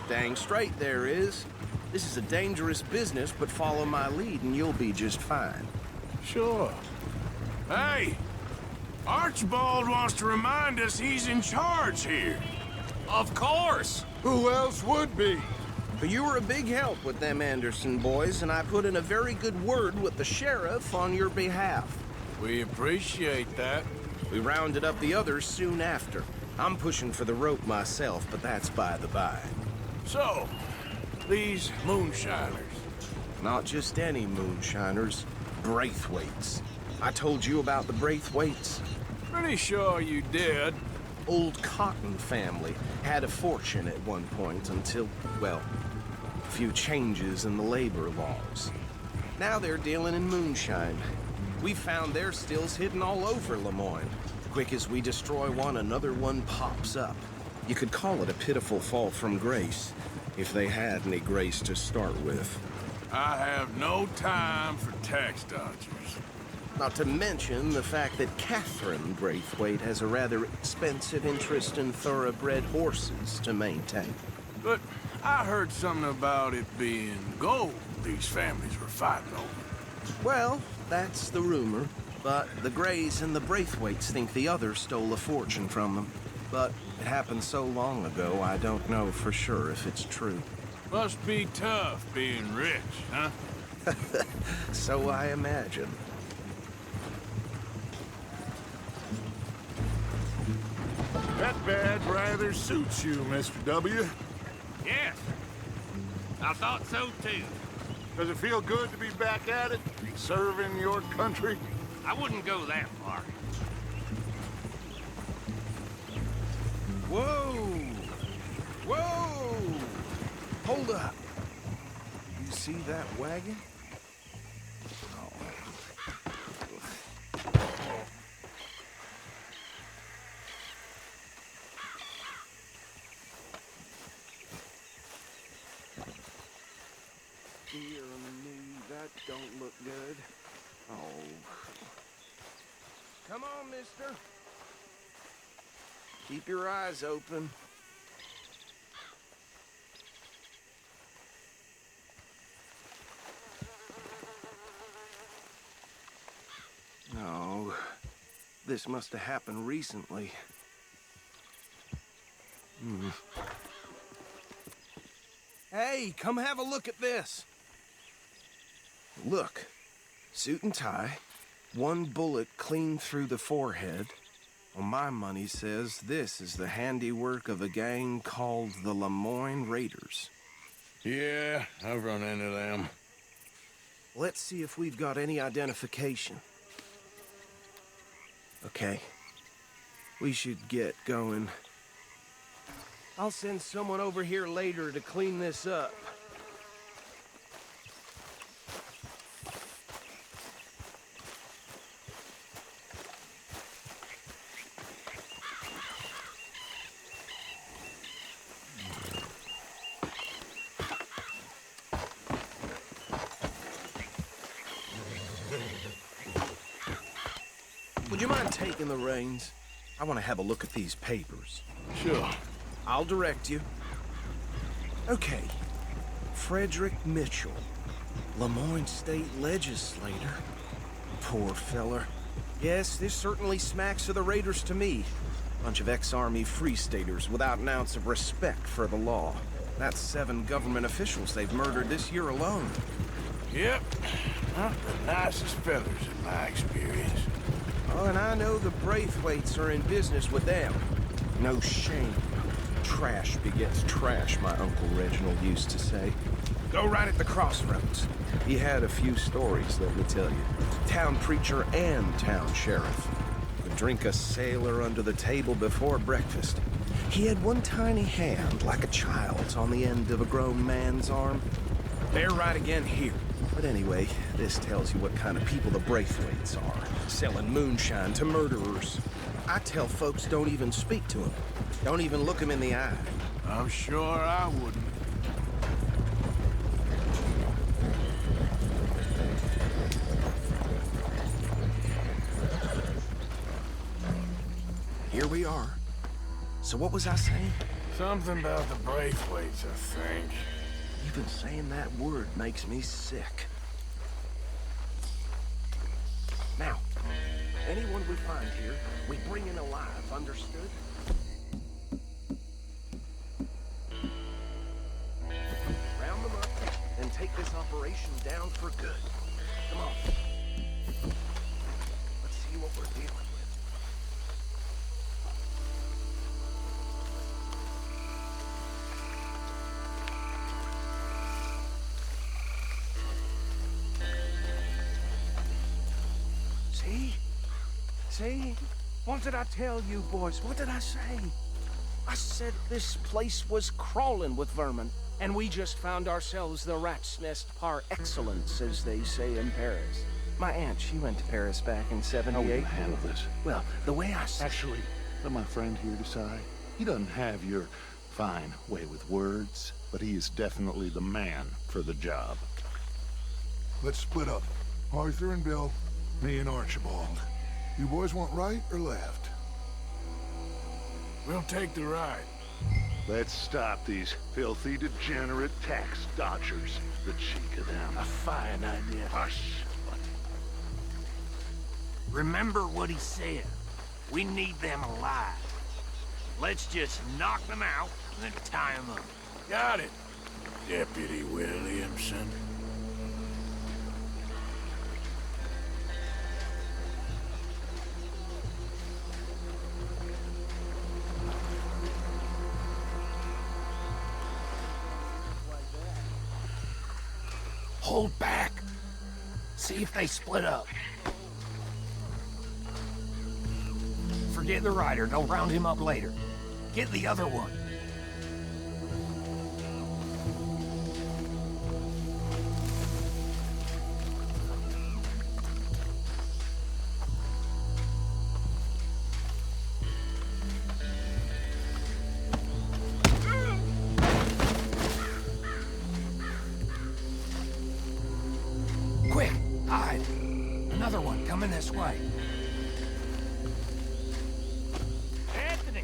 Dang straight there is. This is a dangerous business, but follow my lead and you'll be just fine. Sure. Hey! Archibald wants to remind us he's in charge here. Of course! Who else would be? But you were a big help with them Anderson boys, and I put in a very good word with the sheriff on your behalf. We appreciate that. We rounded up the others soon after. I'm pushing for the rope myself, but that's by the by. So, these moonshiners. Not just any moonshiners, Braithwaites. I told you about the Braithwaites. Pretty sure you did. Old Cotton family had a fortune at one point until, well, a few changes in the labor laws. Now they're dealing in moonshine. We found their stills hidden all over Lemoyne. Quick as we destroy one, another one pops up. You could call it a pitiful fall from grace, if they had any grace to start with. I have no time for tax dodgers. Not to mention the fact that Catherine Braithwaite has a rather expensive interest in thoroughbred horses to maintain. But I heard something about it being gold these families were fighting over. Well, that's the rumor. But the Greys and the Braithwaites think the others stole a fortune from them. But it happened so long ago, I don't know for sure if it's true. Must be tough being rich, huh? So I imagine. That badge rather suits you, Mr. W. Yes. I thought so, too. Does it feel good to be back at it? Serving your country? I wouldn't go that far. Whoa! Whoa! Hold up. You see that wagon? Dear me, that don't look good. Oh. Come on, mister. Keep your eyes open. No. This must have happened recently. Hey, come have a look at this. Look. Suit and tie. One bullet clean through the forehead. Well, my money says this is the handiwork of a gang called the Lemoyne Raiders. Yeah, I've run into them. Let's see if we've got any identification. Okay. We should get going. I'll send someone over here later to clean this up. Would you mind taking the reins? I want to have a look at these papers. Sure. I'll direct you. Okay. Frederick Mitchell, Lemoyne State Legislator. Poor feller. Yes, this certainly smacks of the Raiders to me. Bunch of ex-Army Free Staters without an ounce of respect for the law. That's 7 government officials they've murdered this year alone. Yep. Not the nicest feathers in my experience. Oh, and I know the Braithwaites are in business with them. No shame. Trash begets trash, my Uncle Reginald used to say. Go right at the crossroads. He had a few stories, let me tell you. Town preacher and town sheriff. Would drink a sailor under the table before breakfast. He had one tiny hand, like a child's, on the end of a grown man's arm. They're right again here. But anyway, this tells you what kind of people the Braithwaites are. Selling moonshine to murderers. I tell folks don't even speak to them. Don't even look them in the eye. I'm sure I wouldn't. Here we are. So what was I saying? Something about the Braithwaites, I think. Even saying that word makes me sick. Now, anyone we find here, we bring in alive, understood? Round them up, and take this operation down for good. Come on. Let's see what we're dealing with. See? What did I tell you, boys? What did I say? I said this place was crawling with vermin, and we just found ourselves the rat's nest par excellence, as they say in Paris. My aunt, she went to Paris back in How will you '78. handle this? Well, the way I see Actually, let my friend here decide. He doesn't have your fine way with words, but he is definitely the man for the job. Let's split up. Arthur and Bill, me and Archibald. You boys want right or left? We'll take the right. Let's stop these filthy, degenerate tax dodgers. The cheek of them. A fine idea. Hush! Remember what he said. We need them alive. Let's just knock them out and then tie them up. Got it, Deputy Williamson. Hold back. See if they split up. Forget the rider. They'll round him up later. Get the other one. Quick, hide. Another one coming this way. Anthony!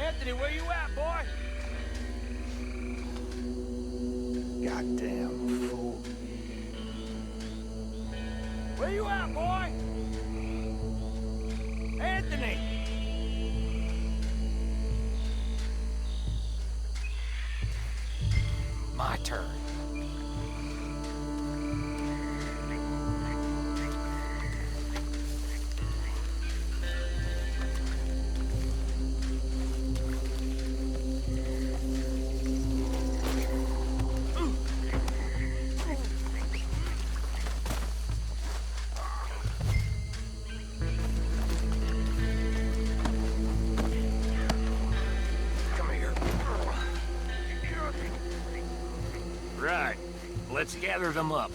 Anthony, where you at, boy? Goddamn fool. Where you at, boy? Anthony! My turn. Come here. Right. Let's gather them up.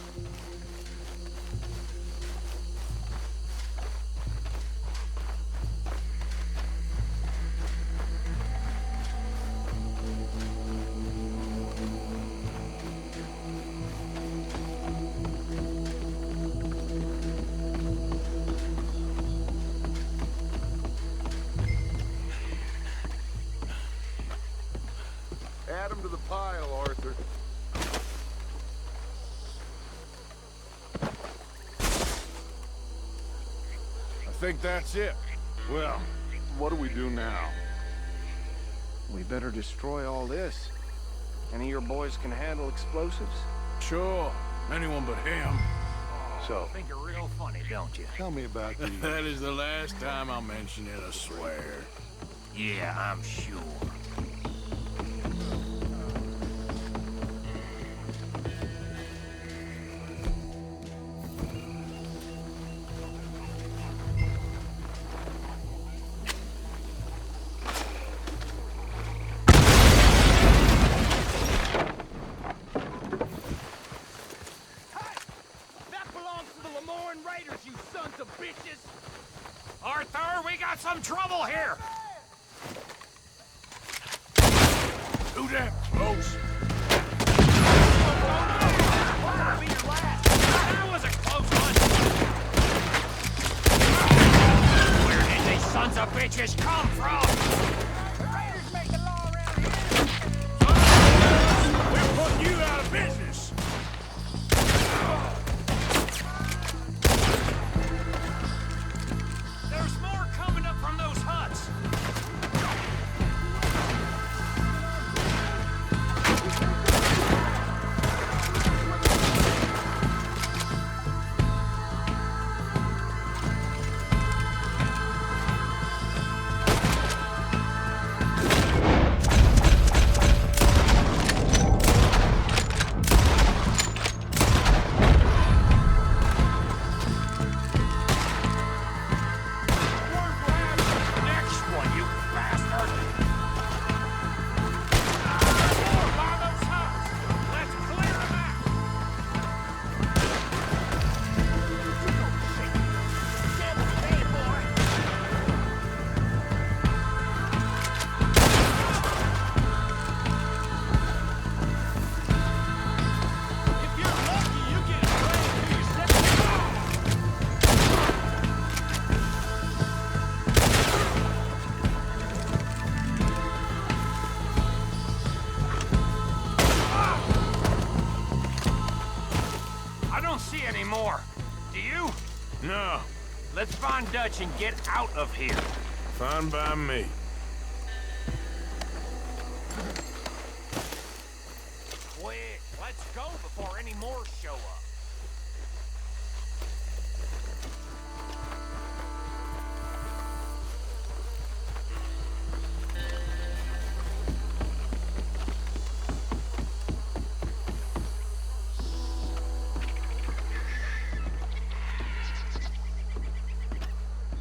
Add them to the pile, Arthur. I think that's it. Well, what do we do now? We better destroy all this. Any of your boys can handle explosives? Sure. Anyone but him. So, Think you're real funny, don't you? tell me about the... That is the last time I'll mention it, I swear. Yeah, I'm sure. That belongs to the Lemoyne Raiders, you sons of bitches! Arthur, we got some trouble here! Who that close? That was a close one! Where did these sons of bitches come from? We're putting you out of business! There's more coming up from those huts! anymore. Do you? No. Let's find Dutch and get out of here. Fine by me. Quick, let's go before any more show up.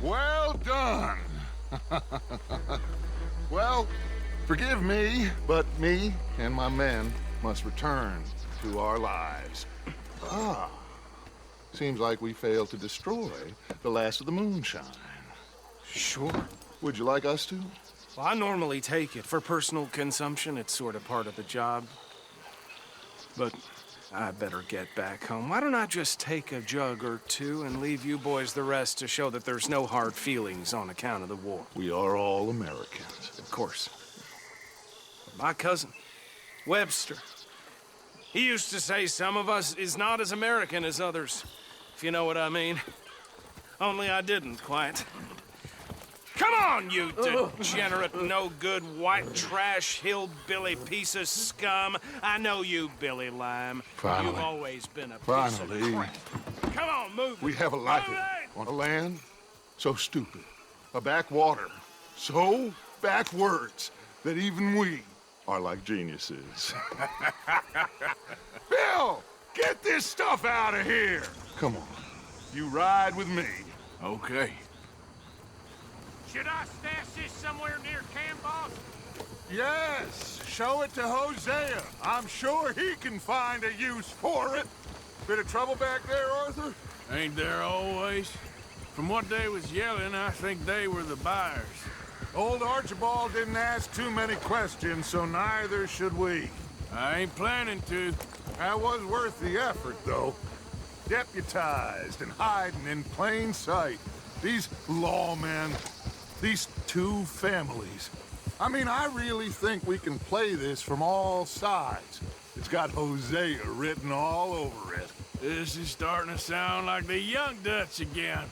Well done. Well, forgive me, but me and my men must return to our lives. Ah, seems like we failed to destroy the last of the moonshine. Sure. Would you like us to? Well, I normally take it for personal consumption. It's sort of part of the job. But I better get back home. Why don't I just take a jug or two and leave you boys the rest to show that there's no hard feelings on account of the war? We are all Americans. Of course. My cousin, Webster, he used to say some of us is not as American as others, if you know what I mean. Only I didn't quite. Come on, you degenerate, no-good, white trash, hillbilly piece of scum. I know you, Billy Lime. Finally. You've always been a piece Finally. of crap. Come on, move it. We have a life on a land so stupid, a backwater so backwards that even we are like geniuses. Bill, get this stuff out of here. Come on, you ride with me. Okay. Should I stash this somewhere near camp, boss? Yes, show it to Hosea. I'm sure he can find a use for it. Bit of trouble back there, Arthur? Ain't there always? From what they was yelling, I think they were the buyers. Old Archibald didn't ask too many questions, so neither should we. I ain't planning to. That was worth the effort, though. Deputized and hiding in plain sight. These lawmen, these two families. I mean, I really think we can play this from all sides. It's got Hosea written all over it. This is starting to sound like the young Dutch again.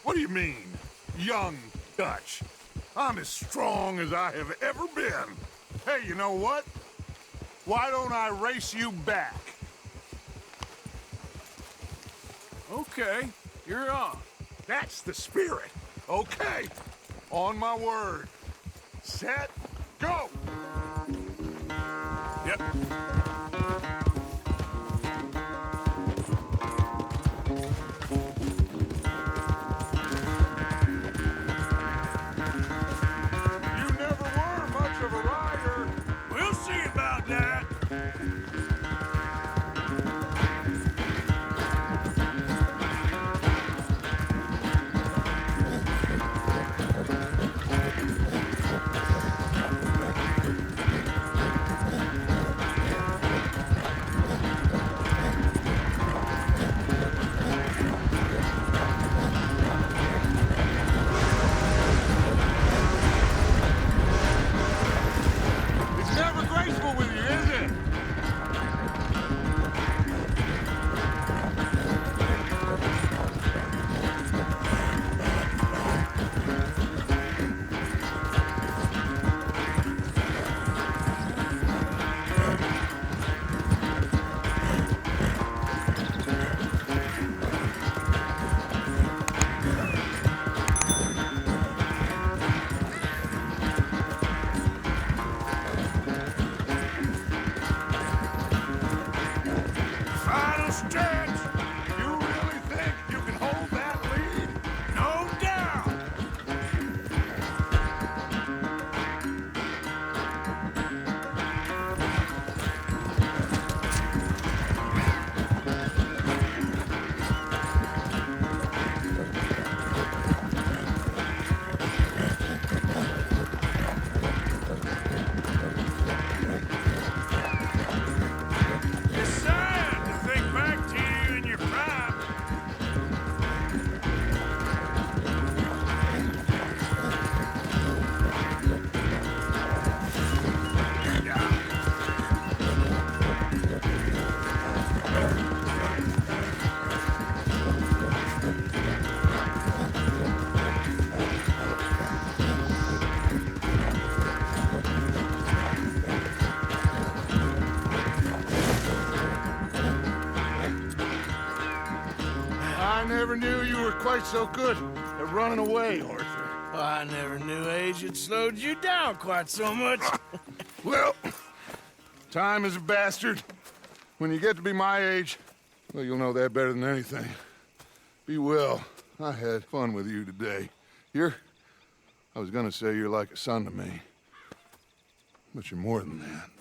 What do you mean, young Dutch? I'm as strong as I have ever been. Hey, you know what? Why don't I race you back? Okay, you're on. That's the spirit. Okay, on my word. Set, go! Yep. You never were much of a rider. We'll see about that. It's never graceful with you, is it? never knew you were quite so good at running away, Arthur. Well, I never knew age had slowed you down quite so much. Well, time is a bastard. When you get to be my age, well, you'll know that better than anything. Be well. I had fun with you today. I was gonna say you're like a son to me, but you're more than that.